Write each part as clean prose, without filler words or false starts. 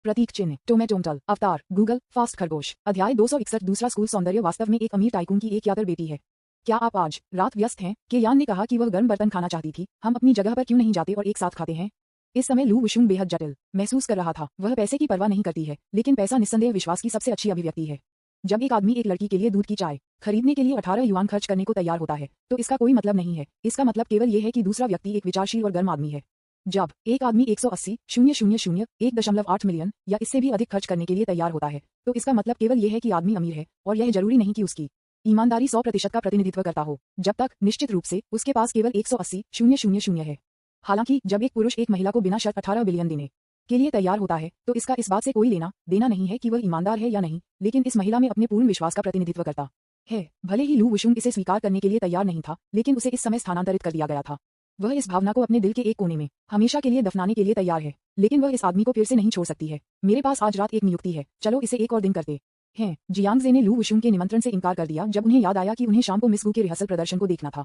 प्रतीक चिन्ह टोमेटोमटल अवतार Google fast खरगोश अध्याय 261 दूसरा स्कूल सौंदर्य वास्तव में एक अमीर टाइकून की एक यादर बेटी है। क्या आप आज रात व्यस्त हैं? केयान ने कहा कि वह गर्म बर्तन खाना चाहती थी। हम अपनी जगह पर क्यों नहीं जाते और एक साथ खाते हैं? इस समय लू वुशुंग बेहद जटिल महसूस कर रहा था। वह पैसे की परवाह नहीं करती है, लेकिन पैसा निस्संदेह विश्वास की सबसे अच्छी अभिव्यक्ति है। जब एक आदमी एक लड़की के लिए दूध की चाय खरीदने के लिए 18 युआन खर्च करने को तैयार होता है, तो इसका कोई मतलब नहीं है। इसका मतलब केवल ये है कि दूसरा व्यक्ति एक विचारशील और गर्म आदमी है। जब एक आदमी 180,000 1.8 मिलियन या इससे भी अधिक खर्च करने के लिए तैयार होता है, तो इसका मतलब केवल ये है कि आदमी अमीर है, और यह जरूरी नहीं कि उसकी ईमानदारी 100% का प्रतिनिधित्व करता हो, जब तक निश्चित रूप से उसके पास केवल 180,000 है। हालांकि जब एक पुरुष एक महिला को बिना शर्त 18 बिलियन देने के लिए तैयार होता है, तो इसका इस बात से कोई लेना देना नहीं है कि वह ईमानदार है या नहीं, लेकिन इस महिला में अपने पूर्ण विश्वास का प्रतिनिधित्व करता है। भले ही लू वुशुंग इसे स्वीकार करने के लिए तैयार नहीं था, लेकिन उसे इस समय स्थानांतरित कर दिया गया था। वह इस भावना को अपने दिल के एक कोने में हमेशा के लिए दफनाने के लिए तैयार है, लेकिन वह इस आदमी को फिर से नहीं छोड़ सकती है। मेरे पास आज रात एक नियुक्ति है, चलो इसे एक और दिन करते हैं। जियांगजे ने लू वुशुंग के निमंत्रण से इनकार कर दिया जब उन्हें याद आया कि उन्हें शाम को मिस गू के रिहर्सल प्रदर्शन को देखना था।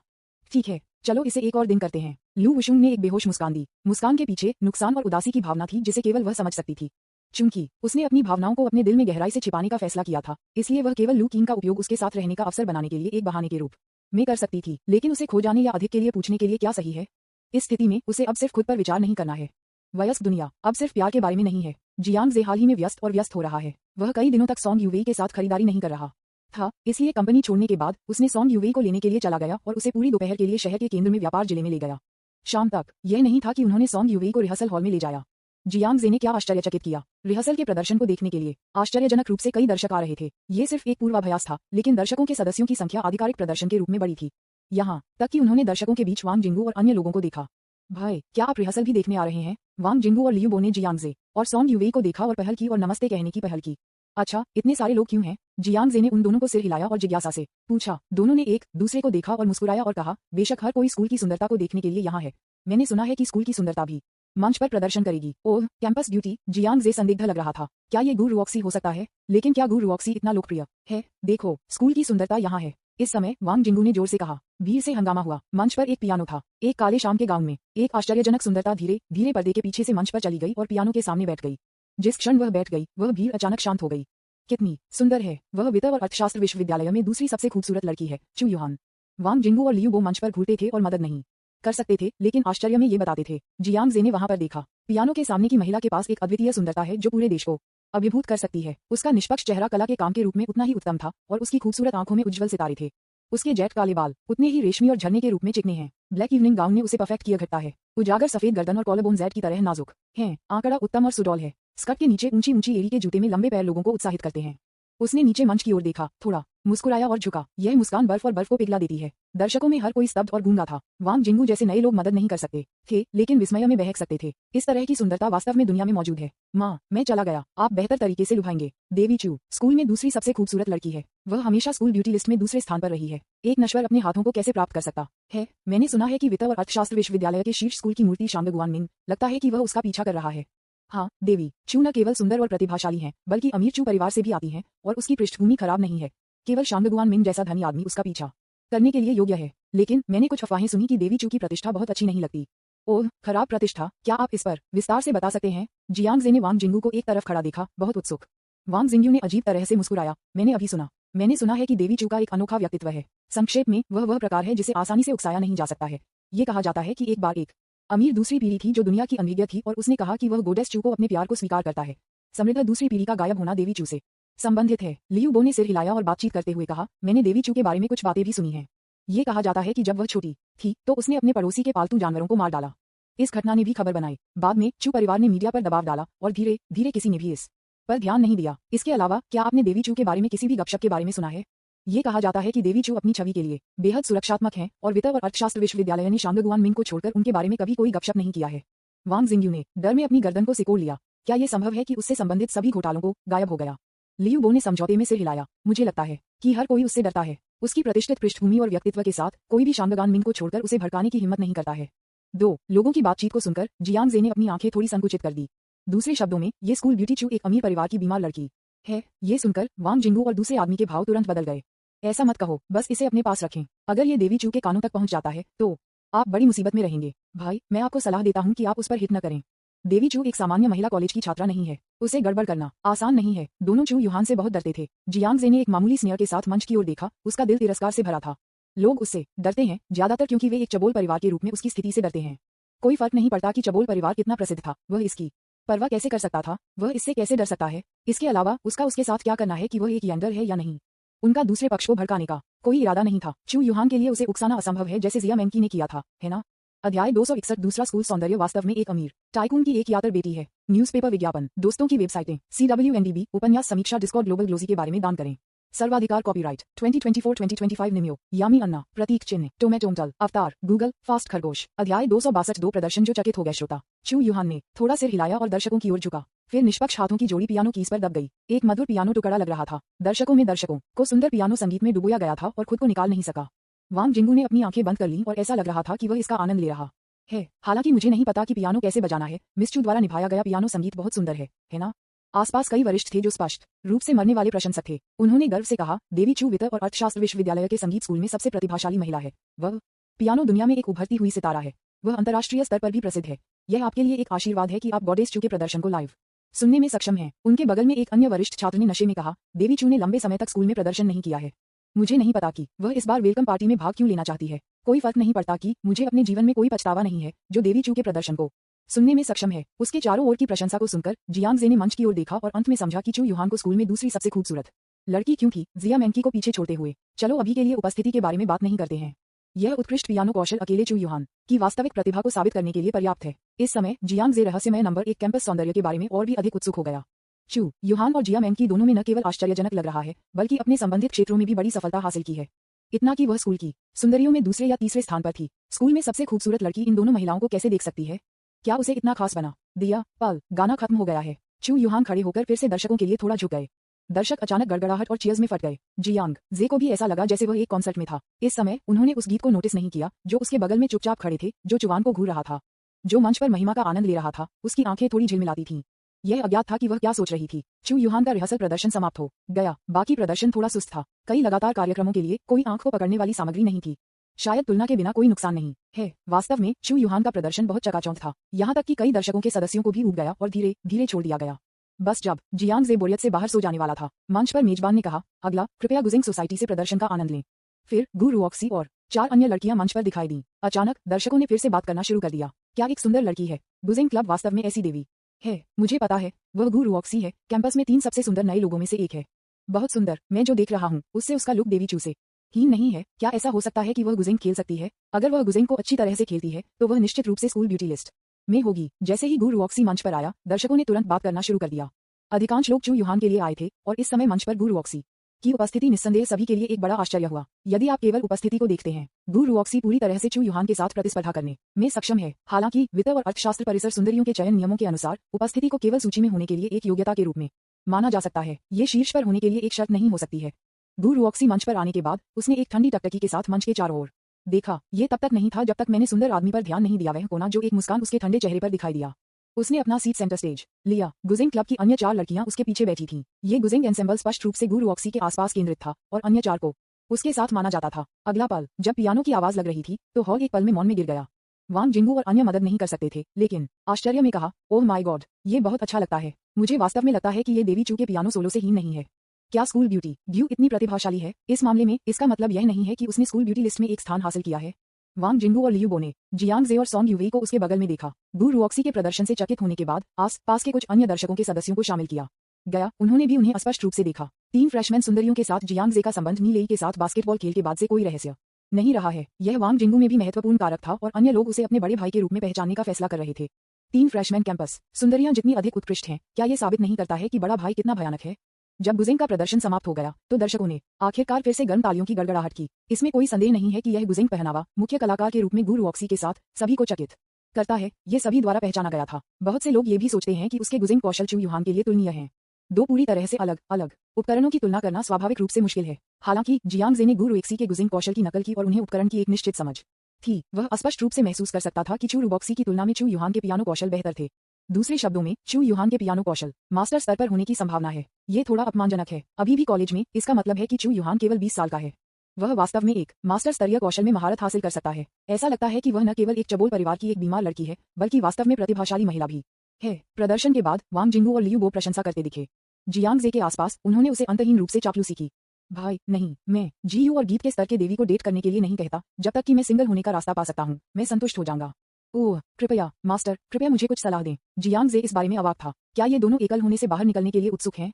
ठीक है, चलो इसे एक और दिन करते हैं। लू वुशुंग ने एक बेहोश मुस्कान दी। मुस्कान के पीछे नुकसान और उदासी की भावना थी जिसे केवल वह समझ सकती थी। चूंकि उसने अपनी भावनाओं को अपने दिल में गहराई से छिपाने का फैसला किया था, इसलिए वह केवल लू किंग का उपयोग उसके साथ रहने का अवसर बनाने के लिए एक बहाने के रूप में कर सकती थी। लेकिन उसे खो जाने या अधिक के लिए पूछने के लिए क्या सही है? इस स्थिति में उसे अब सिर्फ खुद पर विचार नहीं करना है। वयस्क दुनिया अब सिर्फ प्यार के बारे में नहीं है। जियांगजे हाल ही में व्यस्त हो रहा है। वह कई दिनों तक सॉन्ग यूवेई के साथ खरीदारी नहीं कर रहा था, इसलिए कंपनी छोड़ने के बाद उसने सॉन्ग यूवेई को लेने के लिए चला गया और उसे पूरी दोपहर के लिए शहर के केंद्र में व्यापार जिले में ले गया। शाम तक यह नहीं था कि उन्होंने सॉन्ग यूवेई को रिहर्सल हॉल में ले जाया। जियांगजे ने क्या आश्चर्यचकित किया। रिहर्सल के प्रदर्शन को देखने के लिए आश्चर्यजनक रूप से कई दर्शक आ रहे थे। ये सिर्फ एक पूर्वाभ्यास था, लेकिन दर्शकों के सदस्यों की संख्या आधिकारिक प्रदर्शन के रूप में बड़ी थी। यहाँ तक कि उन्होंने दर्शकों के बीच वांग जिंगू और अन्य लोगों को देखा। भाई, क्या आप रिहर्सल भी देखने आ रहे हैं? वांग जिंगू और लियू बो ने जियांगजे और सॉन्ग यूवेई को देखा और पहल की और नमस्ते कहने की पहल की। अच्छा, इतने सारे लोग क्यों हैं? जियांगजे ने उन दोनों को सिर हिलाया और जिज्ञासा से पूछा। दोनों ने एक दूसरे को देखा और मुस्कुराया और कहा, बेशक हर कोई स्कूल की सुंदरता को देखने के लिए यहाँ है। मैंने सुना है कि स्कूल की सुंदरता भी मंच पर प्रदर्शन करेगी। ओह, कैंपस ड्यूटी। जियांगजे संदिग्ध लग रहा था। क्या ये गू रुऑक्सी हो सकता है? लेकिन क्या गू रुऑक्सी इतना लोकप्रिय है? देखो, स्कूल की सुंदरता यहाँ है। इस समय वांग जिंगू ने जोर से कहा। भीड़ से हंगामा हुआ। मंच पर एक पियानो था। एक काले शाम के गाउन में एक आश्चर्यजनक सुंदरता धीरे धीरे पर्दे के पीछे से मंच पर चली गई और पियानो के सामने बैठ गई। जिस क्षण वह बैठ गई, वह भीड़ अचानक शांत हो गई। कितनी सुंदर है वह! वित्त और अर्थशास्त्र विश्वविद्यालय में दूसरी सबसे खूबसूरत लड़की है। चू युहान। वांग जिंगू और लियू बो मंच पर घूरते थे और मदद नहीं कर सकते थे, लेकिन आश्चर्य में ये बताते थे। जियांगजे ने वहां पर देखा। पियानो के सामने की महिला के पास एक अद्वितीय सुंदरता है जो पूरे देश को अभिभूत कर सकती है। उसका निष्पक्ष चेहरा कला के काम के रूप में उतना ही उत्तम था, और उसकी खूबसूरत आंखों में उज्जवल सितारे थे। उसके जेट काले बाल उतने ही रेशमी और झरने के रूप में चिकने हैं। ब्लैक इवनिंग गाउन ने उसे परफेक्ट किया घटता है। उजागर सफेद गर्दन और कॉलरबोन जेट की तरह नाजुक हैं। आंकड़ा उत्तम और सुडौल है। स्कर्ट के नीचे ऊंची ऊंची एड़ी के जूते में लंबे पैर लोगों को उत्साहित करते हैं। उसने नीचे मंच की ओर देखा, थोड़ा मुस्कुराया और झुका। यह मुस्कान बर्फ और बर्फ को पिघला देती है। दर्शकों में हर कोई स्तब्ध और गूंगा था। वांग जिंगू जैसे नए लोग मदद नहीं कर सकते थे, लेकिन विस्मय में बहक सकते थे। इस तरह की सुंदरता वास्तव में दुनिया में मौजूद है। माँ, मैं चला गया। आप बेहतर तरीके से लुभाएंगे। देवी चू स्कूल में दूसरी सबसे खूबसूरत लड़की है। वह हमेशा स्कूल ब्यूटी लिस्ट में दूसरे स्थान पर रही है। एक नश्वर अपने हाथों को कैसे प्राप्त कर सकता है? मैंने सुना है कि वित्त और अर्थशास्त्र विश्वविद्यालय के शीर्ष स्कूल की मूर्ति शांगगुआन मिंग, लगता है कि वह उसका पीछा कर रहा है। हाँ, देवी चू न केवल सुंदर और प्रतिभाशाली हैं, बल्कि अमीर चू परिवार से भी आती हैं, और उसकी पृष्ठभूमि खराब नहीं है। केवल शांगगुआन मिंग जैसा धनी आदमी उसका पीछा करने के लिए योग्य है। लेकिन मैंने कुछ अफवाहें सुनी कि देवी चू की प्रतिष्ठा बहुत अच्छी नहीं लगती। ओह, खराब प्रतिष्ठा? क्या आप इस पर विस्तार से बता सकते हैं? जियांगजे ने वांग जिंगू को एक तरफ खड़ा देखा, बहुत उत्सुक। वांग जिंगू ने अजीब तरह से मुस्कुराया। मैंने सुना है कि देवी चू का एक अनोखा व्यक्तित्व है। संक्षेप में, वह प्रकार है जिसे आसानी से उकसाया नहीं जा सकता है। ये कहा जाता है कि एक बार एक अमीर दूसरी पीढ़ी थी जो दुनिया की अनभिज्ञ थी, और उसने कहा कि वह गोडेस चू को अपने प्यार को स्वीकार करता है। समृद्ध दूसरी पीढ़ी का गायब होना देवी चू से संबंधित है। लियू बो ने सिर हिलाया और बातचीत करते हुए कहा, मैंने देवी चू के बारे में कुछ बातें भी सुनी हैं। ये कहा जाता है कि जब वह छोटी थी तो उसने अपने पड़ोसी के पालतू जानवरों को मार डाला। इस घटना ने भी खबर बनाई। बाद में चू परिवार ने मीडिया पर दबाव डाला, और धीरे धीरे किसी ने भी इस पर ध्यान नहीं दिया। इसके अलावा क्या आपने देवी चू के बारे में किसी भी गपशप के बारे में सुना है? ये कहा जाता है कि देवी चू अपनी छवि के लिए बेहद सुरक्षात्मक हैं, और वित्त और अर्थशास्त्र विश्वविद्यालय ने शांगगुआन मिंग को छोड़कर उनके बारे में कभी कोई गपशप नहीं किया है। वांग जिंगू ने डर में अपनी गर्दन को सिकोड़ लिया। क्या यह संभव है कि उससे संबंधित सभी घोटालों को गायब हो गया? लियू बो ने समझौते में सिर हिलाया। मुझे लगता है कि हर कोई उससे डरता है। उसकी प्रतिष्ठित पृष्ठभूमि और व्यक्तित्व के साथ कोई भी शांगगुआन मिंग को छोड़कर उसे भड़काने की हिम्मत नहीं करता है। दो लोगों की बातचीत को सुनकर जियांगजे ने अपनी आंखें थोड़ी संकुचित कर दी। दूसरे शब्दों में, ये स्कूल ब्यूटी चू एक अमीर परिवार की बीमार लड़की है। ये सुनकर वांग जिंगू और दूसरे आदमी के भाव तुरंत बदल गए। ऐसा मत कहो, बस इसे अपने पास रखें। अगर ये देवी चू के कानों तक पहुंच जाता है तो आप बड़ी मुसीबत में रहेंगे। भाई, मैं आपको सलाह देता हूं कि आप उस पर हिट न करें। देवी चू एक सामान्य महिला कॉलेज की छात्रा नहीं है। उसे गड़बड़ करना आसान नहीं है। दोनों चू यूहान से बहुत डरते थे। जियांग जे ने एक मामूली स्नेह के साथ मंच की ओर देखा। उसका दिल तिरस्कार से भरा था। लोग उससे डरते हैं ज्यादातर क्योंकि वे एक चबोल परिवार के रूप में उसकी स्थिति से डरते हैं। कोई फर्क नहीं पड़ता कि चबोल परिवार कितना प्रसिद्ध था, वह इसकी परवाह कैसे कर सकता था, वह इससे कैसे डर सकता है। इसके अलावा उसका उसके साथ क्या करना है कि वह एक यंगर है या नहीं। उनका दूसरे पक्ष को भड़काने का कोई इरादा नहीं था। चू यूहान के लिए उसे उकसाना असंभव है, जैसे जिया मेंकी ने किया था, है ना। अध्याय 261 दूसरा स्कूल सौंदर्य वास्तव में एक अमीर टाइकून की एक यातर बेटी है। न्यूज़पेपर विज्ञापन, दोस्तों की वेबसाइटें, CWNDB, उपन्यास समीक्षा, डिस्कॉर्ड, ग्लोबल ग्लोजी के बारे में दान करें। सर्वाधिकार कॉपीराइट 2024-2025 निम्यो, यामी अन्ना, प्रतीक चिन्ह, टोमेटोमटल, अवतार, गूगल, फास्ट खरगोश। अध्याय 262 दो प्रदर्शन जो चकित हो गए श्रोता। चू यूहान ने थोड़ा सिर हिलाया और दर्शकों की ओर झुका। फिर निष्पक्ष हाथों की जोड़ी पियानो कीज पर दब गई। एक मधुर पियानो टुकड़ा लग रहा था। दर्शकों को सुंदर पियानो संगीत में डुबोया गया था और खुद को निकाल नहीं सका। वांग जिंगू ने अपनी आंखें बंद कर लीं और ऐसा लग रहा था कि वह इसका आनंद ले रहा है। हालांकि मुझे नहीं पता कि पियानो कैसे बजाना है। मिस चू द्वारा निभाया गया पियानो संगीत बहुत सुंदर है ना। आसपास कई वरिष्ठ थे जो स्पष्ट रूप से मरने वाले प्रशंसक थे। उन्होंने गर्व से कहा, देवी चू वित्त और अर्थशास्त्र विश्वविद्यालय के संगीत स्कूल में सबसे प्रतिभाशाली महिला है। वह पियानो दुनिया में एक उभरती हुई सितारा है। वह अंतर्राष्ट्रीय स्तर पर भी प्रसिद्ध है। यह आपके लिए एक आशीर्वाद है कि आप गॉडेस चू के प्रदर्शन को लाइव सुनने में सक्षम हैं। उनके बगल में एक अन्य वरिष्ठ छात्र ने नशे में कहा, देवी चू ने लंबे समय तक स्कूल में प्रदर्शन नहीं किया है। मुझे नहीं पता कि वह इस बार वेलकम पार्टी में भाग क्यों लेना चाहती है। कोई फर्क नहीं पड़ता कि मुझे अपने जीवन में कोई पछतावा नहीं है जो देवी चू के प्रदर्शन को सुनने में सक्षम है। उसके चारों ओर की प्रशंसा को सुनकर जियांग जे ने मंच की ओर देखा और अंत में समझा कि चू यूहान को स्कूल में दूसरी सबसे खूबसूरत लड़की क्यों थी। जिया मेंकी को पीछे छोड़ते हुए चलो अभी के लिए उपस्थिति के बारे में बात नहीं करते हैं। यह उत्कृष्ट पियानो कौशल अकेले चू यूहान की वास्तविक प्रतिभा को साबित करने के लिए पर्याप्त है। इस समय जियांग जे रहस्यमय नंबर 1 कैंपस सौंदर्य के बारे में और भी अधिक उत्सुक हो गया। चू यूहान और जिया मेंकी दोनों में न केवल आश्चर्यजनक लग रहा है बल्कि अपने संबंधित क्षेत्रों में भी बड़ी सफलता हासिल की है। इतना कि वह स्कूल की सुंदरियों में दूसरे या तीसरे स्थान पर थी। स्कूल में सबसे खूबसूरत लड़की इन दोनों महिलाओं को कैसे देख सकती है। क्या उसे इतना खास बना दिया। पल गाना खत्म हो गया है। चू यूहान खड़े होकर फिर से दर्शकों के लिए थोड़ा झुक गए। दर्शक अचानक गड़गड़ाहट और चीयर्स में फट गए। जियांग जे को भी ऐसा लगा जैसे वह एक कॉन्सर्ट में था। इस समय उन्होंने उस गीत को नोटिस नहीं किया जो उसके बगल में चुपचाप खड़े थे, जो चुवान को घूर रहा था, जो मंच पर महिमा का आनंद ले रहा था। उसकी आंखें थोड़ी झिलमिलाती थीं। यह अज्ञात था कि वह क्या सोच रही थी। चू यूहान का रिहर्सल प्रदर्शन समाप्त हो गया। बाकी प्रदर्शन थोड़ा सुस्त था। कई लगातार कार्यक्रमों के लिए कोई आंख को पकड़ने वाली सामग्री नहीं थी। शायद तुलना के बिना कोई नुकसान नहीं है। वास्तव में चू यूहान का प्रदर्शन बहुत चकाचौंध था। यहाँ तक कि कई दर्शकों के सदस्यों को भी ऊब गया और धीरे धीरे छोड़ दिया गया। बस जब जियांग जे बोरियत से बाहर सो जाने वाला था, मंच पर मेजबान ने कहा, अगला कृपया गुजिंग सोसाइटी से प्रदर्शन का आनंद लें। फिर गु रुओक्सी और 4 अन्य लड़कियां मंच पर दिखाई दी। अचानक दर्शकों ने फिर से बात करना शुरू कर दिया। क्या एक सुंदर लड़की है। गुजिंग क्लब वास्तव में ऐसी देवी है। मुझे पता है वह गु रुओक्सी है। कैंपस में 3 सबसे सुंदर नए लोगों में से एक है। बहुत सुंदर। मैं जो देख रहा हूँ उससे उसका लुक देवी चू से हीन नहीं है। क्या ऐसा हो सकता है कि वह गुजिंग खेल सकती है। अगर वह गुजिंग को अच्छी तरह से खेलती है तो वह निश्चित रूप से स्कूल ब्यूटी लिस्ट में होगी। जैसे ही गु रुओक्सी मंच पर आया, दर्शकों ने तुरंत बात करना शुरू कर दिया। अधिकांश लोग चू यूहान के लिए आए थे और इस समय मंच पर गु रुओक्सी की उपस्थिति निस्संदेह सभी के लिए एक बड़ा आश्चर्य हुआ। यदि आप केवल उपस्थिति को देखते हैं, गु रुओक्सी पूरी तरह से चू यूहान के साथ प्रतिस्पर्धा करने में सक्षम है। हालांकि वित्त और अर्थशास्त्र परिसर सुंदरियों के चयन नियमों के अनुसार उपस्थिति को केवल सूची में होने के लिए एक योग्यता के रूप में माना जा सकता है। ये शीर्ष पर होने के लिए एक शर्त नहीं हो सकती है। गु रुओक्सी मंच पर आने के बाद उसने एक ठंडी टकटकी के साथ मंच के चारों ओर देखा। ये तब तक नहीं था जब तक मैंने सुंदर आदमी पर ध्यान नहीं दिया, वह कोना जो एक मुस्कान उसके ठंडे चेहरे पर दिखाई दिया। उसने अपना सीट सेंटर स्टेज लिया। गुजिंग क्लब की अन्य 4 लड़कियां उसके पीछे बैठी थीं। ये गुजिंग एंसेंबल स्पष्ट रूप से गु रुओक्सी के आसपास केंद्रित था और अन्य 4 को उसके साथ माना जाता था। अगला पल, जब पियानो की आवाज लग रही थी तो हॉल एक पल में मौन में गिर गया। वांग जिंगू और अन्य मदद नहीं कर सकते थे, लेकिन आश्चर्य में कहा, ओह माय गॉड, ये बहुत अच्छा लगता है। मुझे वास्तव में लगता है कि ये देवी चू के पियानो सोलो से हीन नहीं है। क्या स्कूल ब्यूटी ड्यू इतनी प्रतिभाशाली है। इस मामले में इसका मतलब यह नहीं है कि उसने स्कूल ब्यूटी लिस्ट में एक स्थान हासिल किया है। वांग जिंगू और लियू बो ने जियांग जे और सॉन्ग यूवेई को उसके बगल में देखा। गु रुओक्सी के प्रदर्शन से चकित होने के बाद आस पास के कुछ अन्य दर्शकों के सदस्यों को शामिल किया गया। उन्होंने भी उन्हें स्पष्ट रूप से देखा। 3 फ्रेशमैन सुंदरियों के साथ जियांग जे का संबंध नी लेई के साथ बास्केटबॉल खेल के बाद से कोई रहस्य नहीं रहा है। यह वांग जिंगू में भी महत्वपूर्ण कारक था और अन्य लोग उसे अपने बड़े भाई के रूप में पहचानने का फैसला कर रहे थे। 3 फ्रेशमैन कैंपस सुंदरियां जितनी अधिक उत्कृष्ट हैं, क्या ये साबित नहीं करता है कि बड़ा भाई कितना भयानक है। जब गुजिंग का प्रदर्शन समाप्त हो गया तो दर्शकों ने आखिरकार फिर से गर्म तालियों की गड़गड़ाहट की। इसमें कोई संदेह नहीं है कि यह गुजिंग पहनावा मुख्य कलाकार के रूप में गु रुओक्सी के साथ सभी को चकित करता है। ये सभी द्वारा पहचाना गया था। बहुत से लोग ये भी सोचते हैं कि उसके गुजिंग कौशल चू यूहान के लिए तुलनीय हैं। 2 पूरी तरह से अलग अलग उपकरणों की तुलना करना स्वाभाविक रूप से मुश्किल है। हालांकि जियांग जे ने गु रुओक्सी के गुजिंग कौशल की नकल की और उन्हें उपकरण की एक निश्चित समझ थी। वह स्पष्ट रूप से महसूस कर सकता था कि चू रुओक्सी की तुलना में चू यूहान के पियानो कौशल बेहतर थे। दूसरे शब्दों में, चू यूहान के पियानो कौशल मास्टर स्तर पर होने की संभावना है। ये थोड़ा अपमानजनक है। अभी भी कॉलेज में इसका मतलब है कि चू यूहान केवल 20 साल का है। वह वास्तव में एक मास्टर स्तरीय कौशल में महारत हासिल कर सकता है। ऐसा लगता है कि वह न केवल एक चबोल परिवार की एक बीमार लड़की है, बल्कि वास्तव में प्रतिभाशाली महिला भी है। प्रदर्शन के बाद वांग जिंगू और लियू बो प्रशंसा करते दिखे। जियांग जे के आसपास उन्होंने उसे अंतहीन रूप से चापलूसी की। भाई नहीं, मैं जीयू और गीत के स्तर के देवी को डेट करने के लिए नहीं कहता। जब तक कि मैं सिंगल होने का रास्ता पा सकता हूँ मैं संतुष्ट हो जाऊंगा। ओह कृपया मास्टर, कृपया मुझे कुछ सलाह दें। जियांग जे इस बारे में अवाक था। क्या ये दोनों एकल होने से बाहर निकलने के लिए उत्सुक हैं?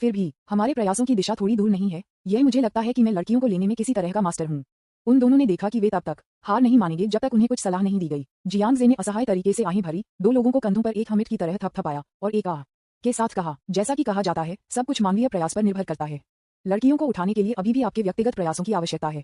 फिर भी हमारे प्रयासों की दिशा थोड़ी दूर नहीं है। यह मुझे लगता है कि मैं लड़कियों को लेने में किसी तरह का मास्टर हूँ। उन दोनों ने देखा कि वे तब तक हार नहीं मानेंगे जब तक उन्हें कुछ सलाह नहीं दी गई। जियांग जे ने असहाय तरीके से आहें भरी, दो लोगों को कंधों पर एक हमिट की तरह थपथपाया और एक आह के साथ कहा, जैसा कि कहा जाता है सब कुछ मानवीय प्रयास पर निर्भर करता है। लड़कियों को उठाने के लिए अभी भी आपके व्यक्तिगत प्रयासों की आवश्यकता है।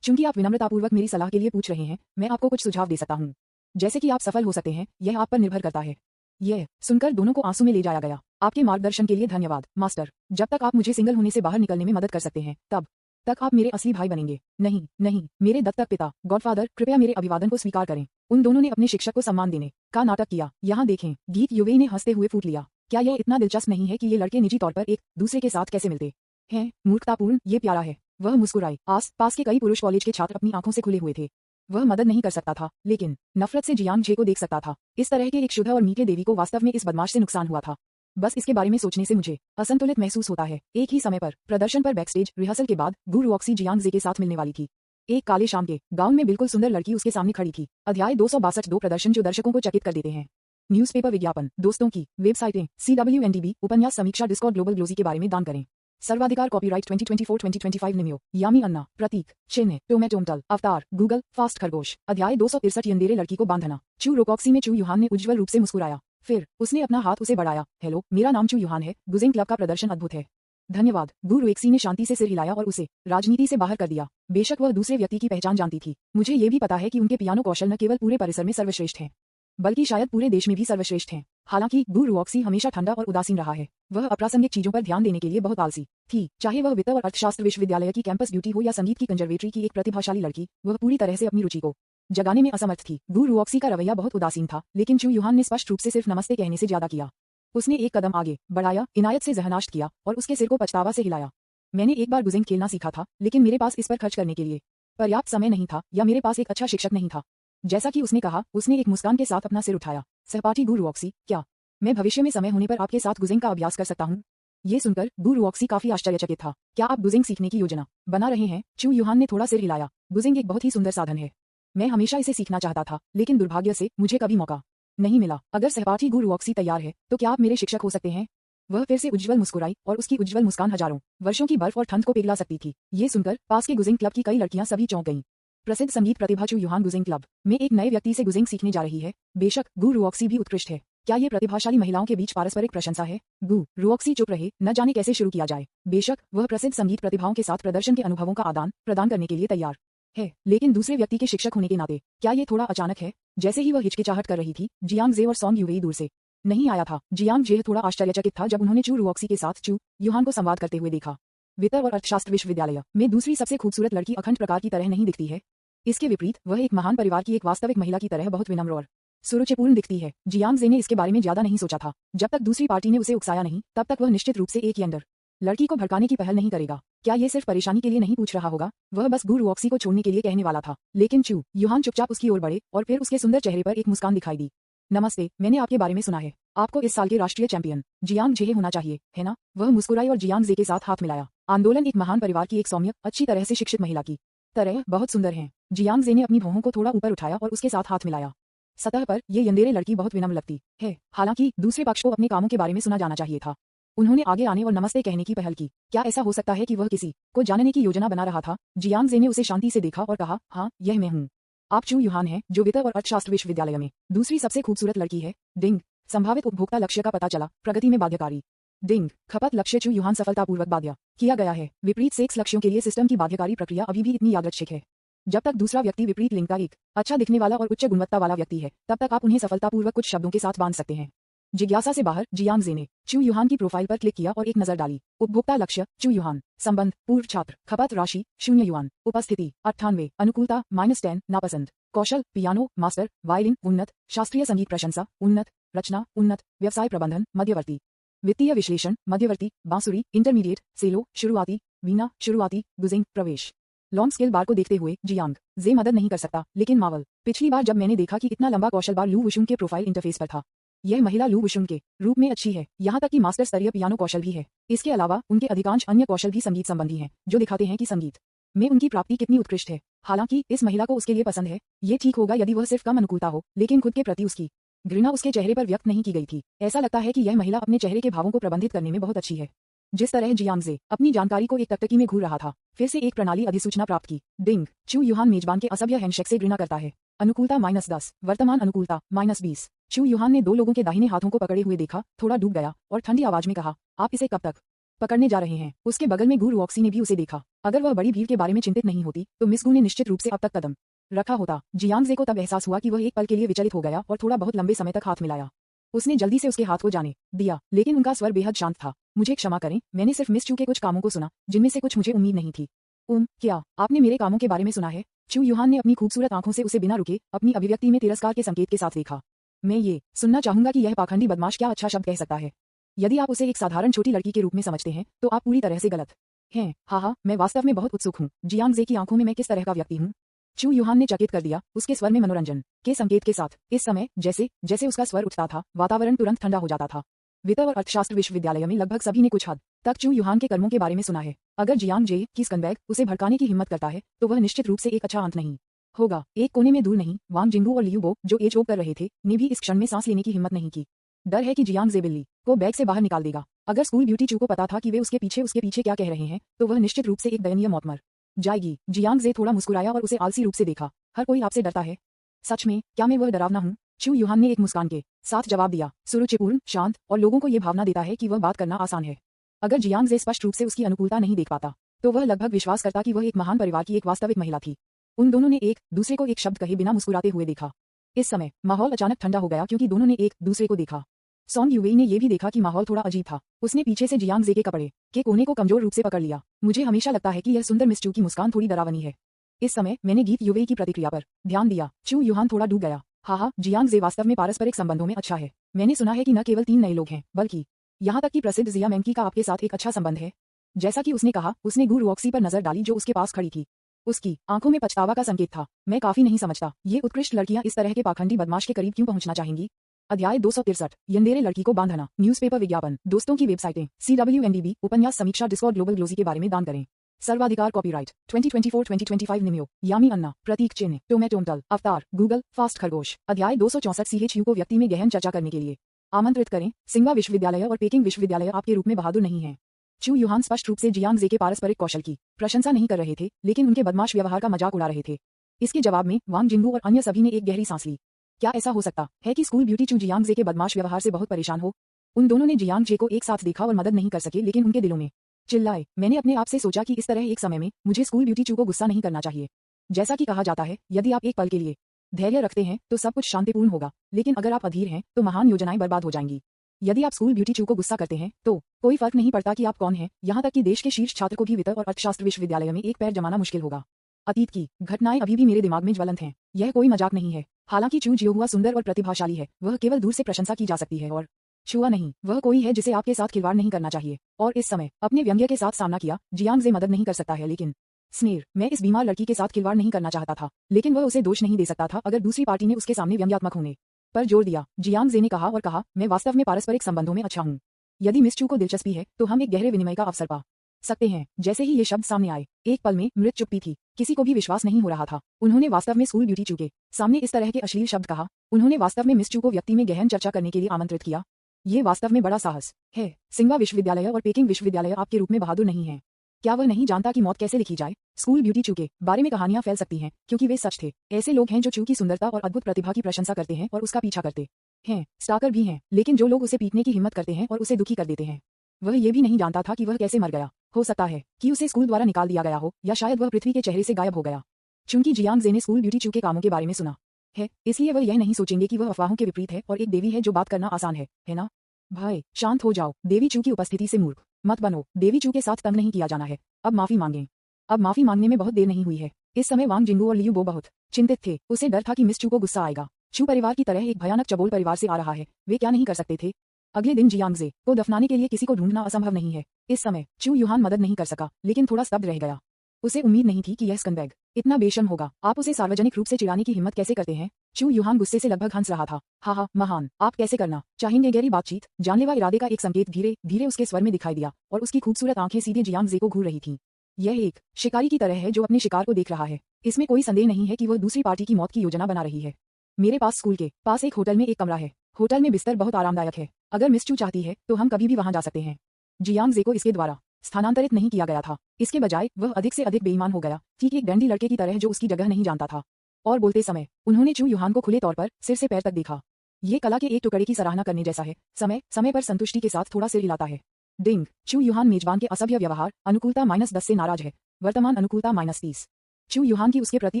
चूंकि आप विनम्रतापूर्वक मेरी सलाह के लिए पूछ रहे हैं, मैं आपको कुछ सुझाव दे सकता हूँ। जैसे कि आप सफल हो सकते हैं, यह आप पर निर्भर करता है। यह सुनकर दोनों को आंसू में ले जाया गया। आपके मार्गदर्शन के लिए धन्यवाद मास्टर। जब तक आप मुझे सिंगल होने से बाहर निकलने में मदद कर सकते हैं तब तक आप मेरे असली भाई बनेंगे। नहीं नहीं, मेरे दत्तक पिता गॉडफादर, कृपया मेरे अभिवादन को स्वीकार करें। उन दोनों ने अपने शिक्षक को सम्मान देने का नाटक किया। यहाँ देखें, गीत युवेई ने हंसते हुए फूट लिया। क्या यह इतना दिलचस्प नहीं है कि ये लड़के निजी तौर पर एक दूसरे के साथ कैसे मिलते हैं? मूर्खतापूर्ण, ये प्यारा है। वह मुस्कुराई। आस पास के कई पुरुष कॉलेज के छात्र अपनी आंखों से खुले हुए थे। वह मदद नहीं कर सकता था, लेकिन नफरत से जियांग जे को देख सकता था। इस तरह के एक शुद्ध और मीठे देवी को वास्तव में इस बदमाश से नुकसान हुआ था। बस इसके बारे में सोचने से मुझे असंतुलित महसूस होता है। एक ही समय पर प्रदर्शन पर बैकस्टेज रिहर्सल के बाद गु रुऑक्सी जियांग जे के साथ मिलने वाली थी। एक काले शाम के गाउन में बिल्कुल सुंदर लड़की उसके सामने खड़ी थी। अध्याय 262 दो प्रदर्शन जो दर्शकों को चकित कर देते हैं। न्यूज़पेपर विज्ञापन, दोस्तों की वेबसाइटें, CWNDB, उपन्यास समीक्षा, डिस्कॉर्ड, ग्लोबल ग्लोजी के बारे में दान करें। सर्वाधिकार कॉपीराइट 2024-2025 निमियो, यामी अन्ना, प्रतीक, चिन्ह, टोमेटोमटल, अवतार, गूगल, फास्ट खरगोश। अध्याय 263 यंदेरे लड़की को बांधना। चू रोकॉक्सी में चू युहान ने उज्ज्वल रूप से मुस्कुराया। फिर उसने अपना हाथ उसे बढ़ाया। हेलो, मेरा नाम चू युहान है। गुजिंग क्लब का प्रदर्शन अद्भुत है। धन्यवाद। गु रुएक्सी ने शांति से सिर हिलाया और उसे राजनीति से बाहर कर दिया। बेशक वह दूसरे व्यक्ति की पहचान जानती थी। मुझे ये भी पता है कि उनके पियानो कौशल न केवल पूरे परिसर में सर्वश्रेष्ठ हैं, बल्कि शायद पूरे देश में भी सर्वश्रेष्ठ हैं। हालांकि गु रुऑक्सी हमेशा ठंडा और उदासीन रहा है। वह अप्रासंगिक चीजों पर ध्यान देने के लिए बहुत आलसी थी। चाहे वह वित्त और अर्थशास्त्र विश्वविद्यालय की कैंपस ब्यूटी हो या संगीत की कंजर्वेटरी की एक प्रतिभाशाली लड़की, वह पूरी तरह से अपनी रुचि को जगाने में असमर्थ थी। गु रुऑक्सी का रवैया बहुत उदासीन था, लेकिन चू युहान ने स्पष्ट रूप से सिर्फ नमस्ते कहने से ज्यादा किया। उसने एक कदम आगे बढ़ाया, इनायत से जहनाश्त किया और उसके सिर को पछतावा से हिलाया। मैंने एक बार गुजिंग खेलना सीखा था, लेकिन मेरे पास इस पर खर्च करने के लिए पर्याप्त समय नहीं था या मेरे पास एक अच्छा शिक्षक नहीं था। जैसा कि उसने कहा, उसने एक मुस्कान के साथ अपना सिर उठाया। सहपाठी गु रुऑक्सी, क्या मैं भविष्य में समय होने पर आपके साथ गुजिंग का अभ्यास कर सकता हूँ? ये सुनकर गु रुऑक्सी काफी आश्चर्यचकित था। क्या आप गुजिंग सीखने की योजना बना रहे हैं? चू युहान ने थोड़ा सिर हिलाया। गुजिंग एक बहुत ही सुंदर साधन है। मैं हमेशा इसे सीखना चाहता था, लेकिन दुर्भाग्य से मुझे कभी मौका नहीं मिला। अगर सहपाठी गु रुऑक्सी तैयार है, तो क्या आप मेरे शिक्षक हो सकते हैं? वह फिर से उज्ज्वल मुस्कुराई और उसकी उज्ज्वल मुस्कान हजारों वर्षों की बर्फ और ठंड को पिघला सकती थी। ये सुनकर पास के गुजिंग क्लब की कई लड़कियां सभी चौंक गईं। प्रसिद्ध संगीत प्रतिभा चू युहान गुजिंग क्लब में एक नए व्यक्ति से गुजिंग सीखने जा रही है। बेशक गु रुऑक्सी भी उत्कृष्ट है। क्या ये प्रतिभाशाली महिलाओं के बीच पारस्परिक प्रशंसा है? गु रुऑक्सी चुप रहे, न जाने कैसे शुरू किया जाए। बेशक वह प्रसिद्ध संगीत प्रतिभाओं के साथ प्रदर्शन के अनुभवों का आदान प्रदान करने के लिए तैयार है, लेकिन दूसरे व्यक्ति के शिक्षक होने के नाते क्या ये थोड़ा अचानक है? जैसे ही वह हिचकिचाहट कर रही थी, जियांग जे और सॉन्ग युवेई दूर से नहीं आया था। जियांग जे थोड़ा आश्चर्यचकित था जब उन्होंने चू रुऑक्सी के साथ चू युहान को संवाद करते हुए देखा। वित्त और अर्थशास्त्र विश्वविद्यालय में दूसरी सबसे खूबसूरत लड़की अखंड प्रकार की तरह नहीं दिखती है। इसके विपरीत वह एक महान परिवार की एक वास्तविक महिला की तरह बहुत विनम्र और सुरुचिपूर्ण दिखती है। जियांग जे ने इसके बारे में ज्यादा नहीं सोचा था। जब तक दूसरी पार्टी ने उसे उकसाया नहीं, तब तक वह निश्चित रूप से एक यंडर लड़की को भड़काने की पहल नहीं करेगा। क्या ये सिर्फ परेशानी के लिए नहीं पूछ रहा होगा? वह बस गु रुऑक्सी को छोड़ने के लिए कहने वाला था, लेकिन चू युहान चुपचाप उसकी ओर बढ़े और फिर उसके सुंदर चेहरे पर एक मुस्कान दिखाई दी। नमस्ते, मैंने आपके बारे में सुना है। आपको इस साल के राष्ट्रीय चैंपियन जियांग जे होना चाहिए, है ना? वह मुस्कुराई और जियांग जे के साथ हाथ मिलाया। आंदोलन एक महान परिवार की एक सौम्य, अच्छी तरह से शिक्षित महिला की तरह बहुत सुंदर हैं। जियांग जे ने अपनी भौहों को थोड़ा ऊपर उठाया और उसके साथ हाथ मिलाया। सतह पर ये यंदेरे लड़की बहुत विनम्र लगती है। हालांकि दूसरे पक्ष को अपने कामों के बारे में सुना जाना चाहिए था। उन्होंने आगे आने और नमस्ते कहने की पहल की। क्या ऐसा हो सकता है कि वह किसी को जानने की योजना बना रहा था? जियांग जे ने उसे शांति से देखा और कहा, हाँ, यह मैं हूँ। आप चू युहान हैं, जो वित्त और अर्थशास्त्र विश्वविद्यालय में दूसरी सबसे खूबसूरत लड़की है। डिंग। संभावित उपभोक्ता लक्ष्य का पता चला। प्रगति में बाध्यकारी। डिंग। खपत लक्ष्य चू युहान सफलतापूर्वक बाध्य किया गया है। विपरीत सेक्स लक्ष्यों के लिए सिस्टम की बाध्यकारी प्रक्रिया अभी भी इतनी यादृच्छिक है। जब तक दूसरा व्यक्ति विपरीत लिंग का एक अच्छा दिखने वाला और उच्च गुणवत्ता वाला व्यक्ति है, तब तक आप उन्हें सफलतापूर्वक कुछ शब्दों के साथ बांध सकते हैं। जिज्ञासा से बाहर जियांग जे ने चू युहान की प्रोफाइल पर क्लिक किया और एक नजर डाली। उपभोक्ता लक्ष्य चू युहान। संबंध पूर्व छात्र। खपत राशि 0 युआन। उपस्थिति 98। अनुकूलता -10। नापसंद। कौशल पियानो मास्टर, वायलिन उन्नत, शास्त्रीय संगीत प्रशंसा उन्नत, रचना उन्नत, व्यवसाय प्रबंधन मध्यवर्ती, वित्तीय विश्लेषण मध्यवर्ती, बांसुरी इंटरमीडिएट, सेलो शुरुआती, वीणा शुरुआती, गुजिंग प्रवेश। लॉन्ग स्केल बार को देखते हुए जियांग जे मदद नहीं कर सकता, लेकिन मावल। पिछली बार जब मैंने देखा कि इतना लंबा कौशल बार लू वुशुंग के प्रोफाइल इंटरफेस पर था, यह महिला लू वुशुन के रूप में अच्छी है, यहाँ तक कि मास्टर स्तरीय पियानो कौशल भी है। इसके अलावा उनके अधिकांश अन्य कौशल भी संगीत संबंधी हैं, जो दिखाते हैं कि संगीत में उनकी प्राप्ति कितनी उत्कृष्ट है। हालांकि इस महिला को उसके लिए पसंद है, ये ठीक होगा यदि वह सिर्फ कम अनुकूलता हो, लेकिन खुद के प्रति उसकी घृणा उसके चेहरे पर व्यक्त नहीं की गई थी। ऐसा लगता है कि यह महिला अपने चेहरे के भावों को प्रबंधित करने में बहुत अच्छी है। जिस तरह जियांगजे अपनी जानकारी को एक टकटकी में घूर रहा था, फिर से एक प्रणाली अधिसूचना प्राप्त की। डिंग, चू यूहान मेजबान के असभ्य हैंडशेक से घृणा करता है। अनुकूलता -10, वर्तमान अनुकूलता -20। चू यूहान ने दो लोगों के दाहिने हाथों को पकड़े हुए देखा, थोड़ा डूब गया और ठंडी आवाज में कहा, आप इसे कब तक पकड़ने जा रहे हैं? उसके बगल में गु रुओक्सी ने भी उसे देखा। अगर वह बड़ी भीड़ के बारे में चिंतित नहीं होती तो मिस गु ने निश्चित रूप से अब तक कदम रखा होता। जियांगजे को तब एहसास हुआ कि वह एक पल के लिए विचलित हो गया और थोड़ा बहुत लंबे समय तक हाथ मिलाया। उसने जल्दी से उसके हाथ को जाने दिया, लेकिन उनका स्वर बेहद शांत था। मुझे क्षमा करें, मैंने सिर्फ मिस चू के कुछ कामों को सुना, जिनमें से कुछ मुझे उम्मीद नहीं थी। क्या आपने मेरे कामों के बारे में सुना है? चू यूहान ने अपनी खूबसूरत आंखों से उसे बिना रुके अपनी अभिव्यक्ति में तिरस्कार के संकेत के साथ देखा। मैं ये सुनना चाहूंगा कि यह पाखंडी बदमाश क्या अच्छा शब्द कह सकता है। यदि आप उसे एक साधारण छोटी लड़की के रूप में समझते हैं तो आप पूरी तरह से गलत हैं। हाँ, मैं वास्तव में बहुत उत्सुक हूँ। जियांगजे की आंखों में मैं किस तरह का व्यक्ति हूँ? चू यूहान ने चकित कर दिया, उसके स्वर में मनोरंजन के संकेत के साथ। इस समय जैसे जैसे उसका स्वर उठता था, वातावरण तुरंत ठंडा हो जाता था। वित्त और अर्थशास्त्र विश्वविद्यालय में लगभग सभी ने कुछ हद तक चू यूहान के कर्मों के बारे में सुना है। अगर जियांगजे की स्कंबैग उसे भड़काने की हिम्मत करता है तो वह निश्चित रूप से एक अच्छा अंत नहीं होगा। एक कोने में दूर नहीं, वांग जिंगू और लियू बो, जो एज ओप कर रहे थे, ने भी इस क्षण में सांस लेने की हिम्मत नहीं की। डर है कि जियांगजे बिल्ली को बैग से बाहर निकाल देगा। अगर स्कूल ब्यूटी चू को पता था कि वे उसके पीछे क्या कह रहे हैं, तो वह निश्चित रूप से एक दयनीय मौत मर जाएगी। जियांगजे थोड़ा मुस्कुराया और उसे आलसी रूप से देखा। हर कोई आपसे डरता है। सच में, क्या मैं वह डरावना हूँ? चू यूहान ने एक मुस्कान के साथ जवाब दिया, सुरुचिपूर्ण, शांत और लोगों को ये भावना देता है कि वह बात करना आसान है। अगर जियांगजे स्पष्ट रूप से उसकी अनुकूलता नहीं देख पाता तो वह लगभग विश्वास करता कि वह एक महान परिवार की एक वास्तविक महिला थी। उन दोनों ने एक दूसरे को एक शब्द कहे बिना मुस्कुराते हुए देखा। इस समय माहौल अचानक ठंडा हो गया क्योंकि दोनों ने एक दूसरे को देखा। सॉन्ग यूवेई ने यह भी देखा कि माहौल थोड़ा अजीब था। उसने पीछे से जियांगजे के कपड़े के कोने को कमजोर रूप से पकड़ लिया। मुझे हमेशा लगता है कि यह सुंदर मिस चू की मुस्कान थोड़ी डरावनी है। इस समय मैंने गीत यूवेई की प्रतिक्रिया पर ध्यान दिया। चू यूहान थोड़ा डूब गया। हाँ, जियांगजे वास्तव में पारस्परिक संबंधों में अच्छा है। मैंने सुना है कि न केवल 3 नए लोग हैं, बल्कि यहाँ तक कि प्रसिद्ध जिया मैंकी का आपके साथ एक अच्छा संबंध है। जैसा कि उसने कहा, उसने गु रुओक्सी पर नजर डाली जो उसके पास खड़ी थी। उसकी आंखों में पछतावा का संकेत था। मैं काफी नहीं समझता, ये उत्कृष्ट लड़कियां इस तरह के पाखंडी बदमाश के करीब क्यों पहुंचना चाहेंगी? अध्याय 263, यंदेरे लड़की को बांधना। न्यूज़पेपर विज्ञापन, दोस्तों की वेबसाइटें, CWNDB, उपन्यास समीक्षा, डिस्कॉर्ड, ग्लोबल ग्लोजी के बारे में दान करें। सर्वाधिकार कॉपीराइट 2024-2025 निम्यो, यामी अन्ना, प्रतीक चिन्ह, टोमेटोमटल, अवतार, गूगल, फास्ट खरगोश। अध्याय 264, CHU को व्यक्ति में गहन चर्चा करने के लिए आमंत्रित करें। सिंघवा विश्वविद्यालय और पेकिंग विश्वविद्यालय आपके रूप में बहादुर नहीं है। चू यूहान स्पष्ट रूप से जियांगजे के पारस्परिक कौशल की प्रशंसा नहीं कर रहे थे, लेकिन उनके बदमाश व्यवहार का मजाक उड़ा रहे थे। इसके जवाब में वांग जिंगू और अन्य सभी ने एक गहरी सांस ली। क्या ऐसा हो सकता है कि स्कूल ब्यूटी चू जियांगजे के बदमाश व्यवहार से बहुत परेशान हो? उन दोनों ने जियांगजे को एक साथ देखा और मदद नहीं कर सके, लेकिन उनके दिलों में चिल्लाए। मैंने अपने आप से सोचा कि इस तरह एक समय में मुझे स्कूल ब्यूटी चू को गुस्सा नहीं करना चाहिए। जैसा कि कहा जाता है, यदि आप एक पल के लिए धैर्य रखते हैं तो सब कुछ शांतिपूर्ण होगा, लेकिन अगर आप अधीर हैं तो महान योजनाएं बर्बाद हो जाएंगी। यदि आप स्कूल ब्यूटी चू को गुस्सा करते हैं तो कोई फर्क नहीं पड़ता कि आप कौन हैं, यहाँ तक कि देश के शीर्ष छात्र को भी वित्त और अर्थशास्त्र विश्वविद्यालय में एक पैर जमाना मुश्किल होगा। अतीत की घटनाएं अभी भी मेरे दिमाग में ज्वलंत हैं। यह कोई मजाक नहीं है। हालांकि चू जियोहुआ सुंदर और प्रतिभाशाली है, वह केवल दूर से प्रशंसा की जा सकती है, और छुआ नहीं, वह कोई है जिसे आपके साथ खिलवाड़ नहीं करना चाहिए। और इस समय अपने व्यंग्य के साथ सामना किया, जियांगजे मदद नहीं कर सकता है, लेकिन स्नेर, मैं इस बीमार लड़की के साथ खिलवाड़ नहीं करना चाहता था, लेकिन वह उसे दोष नहीं दे सकता था अगर दूसरी पार्टी ने उसके सामने व्यंग्यात्मक होने पर जोर दिया। जियांगजे ने कहा और कहा, मैं वास्तव में पारस्परिक संबंधों में अच्छा हूँ। यदि मिस चू को दिलचस्पी है तो हम एक गहरे विनिमय का अवसर पा सकते हैं। जैसे ही ये शब्द सामने आए, एक पल में मृत चुप्पी थी। किसी को भी विश्वास नहीं हो रहा था। उन्होंने वास्तव में स्कूल ब्यूटी चू के सामने इस तरह के अश्लील शब्द कहा। उन्होंने वास्तव में मिस चू को व्यक्ति में गहन चर्चा करने के लिए आमंत्रित किया। ये वास्तव में बड़ा साहस है। सिंघवा विश्वविद्यालय और पेकिंग विश्वविद्यालय आपके रूप में बहादुर नहीं है। क्या वह नहीं जानता कि मौत कैसे लिखी जाए? स्कूल ब्यूटी चू के बारे में कहानियां फैल सकती हैं, क्योंकि वे सच थे। ऐसे लोग हैं जो चू की सुंदरता और अद्भुत प्रतिभा की प्रशंसा करते हैं और उसका पीछा करते हैं। स्टाकर भी हैं, लेकिन जो लोग उसे पीटने की हिम्मत करते हैं और उसे दुखी कर देते हैं। वह ये भी नहीं जानता था कि वह कैसे मर गया। हो सकता है कि उसे स्कूल द्वारा निकाल दिया गया हो, या शायद वह पृथ्वी के चेहरे से गायब हो गया। चूंकि जियांगजे ने स्कूल ब्यूटी चू के कामों के बारे में सुना है, इसलिए वह यह नहीं सोचेंगे कि वह अफवाहों के विपरीत है और एक देवी है जो बात करना आसान है ना? भाई शांत हो जाओ। देवी चू की उपस्थिति से मूर्ख मत बनो। देवी चू के साथ तंग नहीं किया जाना है। अब माफी मांगें। अब माफी मांगने में बहुत देर नहीं हुई है। इस समय वांग जिंगू और लियू बो बहुत चिंतित थे। उसे डर था कि मिस चू को गुस्सा आएगा। चू परिवार की तरह एक भयानक चबोल परिवार से आ रहा है। वे क्या नहीं कर सकते थे? अगले दिन जियांगजे को दफनाने के लिए किसी को ढूंढना असंभव नहीं है। इस समय चू यूहान मदद नहीं कर सका, लेकिन थोड़ा स्तब्ध रह गया। उसे उम्मीद नहीं थी कि यह स्कंबैग इतना बेशर्म होगा। आप उसे सार्वजनिक रूप से चिढ़ाने की हिम्मत कैसे करते हैं? चू युहान गुस्से से लगभग हंस रहा था। हा महान, आप कैसे करना चाहेंगे? गहरी बातचीत, जानलेवा इरादे का एक संकेत धीरे धीरे उसके स्वर में दिखाई दिया और उसकी खूबसूरत आंखें सीधे जियांग जे को घूर रही थीं। यह एक शिकारी की तरह है जो अपने शिकार को देख रहा है। इसमें कोई संदेह नहीं है कि वह दूसरी पार्टी की मौत की योजना बना रही है। मेरे पास स्कूल के पास एक होटल में एक कमरा है। होटल में बिस्तर बहुत आरामदायक है। अगर मिस चू चाहती है तो हम कभी भी वहां जा सकते हैं। जियांग जे को इसके द्वारा स्थानांतरित नहीं किया गया था। इसके बजाय वह अधिक से अधिक बेईमान हो गया, ठीक एक डैंडी लड़के की तरह जो उसकी जगह नहीं जानता था। और बोलते समय उन्होंने चू युहान को खुले तौर पर सिर से पैर तक देखा। ये कला के एक टुकड़े की सराहना करने जैसा है। समय समय पर संतुष्टि के साथ थोड़ा सिर हिलाता है। डिंग। चू युहान मेजबान के असभ्य व्यवहार अनुकूलता -10 से नाराज है। वर्तमान अनुकूलता -30। चू युहान की उसके प्रति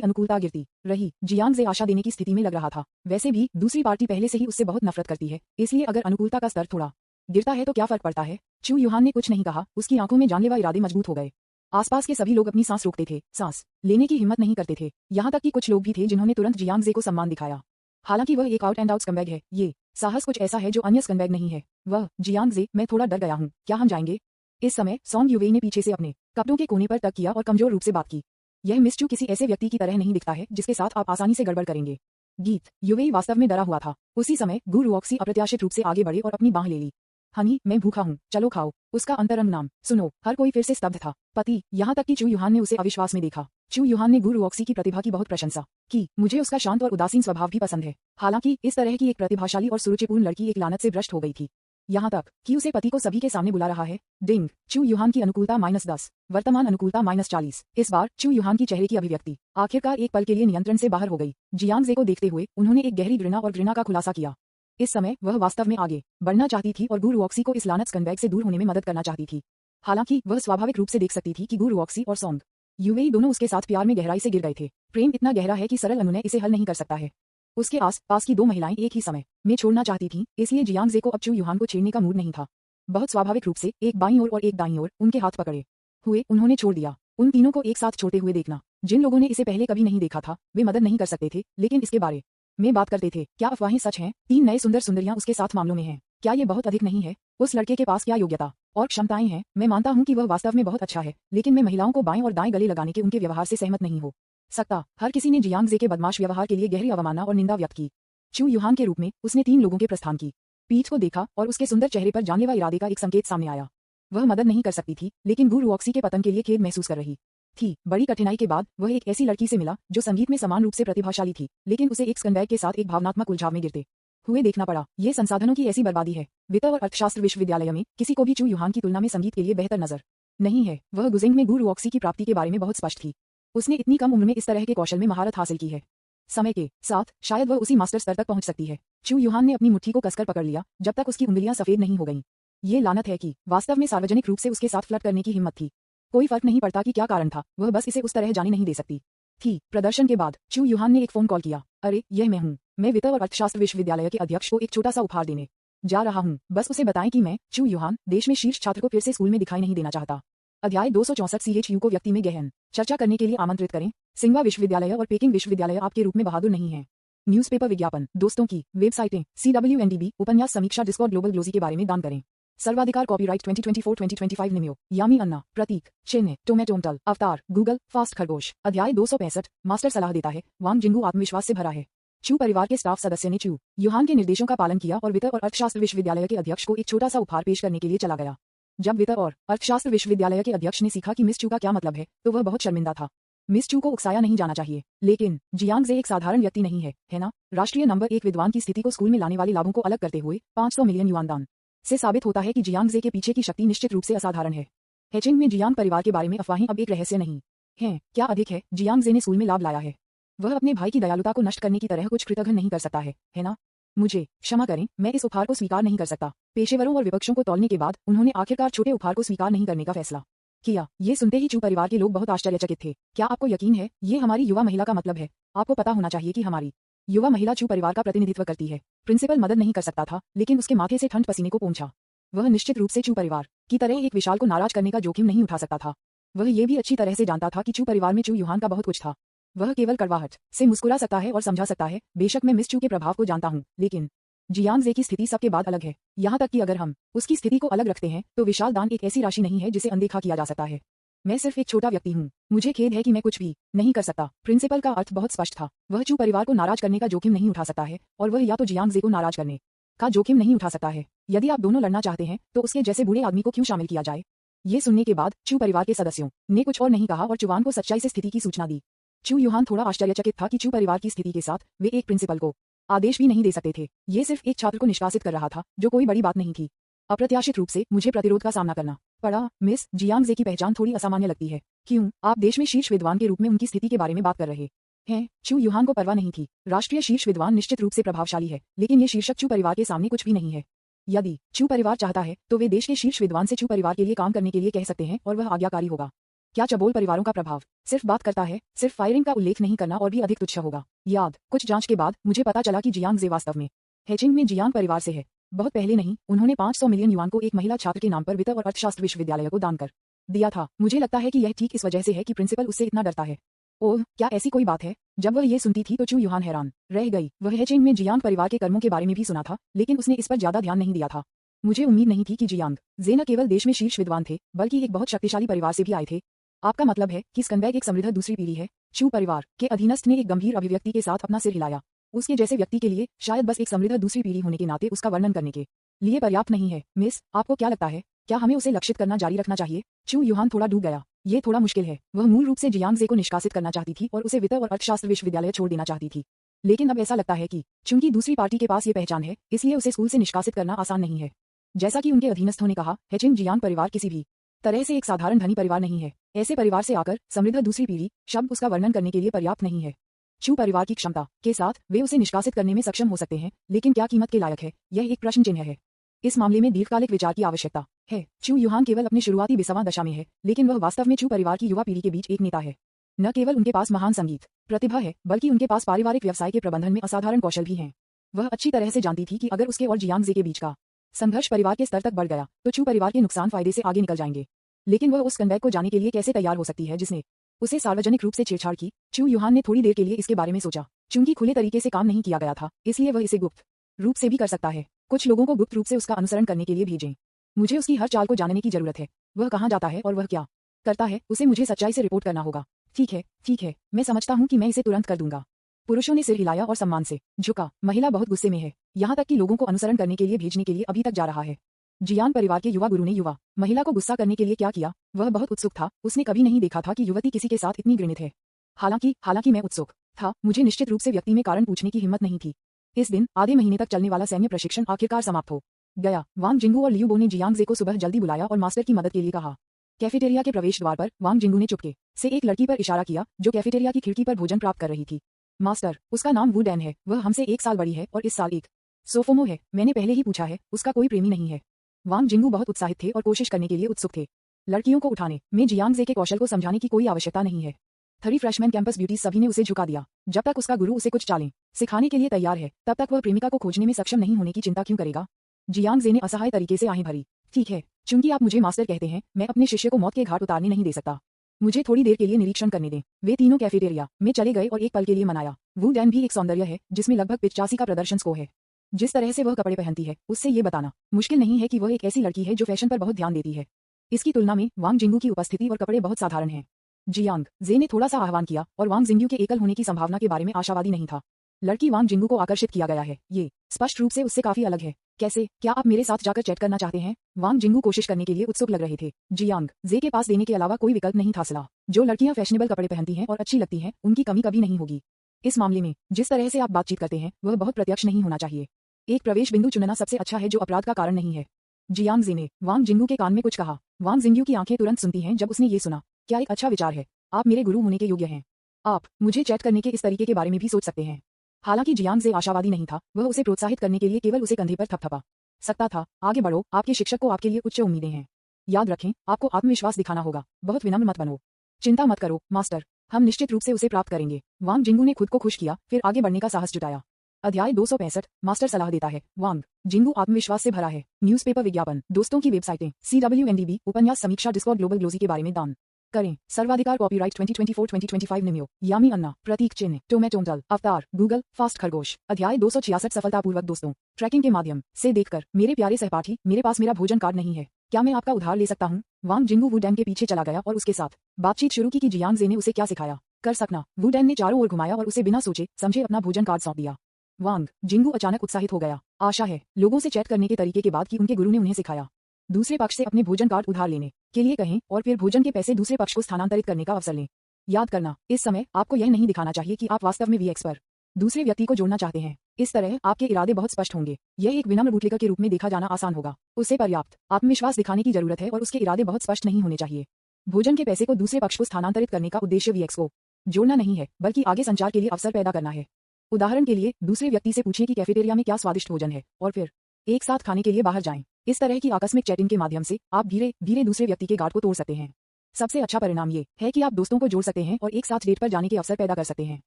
अनुकूलता गिरती रही। जियांग जे आशा देने की स्थिति में लग रहा था। वैसे भी दूसरी पार्टी पहले से ही उससे बहुत नफरत करती है, इसलिए अगर अनुकूलता का स्तर थोड़ा गिरता है तो क्या फर्क पड़ता है? चू युहान ने कुछ नहीं कहा। उसकी आंखों में जानलेवा इरादे मजबूत हो गए। आसपास के सभी लोग अपनी सांस रोकते थे, सांस लेने की हिम्मत नहीं करते थे। यहाँ तक कि कुछ लोग भी थे जिन्होंने तुरंत जियांग जे को सम्मान दिखाया। हालांकि वह एक आउट एंड आउट स्कंबैग है। ये साहस कुछ ऐसा है जो अन्य स्कंबैग नहीं है। वह जियांग जे, मैं थोड़ा डर गया हूँ, क्या हम जाएंगे? इस समय सॉन्ग युवेई ने पीछे से अपने कपड़ों के कोने पर तक किया और कमजोर रूप से बात की। यह मिस चू किसी ऐसे व्यक्ति की तरह नहीं दिखता है जिसके साथ आप आसानी से गड़बड़ करेंगे। गीत। युवेई वास्तव में डरा हुआ था। उसी समय गु रुऑक्सी अप्रत्याशित रूप से आगे बढ़े और अपनी बांह ले ली। हनी, मैं भूखा हूँ, चलो खाओ। उसका अंतरंग नाम सुनो। हर कोई फिर से स्तब्ध था। पति, यहाँ तक कि चू युहान ने उसे अविश्वास में देखा। चू युहान ने गु रुऑक्सी की प्रतिभा की बहुत प्रशंसा की। मुझे उसका शांत और उदासीन स्वभाव भी पसंद है। हालांकि इस तरह की एक प्रतिभाशाली और सुरुचिपूर्ण लड़की एक लानत से भ्रष्ट हो गई थी। यहाँ तक कि उसे पति को सभी के सामने बुला रहा है। डिंग। चू युहान की अनुकूलता -10, वर्तमान अनुकूलता -40। इस बार चू युहान की चेहरे की अभिव्यक्ति आखिरकार एक पल के लिए नियंत्रण से बाहर हो गई। जियांग जे को देखते हुए उन्होंने एक गहरी घृणा और घृणा का खुलासा किया। इस समय वह वास्तव में आगे बढ़ना चाहती थी और गु रुऑक्सी को इस लानत स्कंबैग से दूर होने में मदद करना चाहती थी। हालांकि वह स्वाभाविक रूप से देख सकती थी कि गु रुऑक्सी और सॉन्ग युवेई दोनों उसके साथ प्यार में गहराई से गिर गए थे। प्रेम इतना गहरा है कि सरल अनुनय इसे हल नहीं कर सकता है। उसके आस पास की दो महिलाएं एक ही समय में छोड़ना चाहती थीं, इसलिए जियांग जे को अब चू युहान को छेड़ने का मूड नहीं था। बहुत स्वाभाविक रूप से एक बाईं ओर और एक दाईं ओर उनके हाथ पकड़े हुए उन्होंने छोड़ दिया। उन तीनों को एक साथ छोड़ते हुए देखना, जिन लोगों ने इसे पहले कभी नहीं देखा था वे मदद नहीं कर सकते थे, लेकिन इसके बारे में बात करते थे। क्या अफवाहें सच हैं? 3 नए सुंदर सुंदरियां उसके साथ मामलों में हैं। क्या ये बहुत अधिक नहीं है? उस लड़के के पास क्या योग्यता और क्षमताएं हैं? मैं मानता हूं कि वह वास्तव में बहुत अच्छा है, लेकिन मैं महिलाओं को बाएं और दाएं गले लगाने के उनके व्यवहार से सहमत नहीं हो सकता। हर किसी ने जियांग जे के बदमाश व्यवहार के लिए गहरी अवमानना और निंदा व्यक्त की। चू युहान के रूप में उसने 3 लोगों के प्रस्थान की पीठ को देखा और उसके सुंदर चेहरे पर जानलेवा इरादे का एक संकेत सामने आया। वह मदद नहीं कर सकती थी, लेकिन गु रुऑक्सी के पतन के लिए खेद महसूस कर रही थी। बड़ी कठिनाई के बाद वह एक ऐसी लड़की से मिला जो संगीत में समान रूप से प्रतिभाशाली थी, लेकिन उसे एक स्कंबैग के साथ एक भावनात्मक उलझाव में गिरते हुए देखना पड़ा। ये संसाधनों की ऐसी बर्बादी है। वित्त और अर्थशास्त्र विश्वविद्यालय में किसी को भी चू युहान की तुलना में संगीत के लिए बेहतर नजर नहीं है। वह गुजेंग में गु रुऑक्सी की प्राप्ति के बारे में बहुत स्पष्ट थी। उसने इतनी कम उम्र में इस तरह के कौशल में महारत हासिल की है। समय के साथ शायद वह उसी मास्टर स्तर तक पहुंच सकती है। चू युहान ने अपनी मुट्ठी को कसकर पकड़ लिया जब तक उसकी उंगलियां सफेद नहीं हो गईं। ये लानत है कि वास्तव में सार्वजनिक रूप से उसके साथ फ्लर्ट करने की हिम्मत थी। कोई फर्क नहीं पड़ता कि क्या कारण था, वह बस इसे उस तरह जाने नहीं दे सकती थी। प्रदर्शन के बाद चू युहान ने एक फोन कॉल किया। अरे, यह मैं हूँ। मैं वित्त और अर्थशास्त्र विश्वविद्यालय के अध्यक्ष को एक छोटा सा उपहार देने जा रहा हूँ। बस उसे बताएं कि मैं चू युहान देश में शीर्ष छात्र को फिर से स्कूल में दिखाई नहीं देना चाहता। अध्याय 264 CHU को व्यक्ति में गहन चर्चा करने के लिए आमंत्रित करें। सिंघवा विश्वविद्यालय और पेकिंग विश्वविद्यालय आपके रूप में बहादुर नहीं है। न्यूज़पेपर विज्ञापन, दोस्तों की वेबसाइटें, CWNDB, उपन्यास समीक्षा, डिस्कॉर्ड, ग्लोबल ग्लोजी के बारे में दान करें। सर्वाधिकार, कॉपीराइट 2024-2025 निम्यो, यामी अन्ना, प्रतीक, चिन्ह, टोमेटोमटल, अवतार, गूगल, फास्ट खरगोश। अध्याय 265, मास्टर सलाह देता है, वांग जिंगू आत्मविश्वास से भरा है। चू परिवार के स्टाफ सदस्य ने चू युहान के निर्देशों का पालन किया और वित्त और अर्थशास्त्र विश्वविद्यालय के अध्यक्ष को एक छोटा सा उपहार पेश करने के लिए चला गया। जब वित्त और अर्थशास्त्र विश्वविद्यालय के अध्यक्ष ने सीखा कि मिस चू का क्या मतलब है, तो वह बहुत शर्मिंदा था। मिस चू को उकसाया नहीं जाना चाहिए, लेकिन जियांग जे एक साधारण व्यक्ति नहीं है ना? राष्ट्रीय नंबर 1 विद्वान की स्थिति को स्कूल में लाने वाले लाभों को अलग करते हुए 500 मिलियन युआन दान से साबित होता है कि जियांग जे के पीछे की शक्ति निश्चित रूप से असाधारण है। हेचिंग में जियांग परिवार के बारे में अफवाहें अब एक रहस्य नहीं है। क्या अधिक है, जियांग जे ने स्कूल में लाभ लाया है। वह अपने भाई की दयालुता को नष्ट करने की तरह कुछ कृतघ्न नहीं कर सकता है ना? मुझे क्षमा करें, मैं इस उपहार को स्वीकार नहीं कर सकता। पेशेवरों और विपक्षों को तौलने के बाद उन्होंने आखिरकार छोटे उपहार को स्वीकार नहीं करने का फैसला किया। ये सुनते ही चू परिवार के लोग बहुत आश्चर्यचकित थे। क्या आपको यकीन है, ये हमारी युवा महिला का मतलब है? आपको पता होना चाहिए कि हमारी युवा महिला चू परिवार का प्रतिनिधित्व करती है। प्रिंसिपल मदद नहीं कर सकता था, लेकिन उसके माथे से ठंड पसीने को पोंछा। वह निश्चित रूप से चू परिवार की तरह एक विशाल को नाराज करने का जोखिम नहीं उठा सकता था। वह ये भी अच्छी तरह से जानता था कि चू परिवार में चू युहान का बहुत कुछ था। वह केवल कड़वाहट से मुस्कुरा सकता है और समझा सकता है, बेशक मैं मिस चू के प्रभाव को जानता हूँ, लेकिन जियांग जे की स्थिति सबके बाद अलग है। यहाँ तक कि अगर हम उसकी स्थिति को अलग रखते हैं तो विशाल दान एक ऐसी राशि नहीं है जिसे अनदेखा किया जा सकता है। मैं सिर्फ एक छोटा व्यक्ति हूँ। मुझे खेद है कि मैं कुछ भी नहीं कर सकता। प्रिंसिपल का अर्थ बहुत स्पष्ट था। वह चू परिवार को नाराज करने का जोखिम नहीं उठा सकता है और वह या तो जियांग जे को नाराज करने का जोखिम नहीं उठा सकता है। यदि आप दोनों लड़ना चाहते हैं तो उसके जैसे बूढ़े आदमी को क्यों शामिल किया जाए। ये सुनने के बाद चू परिवार के सदस्यों ने कुछ और नहीं कहा और चुवान को सच्चाई से स्थिति की सूचना दी। चू युहान थोड़ा आश्चर्यचकित था कि चू परिवार की स्थिति के साथ वे एक प्रिंसिपल को आदेश भी नहीं दे सकते थे। ये सिर्फ एक छात्र को निष्कासित कर रहा था, जो कोई बड़ी बात नहीं थी। अप्रत्याशित रूप से मुझे प्रतिरोध का सामना करना पड़ा। मिस जियांग जे की पहचान थोड़ी असामान्य लगती है। क्यों आप देश में शीर्ष विद्वान के रूप में उनकी स्थिति के बारे में बात कर रहे हैं? चू युहान को परवाह नहीं थी। राष्ट्रीय शीर्ष विद्वान निश्चित रूप से प्रभावशाली है, लेकिन ये शीर्षक चू परिवार के सामने कुछ भी नहीं है। यदि चू परिवार चाहता है तो वे देश के शीर्ष विद्वान से चू परिवार के लिए काम करने के लिए कह सकते हैं और वह आज्ञाकारी होगा। क्या चबोल परिवारों का प्रभाव सिर्फ बात करता है, सिर्फ फायरिंग का उल्लेख नहीं करना और भी अधिक तुच्छ होगा। याद कुछ जांच के बाद मुझे पता चला कि जियांग जे वास्तव में हेचिंग में जियांग परिवार से है। बहुत पहले नहीं, उन्होंने 500 मिलियन युआन को एक महिला छात्र के नाम पर वित्त और अर्थशास्त्र विश्वविद्यालय को दान कर दिया था। मुझे लगता है कि यह ठीक इस वजह से है कि प्रिंसिपल उससे इतना डरता है। ओह, क्या ऐसी कोई बात है? जब वह ये सुनती थी तो चू युहान हैरान रह गई। वह हेचिंग में जियांग परिवार के कर्मों के बारे में भी सुना था, लेकिन उसने इस पर ज्यादा ध्यान नहीं दिया था। मुझे उम्मीद नहीं थी कि जियांग जे न केवल देश में शीर्ष विद्वान थे, बल्कि एक बहुत शक्तिशाली परिवार से भी आए थे। आपका मतलब है कि स्कंदबैग एक समृद्ध दूसरी पीढ़ी है? चू परिवार के अधीनस्थ ने एक गंभीर अभिव्यक्ति के साथ अपना सिर हिलाया। उसके जैसे व्यक्ति के लिए शायद बस एक समृद्ध दूसरी पीढ़ी होने के नाते उसका वर्णन करने के लिए पर्याप्त नहीं है। मिस, आपको क्या लगता है, क्या हमें उसे लक्षित करना जारी रखना चाहिए? चू युहान थोड़ा डूब गया। ये थोड़ा मुश्किल है। वह मूल रूप से जियांग जे को निष्कासित करना चाहती थी और उसे वित्त और अर्थशास्त्र विश्वविद्यालय छोड़ देना चाहती थी। लेकिन अब ऐसा लगता है कि चूंकि दूसरी पार्टी के पास ये पहचान है, इसलिए उसे स्कूल से निष्कासित करना आसान नहीं है। जैसा कि उनके अधीनस्थों ने कहा, हेचिंग जियांग परिवार किसी भी तरह से एक साधारण धनी परिवार नहीं है। ऐसे परिवार से आकर समृद्ध दूसरी पीढ़ी शब्द उसका वर्णन करने के लिए पर्याप्त नहीं है। चू परिवार की क्षमता के साथ वे उसे निष्कासित करने में सक्षम हो सकते हैं, लेकिन क्या कीमत के लायक है, यह एक प्रश्न चिन्ह है। इस मामले में दीर्घकालिक विचार की आवश्यकता है। चू युहान केवल अपने शुरुआती 20वां दशा में है, लेकिन वह वास्तव में चू परिवार की युवा पीढ़ी के बीच एक नेता है। न केवल उनके पास महान संगीत प्रतिभा है, बल्कि उनके पास पारिवारिक व्यवसाय के प्रबंधन में असाधारण कौशल भी हैं। वह अच्छी तरह से जानती थी कि अगर उसके और जियांग जे के बीच का संघर्ष परिवार के स्तर तक बढ़ गया तो चू परिवार के नुकसान फायदे से आगे निकल जाएंगे। लेकिन वह उस स्कंदबैग को जाने के लिए कैसे तैयार हो सकती है जिसने उसे सार्वजनिक रूप से छेड़छाड़ की? चू युहान ने थोड़ी देर के लिए इसके बारे में सोचा। चूंकि खुले तरीके से काम नहीं किया गया था, इसलिए वह इसे गुप्त रूप से भी कर सकता है। कुछ लोगों को गुप्त रूप से उसका अनुसरण करने के लिए भेजें। मुझे उसकी हर चाल को जानने की जरूरत है। वह कहाँ जाता है और वह क्या करता है, उसे मुझे सच्चाई से रिपोर्ट करना होगा। ठीक है, मैं समझता हूँ कि मैं इसे तुरंत कर दूंगा। पुरुषों ने सिर हिलाया और सम्मान से झुका। महिला बहुत गुस्से में है, यहाँ तक कि लोगों को अनुसरण करने के लिए भेजने के लिए अभी तक जा रहा है। जियांग परिवार के युवा गुरु ने युवा महिला को गुस्सा करने के लिए क्या किया? वह बहुत उत्सुक था। उसने कभी नहीं देखा था कि युवती किसी के साथ इतनी घृणित है। हालांकि मैं उत्सुक था। मुझे निश्चित रूप से व्यक्ति में कारण पूछने की हिम्मत नहीं थी। इस दिन आधे महीने तक चलने वाला सैन्य प्रशिक्षण आखिरकार समाप्त हो गया। वांग जिंगू और लियू बो ने जियांग जे को सुबह जल्दी बुलाया और मास्टर की मदद के लिए कहा। कैफेटेरिया के प्रवेश द्वार पर वांग जिंगू ने चुपके से एक लड़की पर इशारा किया जो कैफेटेरिया की खिड़की पर भोजन प्राप्त कर रही थी। मास्टर, उसका नाम वू डैन है। वह हमसे 1 साल बड़ी है और इस साल एक सोफोमो है। मैंने पहले ही पूछा है, उसका कोई प्रेमी नहीं है। वांग जिंगू बहुत उत्साहित थे और कोशिश करने के लिए उत्सुक थे। लड़कियों को उठाने में जियांग जे के कौशल को समझाने की कोई आवश्यकता नहीं है। 3 फ्रेशमैन कैंपस ब्यूटी सभी ने उसे झुका दिया। जब तक उसका गुरु उसे कुछ चालें सिखाने के लिए तैयार है, तब तक वह प्रेमिका को खोजने में सक्षम नहीं होने की चिंता क्यों करेगा? जियांग जे ने असहाय तरीके से आहें भरी। ठीक है, चूंकि आप मुझे मास्टर कहते हैं, मैं अपने शिष्य को मौत के घाट उतारने नहीं दे सकता। मुझे थोड़ी देर के लिए निरीक्षण करने दें। वे तीनों कैफेटेरिया में चले गए और एक पल के लिए मनाया। वू डैन भी एक सौंदर्य है जिसमें लगभग 85 का प्रदर्शन स्कोर है। जिस तरह से वह कपड़े पहनती है, उससे ये बताना मुश्किल नहीं है कि वह एक ऐसी लड़की है जो फैशन पर बहुत ध्यान देती है। इसकी तुलना में वांग जिंगू की उपस्थिति और कपड़े बहुत साधारण हैं। जियांग जे ने थोड़ा सा आह्वान किया और वांग जिंगू के एकल होने की संभावना के बारे में आशावादी नहीं था। लड़की वांग जिंगू को आकर्षित किया गया है। ये स्पष्ट रूप से उससे काफी अलग है। कैसे? क्या आप मेरे साथ जाकर चैट करना चाहते हैं? वांग जिंगू कोशिश करने के लिए उत्सुक लग रहे थे। जियांग जे के पास देने के अलावा कोई विकल्प नहीं था। सलाह जो लड़कियां फैशनेबल कपड़े पहनती हैं और अच्छी लगती हैं, उनकी कमी कभी नहीं होगी। इस मामले में जिस तरह से आप बातचीत करते हैं, वह बहुत प्रत्यक्ष नहीं होना चाहिए। एक प्रवेश बिंदु चुनना सबसे अच्छा है जो अपराध का कारण नहीं है। जियांग जे ने वांग जिंगू के कान में कुछ कहा। वांग जिंगू की आंखें तुरंत सुनती हैं जब उसने ये सुना। क्या एक अच्छा विचार है। आप मेरे गुरु होने के योग्य हैं। आप मुझे चैट करने के इस तरीके के बारे में भी सोच सकते हैं। हालांकि जियांग जे आशावादी नहीं था, वह उसे प्रोत्साहित करने के लिए केवल उसे कंधे पर थपथपा सकता था। आगे बढ़ो, आपके शिक्षक को आपके लिए उच्च उम्मीदें हैं। याद रखें, आपको आत्मविश्वास दिखाना होगा। बहुत विनम्र मत बनो। चिंता मत करो मास्टर, हम निश्चित रूप से उसे प्राप्त करेंगे। वांग जिंगू ने खुद को खुश किया, फिर आगे बढ़ने का साहस जुटाया। अध्याय 265 मास्टर सलाह देता है। वांग जिंगू आत्मविश्वास से भरा है। न्यूज़पेपर विज्ञापन, दोस्तों की वेबसाइटें, CWNDB, उपन्यास समीक्षा, डिस्कॉर्ड, ग्लोबल ग्लोजी के बारे में दान करें। सर्वाधिकार कॉपीराइट 2024-2025 निम्यो, यामी अन्ना, प्रतीक चिन्ह, टोमेटोमटल, अवतार, गूगल, फास्ट खरगोश। अध्याय 266 सफलतापूर्वक दोस्तों ट्रैकिंग के माध्यम से देखकर। मेरे प्यारे सहपाठी, मेरे पास मेरा भोजन कार्ड नहीं है। क्या मैं आपका उधार ले सकता हूँ? वांग जिंगू वुडैन के पीछे चला गया और उसके साथ बातचीत शुरू की कि जियांग जे ने उसे क्या सिखाया कर सकना। वुडैन ने चारों ओर घुमाया और उसे बिना सोचे समझे अपना भोजन कार्ड सौंप दिया। वांग जिंगू अचानक उत्साहित हो गया। आशा है लोगों से चैट करने के तरीके के बाद कि उनके गुरु ने उन्हें सिखाया दूसरे पक्ष से अपने भोजन कार्ड उधार लेने के लिए कहें और फिर भोजन के पैसे दूसरे पक्ष को स्थानांतरित करने का अवसर लें। याद करना, इस समय आपको यह नहीं दिखाना चाहिए कि आप वास्तव में वीएक्स पर दूसरे व्यक्ति को जोड़ना चाहते हैं। इस तरह आपके इरादे बहुत स्पष्ट होंगे। यह एक विनम्र बूटलेकर के रूप में देखा जाना आसान होगा। उसे पर्याप्त आत्मविश्वास दिखाने की जरूरत है और उसके इरादे बहुत स्पष्ट नहीं होने चाहिए। भोजन के पैसे को दूसरे पक्ष को स्थानांतरित करने का उद्देश्य वीएक्स को जोड़ना नहीं है, बल्कि आगे संचार के लिए अवसर पैदा करना है। उदाहरण के लिए दूसरे व्यक्ति से पूछें कि कैफेटेरिया में क्या स्वादिष्ट भोजन है और फिर एक साथ खाने के लिए बाहर जाएं। इस तरह की आकस्मिक चैटिंग के माध्यम से आप धीरे धीरे दूसरे व्यक्ति के गार्ड को तोड़ सकते हैं। सबसे अच्छा परिणाम ये है कि आप दोस्तों को जोड़ सकते हैं और एक साथ डेट पर जाने के अवसर पैदा कर सकते हैं।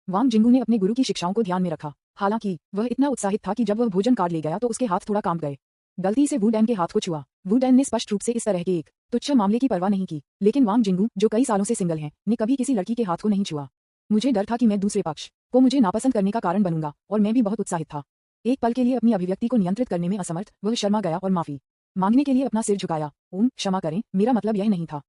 वांग जिंगू ने अपने गुरु की शिक्षाओं को ध्यान में रखा। हालांकि वह इतना उत्साहित था कि जब वह भोजन कार्ड ले गया तो उसके हाथ थोड़ा कांप गए। गलती से वुडैन के हाथ को छुआ। वुडैन ने स्पष्ट रूप से इस तरह के एक तुच्छ मामले की परवाह नहीं की, लेकिन वांग जिंगू, जो कई सालों से सिंगल हैं, ने कभी किसी लड़की के हाथ को नहीं छुआ। मुझे डर था कि मैं दूसरे पक्ष को मुझे नापसंद करने का कारण बनूंगा और मैं भी बहुत उत्साहित था। एक पल के लिए अपनी अभिव्यक्ति को नियंत्रित करने में असमर्थ वह शर्मा गया और माफी मांगने के लिए अपना सिर झुकाया। क्षमा करें, मेरा मतलब यह नहीं था।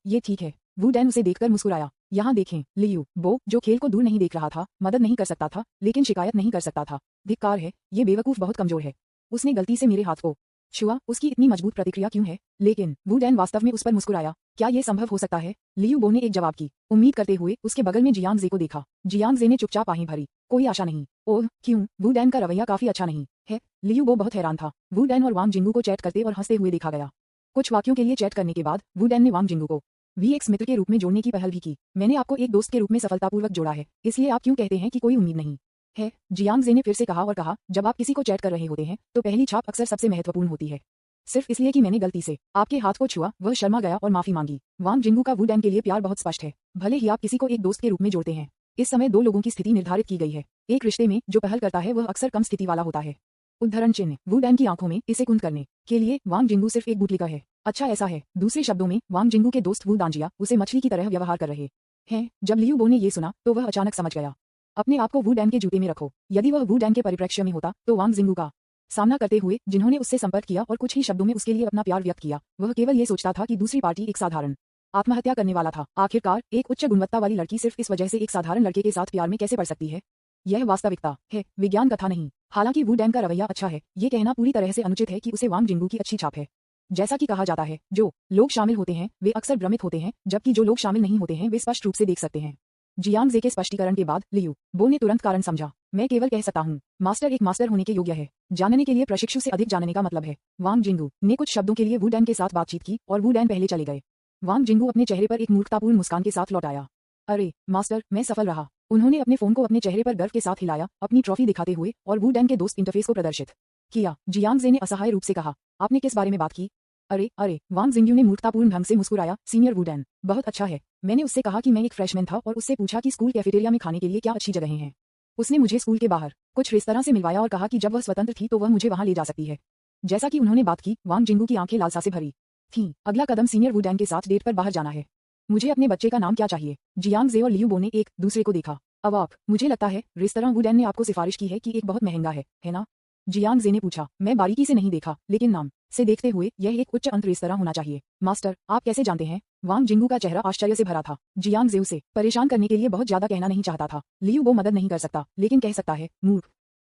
ये ठीक है। वुडैन उसे देखकर मुस्कुराया। यहाँ देखें, लियू बो, जो खेल को दूर नहीं देख रहा था, मदद नहीं कर सकता था, लेकिन शिकायत नहीं कर सकता था। धिक्कार है, ये बेवकूफ बहुत कमजोर है। उसने गलती से मेरे हाथ को छुआ, उसकी इतनी मजबूत प्रतिक्रिया क्यों है? लेकिन वुडैन वास्तव में उस पर मुस्कुराया। क्या ये संभव हो सकता है? लियू बो ने एक जवाब की उम्मीद करते हुए उसके बगल में जियांग जे को देखा। जियांग जे ने चुपचाप आंखें भरी। कोई आशा नहीं। ओह क्यों? वुडैन का रवैया काफी अच्छा नहीं है। लियू बो बहुत हैरान था। वुडैन और वांग जिंगू को चैट करते और हंसते हुए देखा गया। कुछ वाक्यों के लिए चैट करने के बाद वुडैन ने वांग जिंगू को वीएक्स मित्र के रूप में जोड़ने की पहल भी की। मैंने आपको एक दोस्त के रूप में सफलतापूर्वक जोड़ा है, इसलिए आप क्यों कहते हैं कि कोई उम्मीद नहीं है? जियांग जे ने फिर से कहा और कहा, जब आप किसी को चैट कर रहे होते हैं तो पहली छाप अक्सर सबसे महत्वपूर्ण होती है। सिर्फ इसलिए कि मैंने गलती से आपके हाथ को छुआ, वह शर्मा गया और माफी मांगी। वांग जिंगू का वुडैन के लिए प्यार बहुत स्पष्ट है। भले ही आप किसी को एक दोस्त के रूप में जोड़ते हैं, इस समय दो लोगों की स्थिति निर्धारित की गई है। एक रिश्ते में जो पहल करता है वह अक्सर कम स्थिति वाला होता है। उद्धरण चिन्ह। वुडैन की आंखों में इसे कुंद करने के लिए वांग जिंगू सिर्फ एक बूटलिका है। अच्छा ऐसा है। दूसरे शब्दों में वांग जिंगू के दोस्त वू दांजिया उसे मछली की तरह व्यवहार कर रहे हैं। जब लियू बो ने ये सुना तो वह अचानक समझ गया। अपने आप को वुडैन के जूते में रखो। यदि वह वुडैन के परिप्रेक्ष्य में होता तो वांग जिंगू का सामना करते हुए जिन्होंने उससे संपर्क किया और कुछ ही शब्दों में उसके लिए अपना प्यार व्यक्त किया, वह केवल ये सोचता था कि दूसरी पार्टी एक साधारण आत्महत्या करने वाला था। आखिरकार एक उच्च गुणवत्ता वाली लड़की सिर्फ इस वजह से एक साधारण लड़के के साथ प्यार में कैसे पड़ सकती है? यह वास्तविकता है, विज्ञान कथा नहीं। हालांकि वुडैन का रवैया अच्छा है, ये कहना पूरी तरह से अनुचित है कि उसे वांग जिंगू की अच्छी छाप है। जैसा कि कहा जाता है, जो लोग शामिल होते हैं वे अक्सर भ्रमित होते हैं, जबकि जो लोग शामिल नहीं होते हैं वे स्पष्ट रूप से देख सकते हैं। जियांग जे के स्पष्टीकरण के बाद लियू बो ने तुरंत कारण समझा। मैं केवल कह सकता हूँ, मास्टर एक मास्टर होने के योग्य है। जानने के लिए प्रशिक्षु से अधिक जानने का मतलब है। वांग जिंगू ने कुछ शब्दों के लिए वुडैन के साथ बातचीत की और वुडैन पहले चले गए। वांग जिंगू अपने चेहरे पर एक मूर्खतापूर्ण मुस्कान के साथ लौट आया। अरे मास्टर, मैं सफल रहा। उन्होंने अपने फोन को अपने चेहरे पर गर्व के साथ हिलाया, अपनी ट्रॉफी दिखाते हुए, और वुडैन के दोस्त इंटरफेस को प्रदर्शित किया। जियांग जे ने असहाय रूप से कहा, आपने किस बारे में बात की? अरे, वांग जिंगू ने मूर्खतापूर्ण ढंग से मुस्कुराया। सीनियर वुडैन, बहुत अच्छा है। मैंने उससे कहा कि मैं एक फ्रेशमैन था और उससे पूछा कि स्कूल कैफेटेरिया में खाने के लिए क्या अच्छी जगहें हैं। उसने मुझे स्कूल के बाहर कुछ रेस्तरां से मिलवाया और कहा कि जब वह स्वतंत्र थी तो वह मुझे वहां ले जा सकती है। जैसा कि उन्होंने बात की, वांग जिंगू की आंखें लालसा से भरी थीं। अगला कदम सीनियर वुडैन के साथ डेट पर बाहर जाना है। मुझे अपने बच्चे का नाम क्या चाहिए? जियांग जे और लियू बो ने एक दूसरे को देखा। अवाक, मुझे लगता है रेस्तरां वुडैन ने आपको सिफारिश की है कि एक बहुत महंगा है ना? जियांग जे ने पूछा। मैं बारीकी से नहीं देखा, लेकिन नाम से देखते हुए यह एक उच्च अंत रेस्तरां होना चाहिए। मास्टर, आप कैसे जानते हैं? वांग जिंगू का चेहरा आश्चर्य से भरा था। जियांग जे उसे परेशान करने के लिए बहुत ज्यादा कहना नहीं चाहता था। लियू बो मदद नहीं कर सकता, लेकिन कह सकता है, मूर्ख,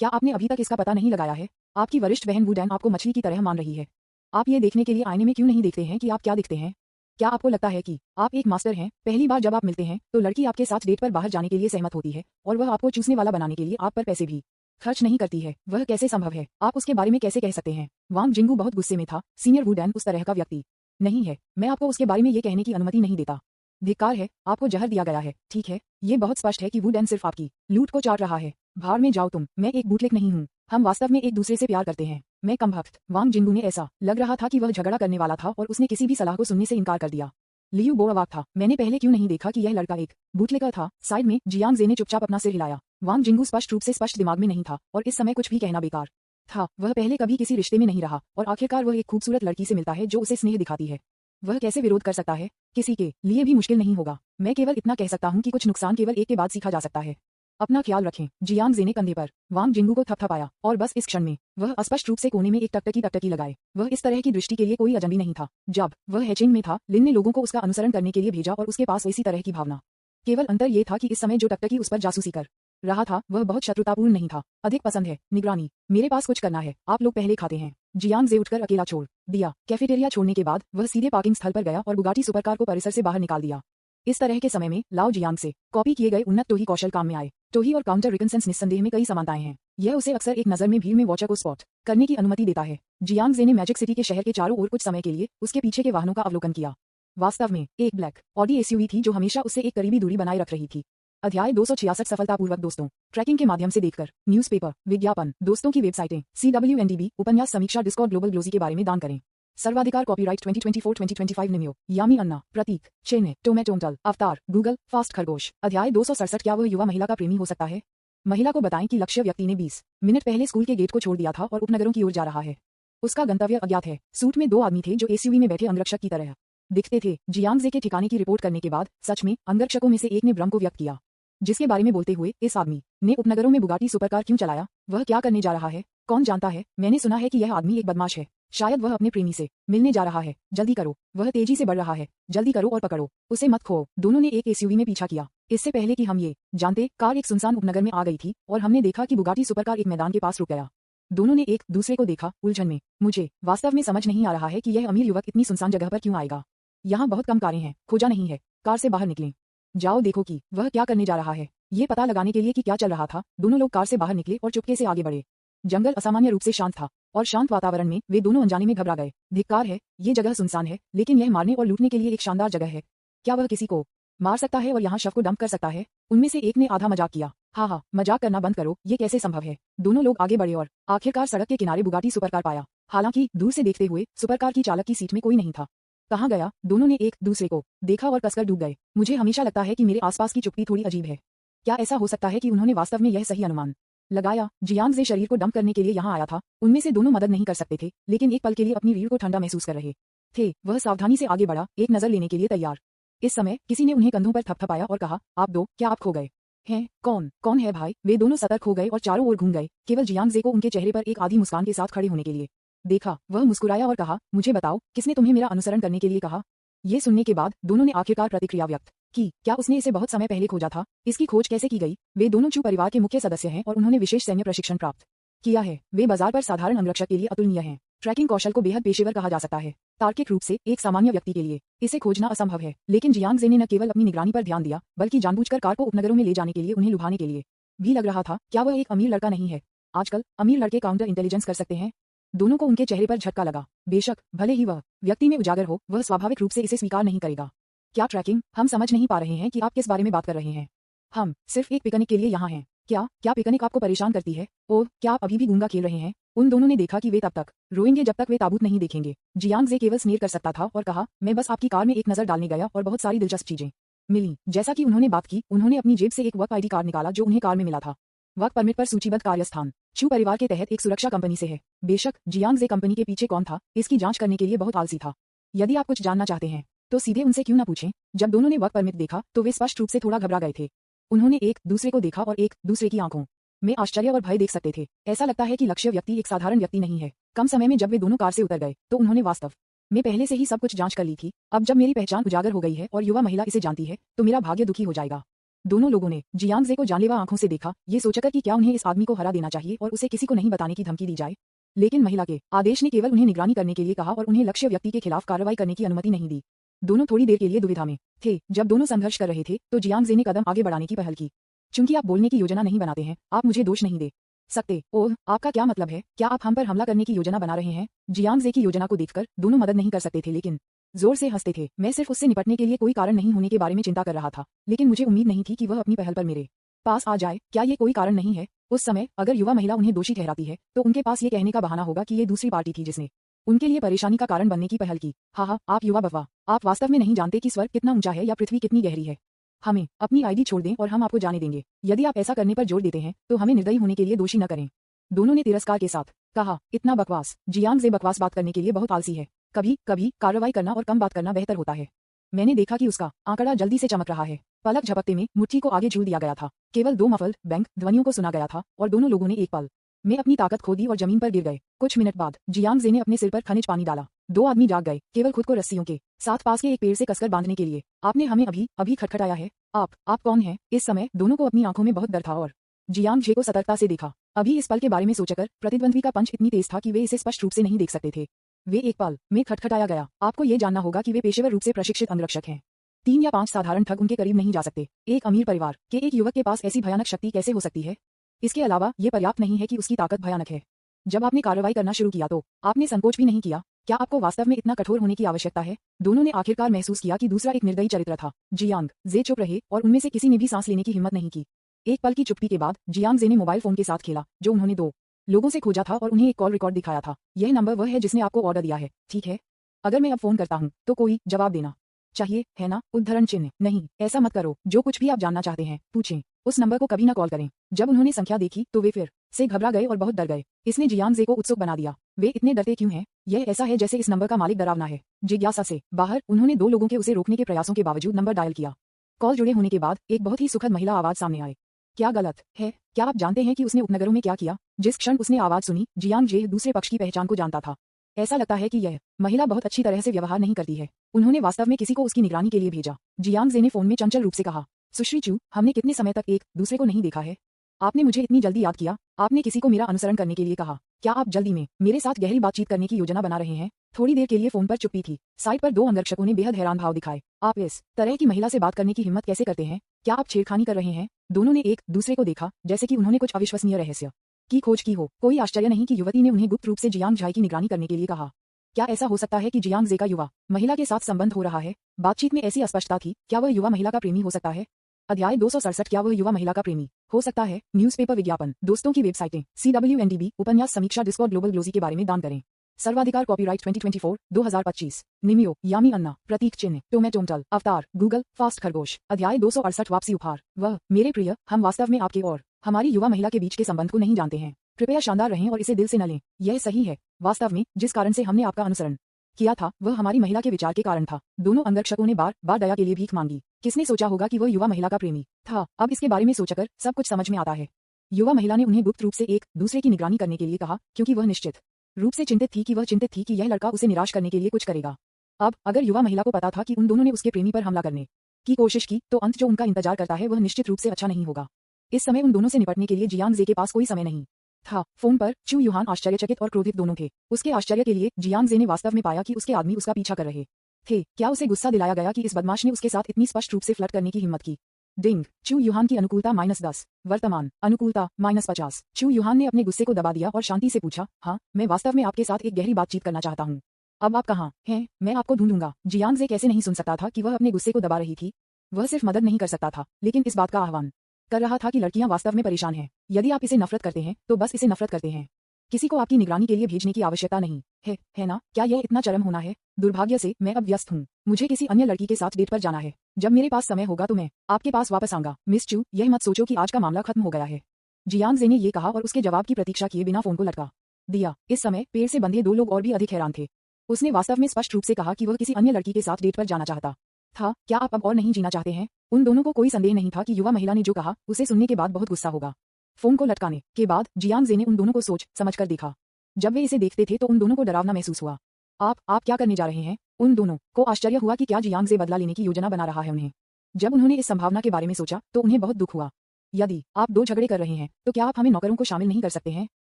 क्या आपने अभी तक इसका पता नहीं लगाया है? आपकी वरिष्ठ बहन वुडैन आपको मछली की तरह मान रही है। आप ये देखने के लिए आईने में क्यों नहीं देखते हैं कि आप क्या दिखते हैं? क्या आपको लगता है कि आप एक मास्टर हैं? पहली बार जब आप मिलते हैं तो लड़की आपके साथ डेट पर बाहर जाने के लिए सहमत होती है और वह आपको चूसने वाला बनाने के लिए आप पर पैसे भी खर्च नहीं करती है। वह कैसे संभव है? आप उसके बारे में कैसे कह सकते हैं? वांग जिंगू बहुत गुस्से में था। सीनियर वुडैन उस तरह का व्यक्ति नहीं है। मैं आपको उसके बारे में ये कहने की अनुमति नहीं देता। धिक्कार है, आपको जहर दिया गया है। ठीक है, ये बहुत स्पष्ट है कि वुडैन सिर्फ आपकी लूट को चाट रहा है। भाड़ में जाओ तुम, मैं एक बूटलेक नहीं हूँ। हम वास्तव में एक दूसरे से प्यार करते हैं। मैं कमबख्त। वांग जिंगू ने ऐसा लग रहा था कि वह झगड़ा करने वाला था और उसने किसी भी सलाह को सुनने से इनकार कर दिया। लियू बो अवाक था। मैंने पहले क्यों नहीं देखा कि यह लड़का एक बूटलेकर था? साइड में जियांग जे ने चुपचाप अपना सिर हिलाया। वांग जिंगू स्पष्ट रूप से स्पष्ट दिमाग में नहीं था और इस समय कुछ भी कहना बेकार था। वह पहले कभी किसी रिश्ते में नहीं रहा और आखिरकार वह एक खूबसूरत लड़की से मिलता है जो उसे स्नेह दिखाती है। वह कैसे विरोध कर सकता है? किसी के लिए भी मुश्किल नहीं होगा। मैं केवल इतना कह सकता हूँ कि कुछ नुकसान केवल एक के बाद सीखा जा सकता है। अपना ख्याल रखें। जियांग जे ने कंधे पर वांग जिंगू को थपथपाया और बस इस क्षण में वह स्पष्ट रूप से कोने में एक टकटकी लगाए। वह इस तरह की दृष्टि के लिए कोई अजनबी नहीं था। जब वह हेचिंग में था, लिन ने लोगों को उसका अनुसरण करने के लिए भेजा और उसके पास इसी तरह की भावना। केवल अंतर ये था कि इस समय जो टकटकी उस पर जासूसी कर रहा था वह बहुत शत्रुतापूर्ण नहीं था। अधिक पसंद है निगरानी। मेरे पास कुछ करना है, आप लोग पहले खाते हैं। जियांग जे उठकर अकेला छोड़ दिया। कैफेटेरिया छोड़ने के बाद वह सीधे पार्किंग स्थल पर गया और बुगाटी सुपरकार को परिसर से बाहर निकाल दिया। इस तरह के समय में लाओ जियांग से कॉपी किए गए उन्नत टोही कौशल काम में आए। टोही और काउंटर रिकनसेंस निस्संदेह में कई समानताएं हैं। यह उसे अक्सर एक नजर में भीड़ में वॉचर को स्पॉट करने की अनुमति देता है। जियांग जे ने मैजिक सिटी के शहर के चारों ओर कुछ समय के लिए उसके पीछे के वाहनों का अवलोकन किया। वास्तव में एक ब्लैक ऑडी एसयूवी थी जो हमेशा उससे एक करीबी दूरी बनाए रख रही थी। अध्याय 266 सफलतापूर्वक दोस्तों ट्रैकिंग के माध्यम से देखकर न्यूज़पेपर, विज्ञापन, दोस्तों की वेबसाइटें, CWNDB, उपन्यास समीक्षा, डिस्कॉर्ड, ग्लोबल ग्लोजी के बारे में दान करें। सर्वाधिकार कॉपीराइट 2024-2025 निम्यो, यामी अन्ना, प्रतीक, चेन्नई, टोमेटोमटल, अवतार, गूगल, फास्ट खरगोश। अध्याय 267 क्या वह युवा महिला का प्रेमी हो सकता है? महिला को बताएं कि लक्ष्य व्यक्ति ने 20 मिनट पहले स्कूल के गेट को छोड़ दिया था और उपनगरों की ओर जा रहा है। उसका गंतव्य अज्ञात है। सूट में 2 आदमी थे जो एसयूवी में बैठे अंगरक्षक की तरह दिखते थे। जियांग जे के ठिकाने की रिपोर्ट करने के बाद सच में अंगरक्षकों में से एक ने भ्रम को व्यक्त किया, जिसके बारे में बोलते हुए इस आदमी ने उपनगरों में बुगाटी सुपरकार क्यों चलाया, वह क्या करने जा रहा है, कौन जानता है। मैंने सुना है कि यह आदमी एक बदमाश है। शायद वह अपने प्रेमी से मिलने जा रहा है। जल्दी करो, वह तेजी से बढ़ रहा है। जल्दी करो और पकड़ो उसे, मत खो। दोनों ने एक एसयूवी में पीछा किया। इससे पहले कि हम ये जानते, कार एक सुनसान उपनगर में आ गई थी और हमने देखा कि बुगाटी सुपरकार एक मैदान के पास रुक गया। दोनों ने एक दूसरे को देखा, उलझन में। मुझे वास्तव में समझ नहीं आ रहा है कि यह अमीर युवक इतनी सुनसान जगह पर क्यों आएगा। यहाँ बहुत कम कारें हैं, खोजा नहीं है। कार से बाहर निकलें। जाओ देखो कि वह क्या करने जा रहा है। ये पता लगाने के लिए कि क्या चल रहा था, दोनों लोग कार से बाहर निकले और चुपके से आगे बढ़े। जंगल असामान्य रूप से शांत था और शांत वातावरण में वे दोनों अनजाने में घबरा गए। धिक्कार है, ये जगह सुनसान है, लेकिन यह मारने और लूटने के लिए एक शानदार जगह है। क्या वह किसी को मार सकता है और यहाँ शव को डंप कर सकता है? उनमें से एक ने आधा मजाक किया। हाँ, मजाक करना बंद करो, ये कैसे संभव है। दोनों लोग आगे बढ़े और आखिरकार सड़क के किनारे बुगाटी सुपरकार पाया। हालांकि दूर से देखते हुए सुपरकार की चालक की सीट में कोई नहीं था। कहाँ गया? दोनों ने एक दूसरे को देखा और कसकर डूब गए। मुझे हमेशा लगता है कि मेरे आसपास की चुप्पी थोड़ी अजीब है। क्या ऐसा हो सकता है कि उन्होंने वास्तव में यह सही अनुमान लगाया? जियांग जे शरीर को डंप करने के लिए यहाँ आया था। उनमें से दोनों मदद नहीं कर सकते थे, लेकिन एक पल के लिए अपनी रीढ़ को ठंडा महसूस कर रहे थे। वह सावधानी से आगे बढ़ा, एक नजर लेने के लिए तैयार। इस समय किसी ने उन्हें कंधों पर थपथपाया और कहा, आप दो, क्या आप खो गए हैं? कौन है भाई? वे दोनों सतर्क हो गए और चारों ओर घूम गए, केवल जियांग जे को उनके चेहरे पर एक आधी मुस्कान के साथ खड़े होने के लिए देखा। वह मुस्कुराया और कहा, मुझे बताओ, किसने तुम्हें मेरा अनुसरण करने के लिए कहा? ये सुनने के बाद दोनों ने आखिरकार प्रतिक्रिया व्यक्त की। क्या उसने इसे बहुत समय पहले खोजा था? इसकी खोज कैसे की गई? वे दोनों चू परिवार के मुख्य सदस्य हैं और उन्होंने विशेष सैन्य प्रशिक्षण प्राप्त किया है। वे बाजार पर साधारण अंगरक्षक के लिए अतुलनीय हैं। ट्रैकिंग कौशल को बेहद पेशेवर कहा जा सकता है। तार्किक रूप से एक सामान्य व्यक्ति के लिए इसे खोजना असंभव है, लेकिन जियांग जे ने न केवल अपनी निगरानी पर ध्यान दिया, बल्कि जानबूझकर कार को उपनगरों में ले जाने के लिए उन्हें लुभाने के लिए भी लग रहा था। क्या वह एक अमीर लड़का नहीं है? आजकल अमीर लड़के काउंटर इंटेलिजेंस कर सकते हैं। दोनों को उनके चेहरे पर झटका लगा। बेशक भले ही वह व्यक्ति में उजागर हो, वह स्वाभाविक रूप से इसे स्वीकार नहीं करेगा। क्या ट्रैकिंग? हम समझ नहीं पा रहे हैं कि आप किस बारे में बात कर रहे हैं। हम सिर्फ एक पिकनिक के लिए यहाँ हैं। क्या पिकनिक आपको परेशान करती है? ओह, क्या आप अभी भी गूंगा खेल रहे हैं? उन दोनों ने देखा कि वे तब तक रोएंगे जब तक वे ताबूत नहीं देखेंगे। जियांग जे केवल स्नेर कर सकता था और कहा, मैं बस आपकी कार में एक नजर डालने गया और बहुत सारी दिलचस्प चीजें मिली। जैसा कि उन्होंने बात की, उन्होंने अपनी जेब से एक वर्क ID कार्ड निकाला जो उन्हें कार में मिला था। वर्क परमिट पर सूचीबद्ध कार्यस्थान चू परिवार के तहत एक सुरक्षा कंपनी से है। बेशक जियांग जे कंपनी के पीछे कौन था, इसकी जांच करने के लिए बहुत आलसी था। यदि आप कुछ जानना चाहते हैं तो सीधे उनसे क्यों न पूछें। जब दोनों ने वर्क परमिट देखा तो वे स्पष्ट रूप से थोड़ा घबरा गए थे। उन्होंने एक दूसरे को देखा और एक दूसरे की आंखों में आश्चर्य और भय देख सकते थे। ऐसा लगता है कि लक्ष्य व्यक्ति एक साधारण व्यक्ति नहीं है। कम समय में जब वे दोनों कार से उतर गए तो उन्होंने वास्तव में पहले से ही सब कुछ जांच कर ली थी। अब जब मेरी पहचान उजागर हो गई है और युवा महिला इसे जानती है तो मेरा भाग्य दुखी हो जाएगा। दोनों लोगों ने जियांग जे को जानलेवा आंखों से देखा, ये सोचकर कि क्या उन्हें इस आदमी को हरा देना चाहिए और उसे किसी को नहीं बताने की धमकी दी जाए। लेकिन महिला के आदेश ने केवल उन्हें निगरानी करने के लिए कहा और उन्हें लक्ष्य व्यक्ति के खिलाफ कार्रवाई करने की अनुमति नहीं दी। दोनों थोड़ी देर के लिए दुविधा में थे। जब दोनों संघर्ष कर रहे थे तो जियांग जे ने कदम आगे बढ़ाने की पहल की। चूंकि आप बोलने की योजना नहीं बनाते हैं, आप मुझे दोष नहीं दे सकते। ओह, आपका क्या मतलब है? क्या आप हम पर हमला करने की योजना बना रहे हैं? जियांग जे की योजना को देखकर दोनों मदद नहीं कर सकते थे, लेकिन जोर से हंसते थे। मैं सिर्फ उससे निपटने के लिए कोई कारण नहीं होने के बारे में चिंता कर रहा था, लेकिन मुझे उम्मीद नहीं थी कि वह अपनी पहल पर मेरे पास आ जाए। क्या ये कोई कारण नहीं है? उस समय अगर युवा महिला उन्हें दोषी ठहराती है तो उनके पास ये कहने का बहाना होगा कि ये दूसरी पार्टी थी जिसने उनके लिए परेशानी का कारण बनने की पहल की। हाँ, आप युवा बफवा, आप वास्तव में नहीं जानते कि स्वर्ग कितना ऊंचा है या पृथ्वी कितनी गहरी है। हमें अपनी ID छोड़ दें और हम आपको जाने देंगे। यदि आप ऐसा करने पर जोर देते हैं तो हमें निर्दयी होने के लिए दोषी न करें। दोनों ने तिरस्कार के साथ कहा, इतना बकवास। जियांग जे बकवास बात करने के लिए बहुत आलसी है। कभी कभी कार्रवाई करना और कम बात करना बेहतर होता है। मैंने देखा कि उसका आंकड़ा जल्दी से चमक रहा है। पलक झपकते में मुट्ठी को आगे झूल दिया गया था। केवल दो मफल्ड बैंक ध्वनियों को सुना गया था और दोनों लोगों ने एक पल में अपनी ताकत खो दी और जमीन पर गिर गए। कुछ मिनट बाद जियांग ने अपने सिर पर खनिज पानी डाला। दो आदमी जाग गए, केवल खुद को रस्सियों के साथ पास के एक पेड़ से कसकर बांधने के लिए। आपने हमें अभी अभी खटखटाया है। आप कौन हैं? इस समय दोनों को अपनी आंखों में बहुत डर था और जियांग को सतर्कता से देखा। अभी इस पल के बारे में सोचकर प्रतिद्वंद्वी का पंच इतनी तेज था कि वे इसे स्पष्ट रूप से नहीं देख सकते थे। वे एक पल में खटखटाया गया। आपको ये जानना होगा कि वे पेशेवर रूप से प्रशिक्षित अंगरक्षक हैं। 3 या 5 साधारण ठग उनके करीब नहीं जा सकते। एक अमीर परिवार के एक युवक के पास ऐसी भयानक शक्ति कैसे हो सकती है? इसके अलावा ये पर्याप्त नहीं है कि उसकी ताकत भयानक है। जब आपने कार्रवाई करना शुरू किया तो आपने संकोच भी नहीं किया। क्या आपको वास्तव में इतना कठोर होने की आवश्यकता है? दोनों ने आखिरकार महसूस किया कि दूसरा एक निर्दयी चरित्र था। जियांग चुप रहे और उनमें से किसी ने भी सांस लेने की हिम्मत नहीं की। एक पल की चुप्पी के बाद जियांग ने मोबाइल फोन के साथ खेला जो उन्होंने 2 लोगों से खोजा था और उन्हें एक कॉल रिकॉर्ड दिखाया था। यह नंबर वह है जिसने आपको ऑर्डर दिया है, ठीक है? अगर मैं अब फोन करता हूँ तो कोई जवाब देना चाहिए, है ना? उद्धरण चिन्ह। नहीं, ऐसा मत करो। जो कुछ भी आप जानना चाहते हैं पूछें। उस नंबर को कभी ना कॉल करें। जब उन्होंने संख्या देखी तो वे फिर से घबरा गए और बहुत डर गए। इसने जियांग को उत्सुक बना दिया। वे इतने डरते क्यों हैं? यह ऐसा है जैसे इस नंबर का मालिक डरावना है। जिज्ञासा से बाहर उन्होंने 2 लोगों के उसे रोकने के प्रयासों के बावजूद नंबर डायल किया। कॉल जुड़े होने के बाद एक बहुत ही सुखद महिला आवाज सामने आई। क्या गलत है? क्या आप जानते हैं कि उसने उपनगरों में क्या किया? जिस क्षण उसने आवाज सुनी जियांग दूसरे पक्ष की पहचान को जानता था। ऐसा लगता है कि यह महिला बहुत अच्छी तरह से व्यवहार नहीं करती है। उन्होंने वास्तव में किसी को उसकी निगरानी के लिए भेजा। जियांग ने फोन में चंचल रूप से कहा, सुश्री चू, हमने कितने समय तक एक दूसरे को नहीं देखा है। आपने मुझे इतनी जल्दी याद किया। आपने किसी को मेरा अनुसरण करने के लिए कहा। क्या आप जल्दी में मेरे साथ गहरी बातचीत करने की योजना बना रहे हैं? थोड़ी देर के लिए फोन पर चुप्पी थी। साइड पर 2 अंगरक्षकों ने बेहद हैरान भाव दिखाए। आप इस तरह की महिला से बात करने की हिम्मत कैसे करते हैं? क्या आप छेड़खानी कर रहे हैं? दोनों ने एक दूसरे को देखा जैसे कि उन्होंने कुछ अविश्वसनीय रहस्य की खोज की हो। कोई आश्चर्य नहीं कि युवती ने उन्हें गुप्त रूप से जियांग की निगरानी करने के लिए कहा। क्या ऐसा हो सकता है कि जियांग का युवा महिला के साथ संबंध हो रहा है? बातचीत में ऐसी अस्पष्टता थी। क्या वह युवा महिला का प्रेमी हो सकता है? अध्याय 267। क्या वह युवा महिला का प्रेमी हो सकता है? न्यूज़पेपर विज्ञापन, दोस्तों की वेबसाइटें, CWNDB, उपन्यास समीक्षा, डिस्कॉर्ड, ग्लोबल ग्लोजी के बारे में दान करें। सर्वाधिकार कॉपीराइट 2024, 2025। निमियो, यामी अन्ना, प्रतीक चिन्ह, टोमेटोमटल, अवतार, गूगल, फास्ट खरगोश। अध्याय 268। वापसी उपहार। वह मेरे प्रिय, हम वास्तव में आपके और हमारी युवा महिला के बीच के संबंध को नहीं जानते हैं। कृपया शानदार रहें और इसे दिल से न लें। यह सही है। वास्तव में जिस कारण से हमने आपका अनुसरण किया था वह हमारी महिला के विचार के कारण था। दोनों अंगरक्षकों ने बार बार दया के लिए भीख मांगी। किसने सोचा होगा कि वह युवा महिला का प्रेमी था? अब इसके बारे में सोचकर सब कुछ समझ में आता है। युवा महिला ने उन्हें गुप्त रूप से एक दूसरे की निगरानी करने के लिए कहा क्योंकि वह निश्चित रूप से चिंतित थी कि यह लड़का उसे निराश करने के लिए कुछ करेगा। अब अगर युवा महिला को पता था कि उन दोनों ने उसके प्रेमी पर हमला करने की कोशिश की तो अंत जो उनका इंतजार करता है वह निश्चित रूप से अच्छा नहीं होगा। इस समय उन दोनों से निपटने के लिए जियांग के पास कोई समय नहीं था। फोन पर चू युहान आश्चर्यचकित और क्रोधित दोनों थे। उसके आश्चर्य के लिए जियांग ने वास्तव में पाया कि उसके आदमी उसका पीछा कर रहे थे। क्या उसे गुस्सा दिलाया गया कि इस बदमाश ने उसके साथ इतनी स्पष्ट रूप से फ्लर्ट करने की हिम्मत की? डिंग। चू युहान की अनुकूलता -10, वर्तमान अनुकूलता -50। चू युहान ने अपने गुस्से को दबा दिया और शांति से पूछा, हाँ, मैं वास्तव में आपके साथ एक गहरी बातचीत करना चाहता हूँ। अब आप कहाँ हैं? मैं आपको ढूंढूंगा। जियांग कैसे नहीं सुन सकता था कि वह अपने गुस्से को दबा रही थी। वह सिर्फ मदद नहीं कर सकता था लेकिन इस बात का आह्वान कर रहा था कि लड़कियां वास्तव में परेशान हैं। यदि आप इसे नफरत करते हैं तो बस इसे नफरत करते हैं। किसी को आपकी निगरानी के लिए भेजने की आवश्यकता नहीं है ना? क्या यह इतना चरम होना है? दुर्भाग्य से मैं अब व्यस्त हूँ। मुझे किसी अन्य लड़की के साथ डेट पर जाना है। जब मेरे पास समय होगा तो मैं आपके पास वापस आऊंगा। मिस चू, यह मत सोचो कि आज का मामला खत्म हो गया है। जियांग ने ये कहा और उसके जवाब की प्रतीक्षा किए बिना फोन को लटका दिया। इस समय पेड़ से बंधे 2 लोग और भी अधिक हैरान थे। उसने वास्तव में स्पष्ट रूप से कहा कि वह किसी अन्य लड़की के साथ डेट पर जाना चाहता था। क्या आप अब और नहीं जीना चाहते हैं? उन दोनों को कोई संदेह नहीं था कि युवा महिला ने जो कहा उसे सुनने के बाद बहुत गुस्सा होगा। फोन को लटकाने के बाद जियांग ने उन दोनों को सोच समझकर देखा। जब वे इसे देखते थे तो उन दोनों को डरावना महसूस हुआ। आप क्या करने जा रहे हैं? उन दोनों को आश्चर्य हुआ कि क्या जियांग बदला लेने की योजना बना रहा है उन्हें। जब उन्होंने इस संभावना के बारे में सोचा तो उन्हें बहुत दुख हुआ। यदि आप 2 झगड़े कर रहे हैं तो क्या आप हमें नौकरों को शामिल नहीं कर सकते हैं?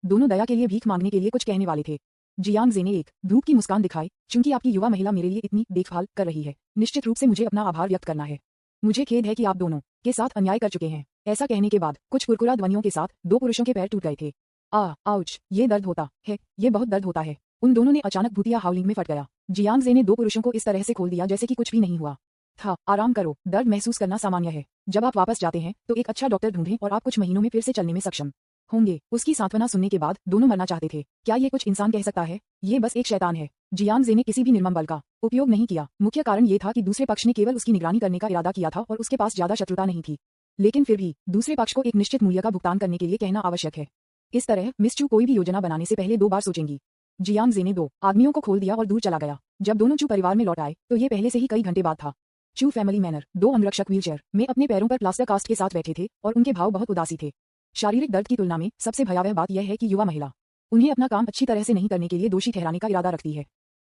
दोनों दया के लिए भीख मांगने के लिए कुछ कहने वाले थे। जियांग ने एक धूप की मुस्कान दिखाई। चूंकि आपकी युवा महिला मेरे लिए इतनी देखभाल कर रही है, निश्चित रूप से मुझे अपना आभार व्यक्त करना है। मुझे खेद है कि आप दोनों के साथ अन्याय कर चुके हैं। ऐसा कहने के बाद कुछ कुरकुरा ध्वनियों के साथ 2 पुरुषों के पैर टूट गए थे। आउच, ये दर्द होता है, ये बहुत दर्द होता है। उन दोनों ने अचानक भूतिया हाउलिंग में फट गया। जियांग ने 2 पुरुषों को इस तरह से खोल दिया जैसे कि कुछ भी नहीं हुआ था। आराम करो, दर्द महसूस करना सामान्य है। जब आप वापस जाते हैं तो एक अच्छा डॉक्टर ढूंढें और आप कुछ महीनों में फिर से चलने में सक्षम होंगे। उसकी सांत्वना सुनने के बाद दोनों मरना चाहते थे। क्या ये कुछ इंसान कह सकता है? ये बस एक शैतान है। जियांग ने किसी भी निर्मम बल का उपयोग नहीं किया। मुख्य कारण ये था कि दूसरे पक्ष ने केवल उसकी निगरानी करने का इरादा किया था और उसके पास ज्यादा शत्रुता नहीं थी। लेकिन फिर भी दूसरे पक्ष को एक निश्चित मूल्य का भुगतान करने के लिए कहना आवश्यक है। इस तरह मिस चू कोई भी योजना बनाने से पहले 2 बार सोचेंगी। जियांग ने 2 आदमियों को खोल दिया और दूर चला गया। जब दोनों चू परिवार में लौट आए तो ये पहले से ही कई घंटे बाद था। चू फैमिली मैनर। दो अंगरक्षक व्हीलचेयर में अपने पैरों पर प्लास्टर कास्ट के साथ बैठे थे और उनके भाव बहुत उदासी थे। शारीरिक दर्द की तुलना में सबसे भयावह बात यह है कि युवा महिला उन्हें अपना काम अच्छी तरह से नहीं करने के लिए दोषी ठहराने का इरादा रखती है।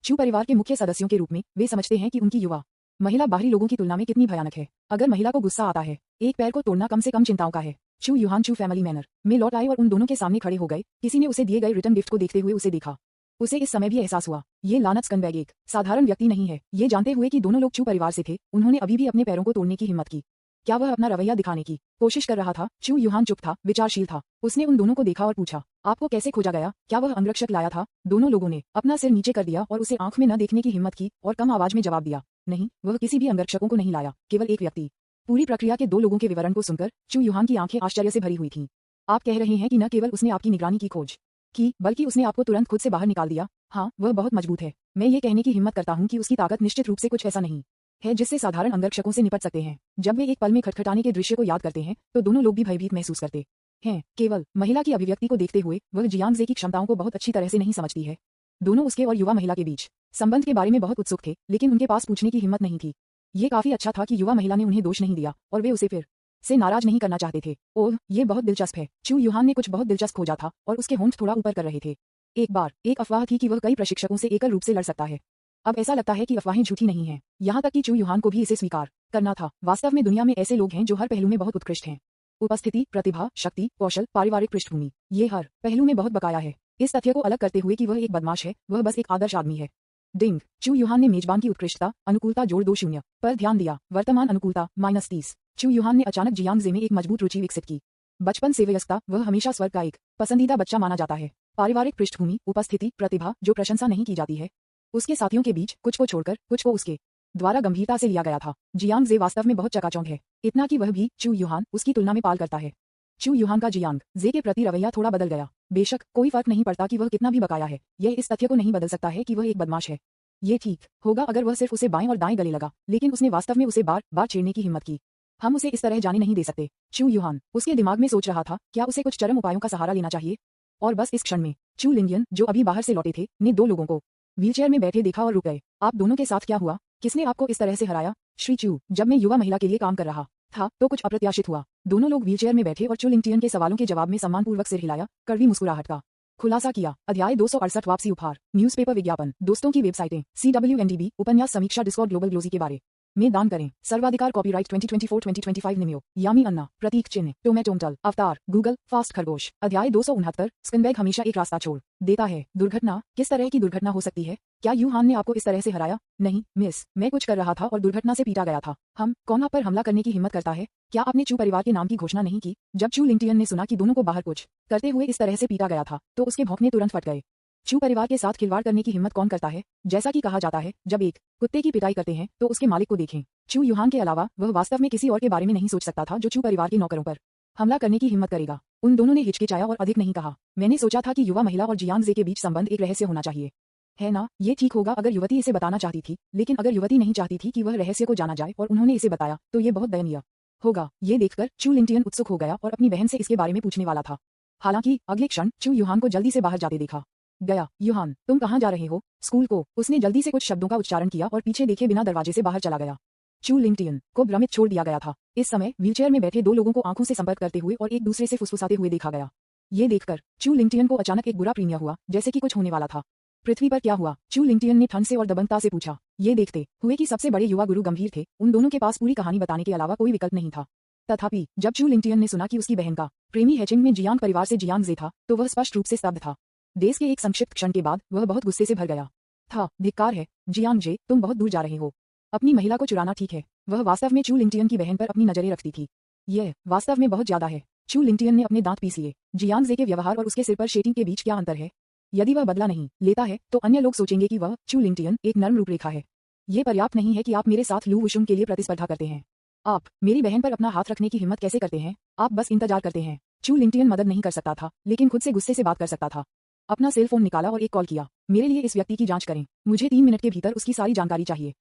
चू परिवार के मुख्य सदस्यों के रूप में वे समझते हैं कि उनकी युवा महिला बाहरी लोगों की तुलना में कितनी भयानक है। अगर महिला को गुस्सा आता है, एक पैर को तोड़ना कम से कम चिंताओं का है। चू यूहान चू फैमिली मैनर में लौट आए और उन दोनों के सामने खड़े हो गए। किसी ने उसे दिए गए रिटर्न गिफ्ट को देखते हुए उसे देखा। उसे इस समय भी एहसास हुआ, ये लानत स्कंबैग एक साधारण व्यक्ति नहीं है। ये जानते हुए कि दोनों लोग चू परिवार से थे, उन्होंने अभी भी अपने पैरों को तोड़ने की हिम्मत की। क्या वह अपना रवैया दिखाने की कोशिश कर रहा था? चू यूहान चुप था, विचारशील था। उसने उन दोनों को देखा और पूछा, आपको कैसे खोजा गया? क्या वह अंगरक्षक लाया था? दोनों लोगों ने अपना सिर नीचे कर दिया और उसे आंख में न देखने की हिम्मत की और कम आवाज में जवाब दिया, नहीं, वह किसी भी अंगरक्षकों को नहीं लाया, केवल एक व्यक्ति। पूरी प्रक्रिया के दो लोगों के विवरण को सुनकर चू यूहान की आंखें आश्चर्य से भरी हुई थीं। आप कह रहे हैं कि न केवल उसने आपकी निगरानी की खोज की, बल्कि उसने आपको तुरंत खुद से बाहर निकाल दिया? हाँ, वह बहुत मजबूत है। मैं ये कहने की हिम्मत करता हूँ कि उसकी ताकत निश्चित रूप से कुछ ऐसा नहीं है जिससे साधारण अंगरक्षकों से निपट सकते हैं। जब वे एक पल में खटखटाने के दृश्य को याद करते हैं तो दोनों लोग भी भयभीत महसूस करते हैं। केवल महिला की अभिव्यक्ति को देखते हुए वह जियांग जे की क्षमताओं को बहुत अच्छी तरह से नहीं समझती है। दोनों उसके और युवा महिला के बीच संबंध के बारे में बहुत उत्सुक थे, लेकिन उनके पास पूछने की हिम्मत नहीं थी। ये काफी अच्छा था कि युवा महिला ने उन्हें दोष नहीं दिया और वे उसे फिर से नाराज नहीं करना चाहते थे। ओह, ये बहुत दिलचस्प है। चू यूहान ने कुछ बहुत दिलचस्प खोजा था और उसके होंठ थोड़ा ऊपर कर रहे थे। एक बार एक अफवाह थी कि वह कई प्रशिक्षकों से एकल रूप से लड़ सकता है। अब ऐसा लगता है कि अफवाहें झूठी नहीं हैं। यहाँ तक कि चू यूहान को भी इसे स्वीकार करना था। वास्तव में दुनिया में ऐसे लोग हैं जो हर पहलू में बहुत उत्कृष्ट हैं। उपस्थिति, प्रतिभा, शक्ति, कौशल, पारिवारिक पृष्ठभूमि, ये हर पहलू में बहुत बकाया है। इस तथ्य को अलग करते हुए कि वह एक बदमाश है, वह बस एक आदर्श आदमी है। डिंग। चू यूहान ने मेजबान की उत्कृष्टता, अनुकूलता जोड़ 2 शून्य पर ध्यान दिया। वर्तमान अनुकूलता -30। चू यूहान ने अचानक जियांग जे में एक मजबूत रुचि विकसित की। बचपन से वयस्कता, वह हमेशा स्वर्ग का एक पसंदीदा बच्चा माना जाता है। पारिवारिक पृष्ठभूमि, उपस्थिति, प्रतिभा जो प्रशंसा नहीं की जाती है। उसके साथियों के बीच कुछ को छोड़कर कुछ को उसके द्वारा गंभीरता से लिया गया था। जियांग जे वास्तव में बहुत चकाचौंध है, इतना कि वह भी चू यूहान उसकी तुलना में पाल करता है। चू यूहान का जियांग जे के प्रति रवैया थोड़ा बदल गया। बेशक कोई फर्क नहीं पड़ता कि वह कितना भी बकाया है, यह इस तथ्य को नहीं बदल सकता है कि वह एक बदमाश है। ये ठीक होगा अगर वह सिर्फ उसे बाएं और दाएं गले लगा, लेकिन उसने वास्तव में उसे बार बार छेड़ने की हिम्मत की। हम उसे इस तरह जाने नहीं दे सकते। चू यूहान उसके दिमाग में सोच रहा था, क्या उसे कुछ चरम उपायों का सहारा लेना चाहिए? और बस इस क्षण में चू लिंगियन, जो अभी बाहर से लौटे थे, ने दो लोगों को व्हीलचेयर में बैठे देखा और रुक गए। आप दोनों के साथ क्या हुआ? किसने आपको इस तरह से हराया? श्री चू, जब मैं युवा महिला के लिए काम कर रहा था तो कुछ अप्रत्याशित हुआ। दोनों लोग व्हीलचेयर में बैठे और चू लिंगटियन के सवालों के जवाब में सम्मानपूर्वक सिर हिलाया, कड़वी मुस्कुराहट का खुलासा किया। अध्याय 268 वापसी उपहार। न्यूज़पेपर विज्ञापन। दोस्तों की वेबसाइटें। CWNDB उपन्यास समीक्षा डिस्कॉर्ड ग्लोबल ग्लोजी के बारे में दान करें। सर्वाधिकार कॉपीराइट 2024-2025 निम्यो। यामी अन्ना प्रतीक चिन्ह टोमेटोमटल अवतार गूगल फास्ट खरगोश। अध्याय 269 स्कंबैग हमेशा एक रास्ता छोड़ देता है। दुर्घटना। किस तरह की दुर्घटना हो सकती है? क्या यूहान ने आपको इस तरह से हराया? नहीं मिस, मैं कुछ कर रहा था और दुर्घटना से पीटा गया था। हम कौन आप पर हमला करने की हिम्मत करता है? क्या आपने चू परिवार के नाम की घोषणा नहीं की? जब चू लिंगटियन ने सुना कि दोनों को बाहर कुछ करते हुए इस तरह से पीटा गया था तो उसके भौंकने तुरंत फट गए। चू परिवार के साथ खिलवाड़ करने की हिम्मत कौन करता है? जैसा कि कहा जाता है, जब एक कुत्ते की पिटाई करते हैं तो उसके मालिक को देखें। चू यूहान के अलावा वह वास्तव में किसी और के बारे में नहीं सोच सकता था जो चू परिवार के नौकरों पर हमला करने की हिम्मत करेगा। उन दोनों ने हिचकिचाया और अधिक नहीं कहा। मैंने सोचा था कि युवा महिला और जियांग जे के बीच संबंध एक रहस्य होना चाहिए, है ना? ये ठीक होगा अगर युवती इसे बताना चाहती थी, लेकिन अगर युवती नहीं चाहती थी कि वह रहस्य को जाना जाए और उन्होंने इसे बताया तो ये बहुत दयनीय होगा। ये देखकर चू लिंगटियन उत्सुक हो गया और अपनी बहन से इसके बारे में पूछने वाला था। हालांकि अगले क्षण चू यूहान को जल्दी से बाहर जाते देखा गया। यूहान, तुम कहाँ जा रहे हो? स्कूल को। उसने जल्दी से कुछ शब्दों का उच्चारण किया और पीछे देखे बिना दरवाजे से बाहर चला गया। चू लिंगटियन को भ्रमित छोड़ दिया गया था। इस समय व्हीलचेयर में बैठे दो लोगों को आंखों से संपर्क करते हुए और एक दूसरे से फुसफुसाते हुए देखा गया। ये देखकर चू लिंगटियन को अचानक एक बुरा प्रीमिया हुआ, जैसे कि कुछ होने वाला था। पृथ्वी पर क्या हुआ? चू लिंगटियन ने ठंड से और दबंगता से पूछा। ये देखते हुए कि सबसे बड़े युवा गुरु गंभीर थे, उन दोनों के पास पूरी कहानी बताने के अलावा कोई विकल्प नहीं था। तथापि जब चू लिंगटियन ने सुना कि उसकी बहन का प्रेमी हैचिंग में जियांग परिवार से जियांग जे था तो वह स्पष्ट रूप से स्तब्ध था। देश के एक संक्षिप्त क्षण के बाद वह बहुत गुस्से से भर गया था। धिक्कार है जियांग जे, तुम बहुत दूर जा रहे हो। अपनी महिला को चुराना ठीक है। वह वास्तव में चू लिंगटियन की बहन पर अपनी नजरें रखती थी। यह वास्तव में बहुत ज्यादा है। चू लिंगटियन ने अपने दांत पीस लिए। जियांग जे के व्यवहार और उसके सिर पर शेटिंग के बीच क्या अंतर है? यदि वह बदला नहीं लेता है तो अन्य लोग सोचेंगे कि वह चू लिंगटियन एक नर्म रूपरेखा है। ये पर्याप्त नहीं है कि आप मेरे साथ लू वुशुंग के लिए प्रतिस्पर्धा करते हैं। आप मेरी बहन पर अपना हाथ रखने की हिम्मत कैसे करते हैं? आप बस इंतजार करते हैं। चू लिंगटियन मदद नहीं कर सकता था, लेकिन खुद से गुस्से से बात कर सकता था। अपना सेल फोन निकाला और एक कॉल किया। मेरे लिए इस व्यक्ति की जांच करें। मुझे 3 मिनट के भीतर उसकी सारी जानकारी चाहिए।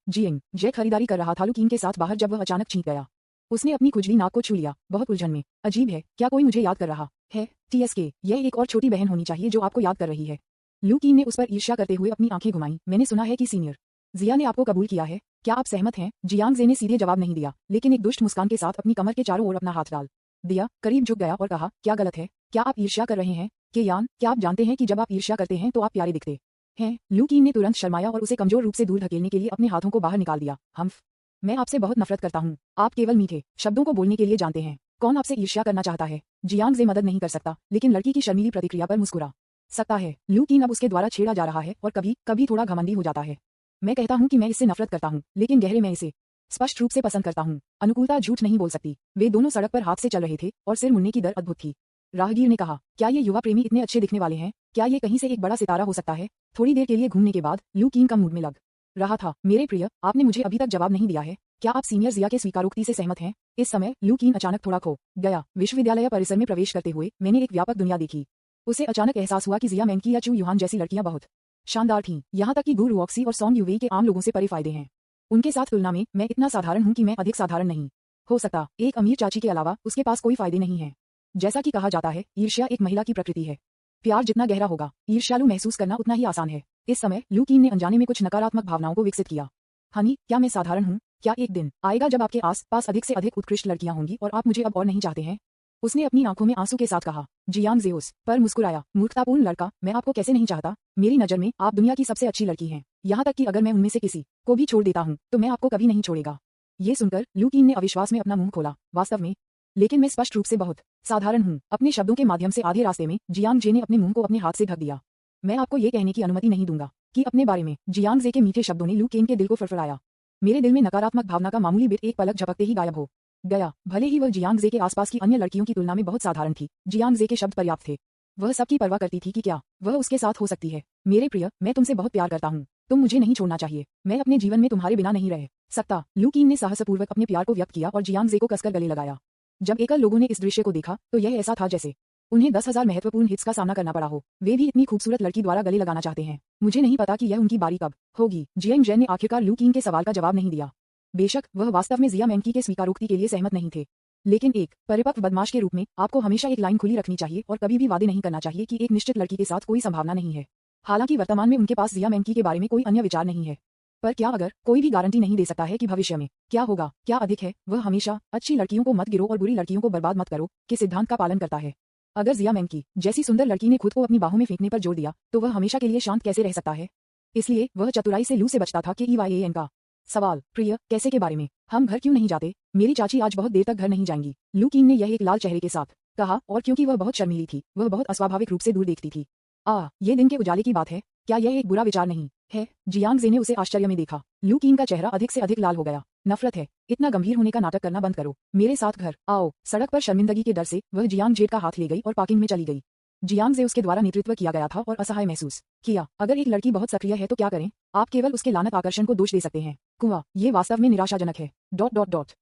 जियांग जे खरीदारी कर रहा था लुकीन के साथ बाहर जब वह अचानक छींक गया। उसने अपनी खुजली नाक को छू लिया, बहुत उलझन में। अजीब है, क्या कोई मुझे याद कर रहा है? TSK, यह एक और छोटी बहन होनी चाहिए जो आपको याद कर रही है। लुकीन ने उस पर ईर्ष्या करते हुए अपनी आंखें घुमाई। मैंने सुना है कि सीनियर जिया ने आपको कबूल किया है, क्या आप सहमत हैं? जियांग जे ने सीधे जवाब नहीं दिया, लेकिन एक दुष्ट मुस्कान के साथ अपनी कमर के चारों ओर अपना हाथ डाल दिया, करीब झुक गया और कहा, क्या गलत है? क्या आप ईर्ष्या कर रहे हैं? के यान, क्या आप जानते हैं कि जब आप ईर्ष्या करते हैं तो आप प्यारे दिखते हैं? लू कीन ने तुरंत शर्माया और उसे कमजोर रूप से दूर धकेलने के लिए अपने हाथों को बाहर निकाल दिया। मैं आपसे बहुत नफरत करता हूँ। आप केवल मीठे शब्दों को बोलने के लिए जानते हैं। कौन आपसे ईर्ष्या करना चाहता है? जियांग जे मदद नहीं कर सकता, लेकिन लड़की की शर्मीली प्रतिक्रिया पर मुस्कुरा सकता है। लू कीन अब उसके द्वारा छेड़ा जा रहा है और कभी कभी थोड़ा घमंडी हो जाता है। मैं कहता हूँ कि मैं इससे नफरत करता हूँ, लेकिन गहरे में इसे स्पष्ट रूप से पसंद करता हूँ। अनुकूलता झूठ नहीं बोल सकती। वे दोनों सड़क पर हाथ से चल रहे थे और सिर मुड़ने की दर अद्भुत थी। राहगीर ने कहा, क्या ये युवा प्रेमी इतने अच्छे दिखने वाले हैं? क्या ये कहीं से एक बड़ा सितारा हो सकता है? थोड़ी देर के लिए घूमने के बाद लू कीन कम मूड में लग रहा था। मेरे प्रिय, आपने मुझे अभी तक जवाब नहीं दिया है। क्या आप सीनियर जिया के स्वीकारोक्ति से सहमत हैं? इस समय लू कीन अचानक थोड़ा खो गया। विश्वविद्यालय परिसर में प्रवेश करते हुए मैंने एक व्यापक दुनिया देखी। उसे अचानक एहसास हुआ कि जिया मैनकी या चू युहान जैसी लड़कियां बहुत शानदार थीं। यहाँ तक कि गु रुऑक्सी और सॉन्ग यूवेई के आम लोगों से परे फायदे हैं। उनके साथ तुलना में मैं इतना साधारण हूँ कि मैं अधिक साधारण नहीं हो सकता। एक अमीर चाची के अलावा उसके पास कोई फायदे नहीं है। जैसा कि कहा जाता है, ईर्ष्या एक महिला की प्रकृति है। प्यार जितना गहरा होगा, ईर्ष्यालु महसूस करना उतना ही आसान है। इस समय लू कीन ने अनजाने में कुछ नकारात्मक भावनाओं को विकसित किया। हनी, क्या मैं साधारण हूँ? क्या एक दिन आएगा जब आपके आस पास अधिक से अधिक उत्कृष्ट लड़कियां होंगी और आप मुझे अब और नहीं चाहते हैं? उसने अपनी आंखों में आंसू के साथ कहा। जियांग जे उस पर मुस्कुराया। मूर्खतापूर्ण लड़का, मैं आपको कैसे नहीं चाहता? मेरी नजर में आप दुनिया की सबसे अच्छी लड़की हैं। यहाँ तक कि अगर मैं उनमें से किसी को भी छोड़ देता हूँ तो मैं आपको कभी नहीं छोड़ेगा। ये सुनकर लू कीन ने अविश्वास में अपना मुंह खोला। वास्तव में? लेकिन मैं स्पष्ट रूप से बहुत साधारण हूँ। अपने शब्दों के माध्यम से आधे रास्ते में जियांग जे ने अपने मुंह को अपने हाथ से ढक दिया। मैं आपको ये कहने की अनुमति नहीं दूंगा कि अपने बारे में। जियांग जे के मीठे शब्दों ने लू कीन के दिल को फड़फड़ाया। मेरे दिल में नकारात्मक भावना का मामूली बिट एक पलक झपकते ही गायब हो गया। भले ही वह जियांग जे के आसपास की अन्य लड़कियों की तुलना में बहुत साधारण थी, जियांग जे के शब्द पर्याप्त थे। वह सबकी परवाह करती थी कि क्या वह उसके साथ हो सकती है। मेरे प्रिय, मैं तुमसे बहुत प्यार करता हूँ। तुम मुझे नहीं छोड़ना चाहिए। मैं अपने जीवन में तुम्हारे बिना नहीं रह सकता। लू कीन ने साहसपूर्वक अपने प्यार को व्यक्त किया और जियांग जे को कसकर गले लगाया। जब एकल लोगों ने इस दृश्य को देखा तो यह ऐसा था जैसे उन्हें 10,000 महत्वपूर्ण हिट्स का सामना करना पड़ा हो। वे भी इतनी खूबसूरत लड़की द्वारा गले लगाना चाहते हैं। मुझे नहीं पता कि यह उनकी बारी कब होगी। जियांग जे ने आखिरकार लू कीन के सवाल का जवाब नहीं दिया। बेशक वह वास्तव में जिया मैनकी के स्वीकारोक्ति के लिए सहमत नहीं थे, लेकिन एक परिपक्व बदमाश के रूप में आपको हमेशा एक लाइन खुली रखनी चाहिए और कभी भी वादे नहीं करना चाहिए कि एक निश्चित लड़की के साथ कोई संभावना नहीं है। हालांकि वर्तमान में उनके पास जिया मैनकी के बारे में कोई अन्य विचार नहीं है, पर क्या अगर कोई भी गारंटी नहीं दे सकता है कि भविष्य में क्या होगा? क्या अधिक है, वह हमेशा अच्छी लड़कियों को मत गिरो और बुरी लड़कियों को बर्बाद मत करो के सिद्धांत का पालन करता है। अगर जिया मैनकी जैसी सुंदर लड़की ने खुद को अपनी बाहों में फेंकने पर जोर दिया तो वह हमेशा के लिए शांत कैसे रह सकता है? इसलिए वह चतुराई से लू से बचता था। KEYAN का सवाल, प्रिय, कैसे के बारे में? हम घर क्यों नहीं जाते? मेरी चाची आज बहुत देर तक घर नहीं जाएंगी। लू कीन ने यह एक लाल चेहरे के साथ कहा, और क्योंकि वह बहुत शर्मीली थी, वह बहुत अस्वाभाविक रूप से दूर देखती थी। ये दिन के उजाले की बात है। क्या यह एक बुरा विचार नहीं है? जियांग जे ने उसे आश्चर्य में देखा। लू कीन का चेहरा अधिक से अधिक लाल हो गया। नफरत है? इतना गंभीर होने का नाटक करना बंद करो। मेरे साथ घर आओ। सड़क पर शर्मिंदगी के डर से वह जियांग जे का हाथ ले गई और पार्किंग में चली गई। जियांग जे उसके द्वारा नेतृत्व किया गया था और असहाय महसूस किया। अगर एक लड़की बहुत सक्रिय है तो क्या करें? आप केवल उसके लानत आकर्षण को दोष दे सकते हैं। कुआं, ये वास्तव में निराशाजनक है।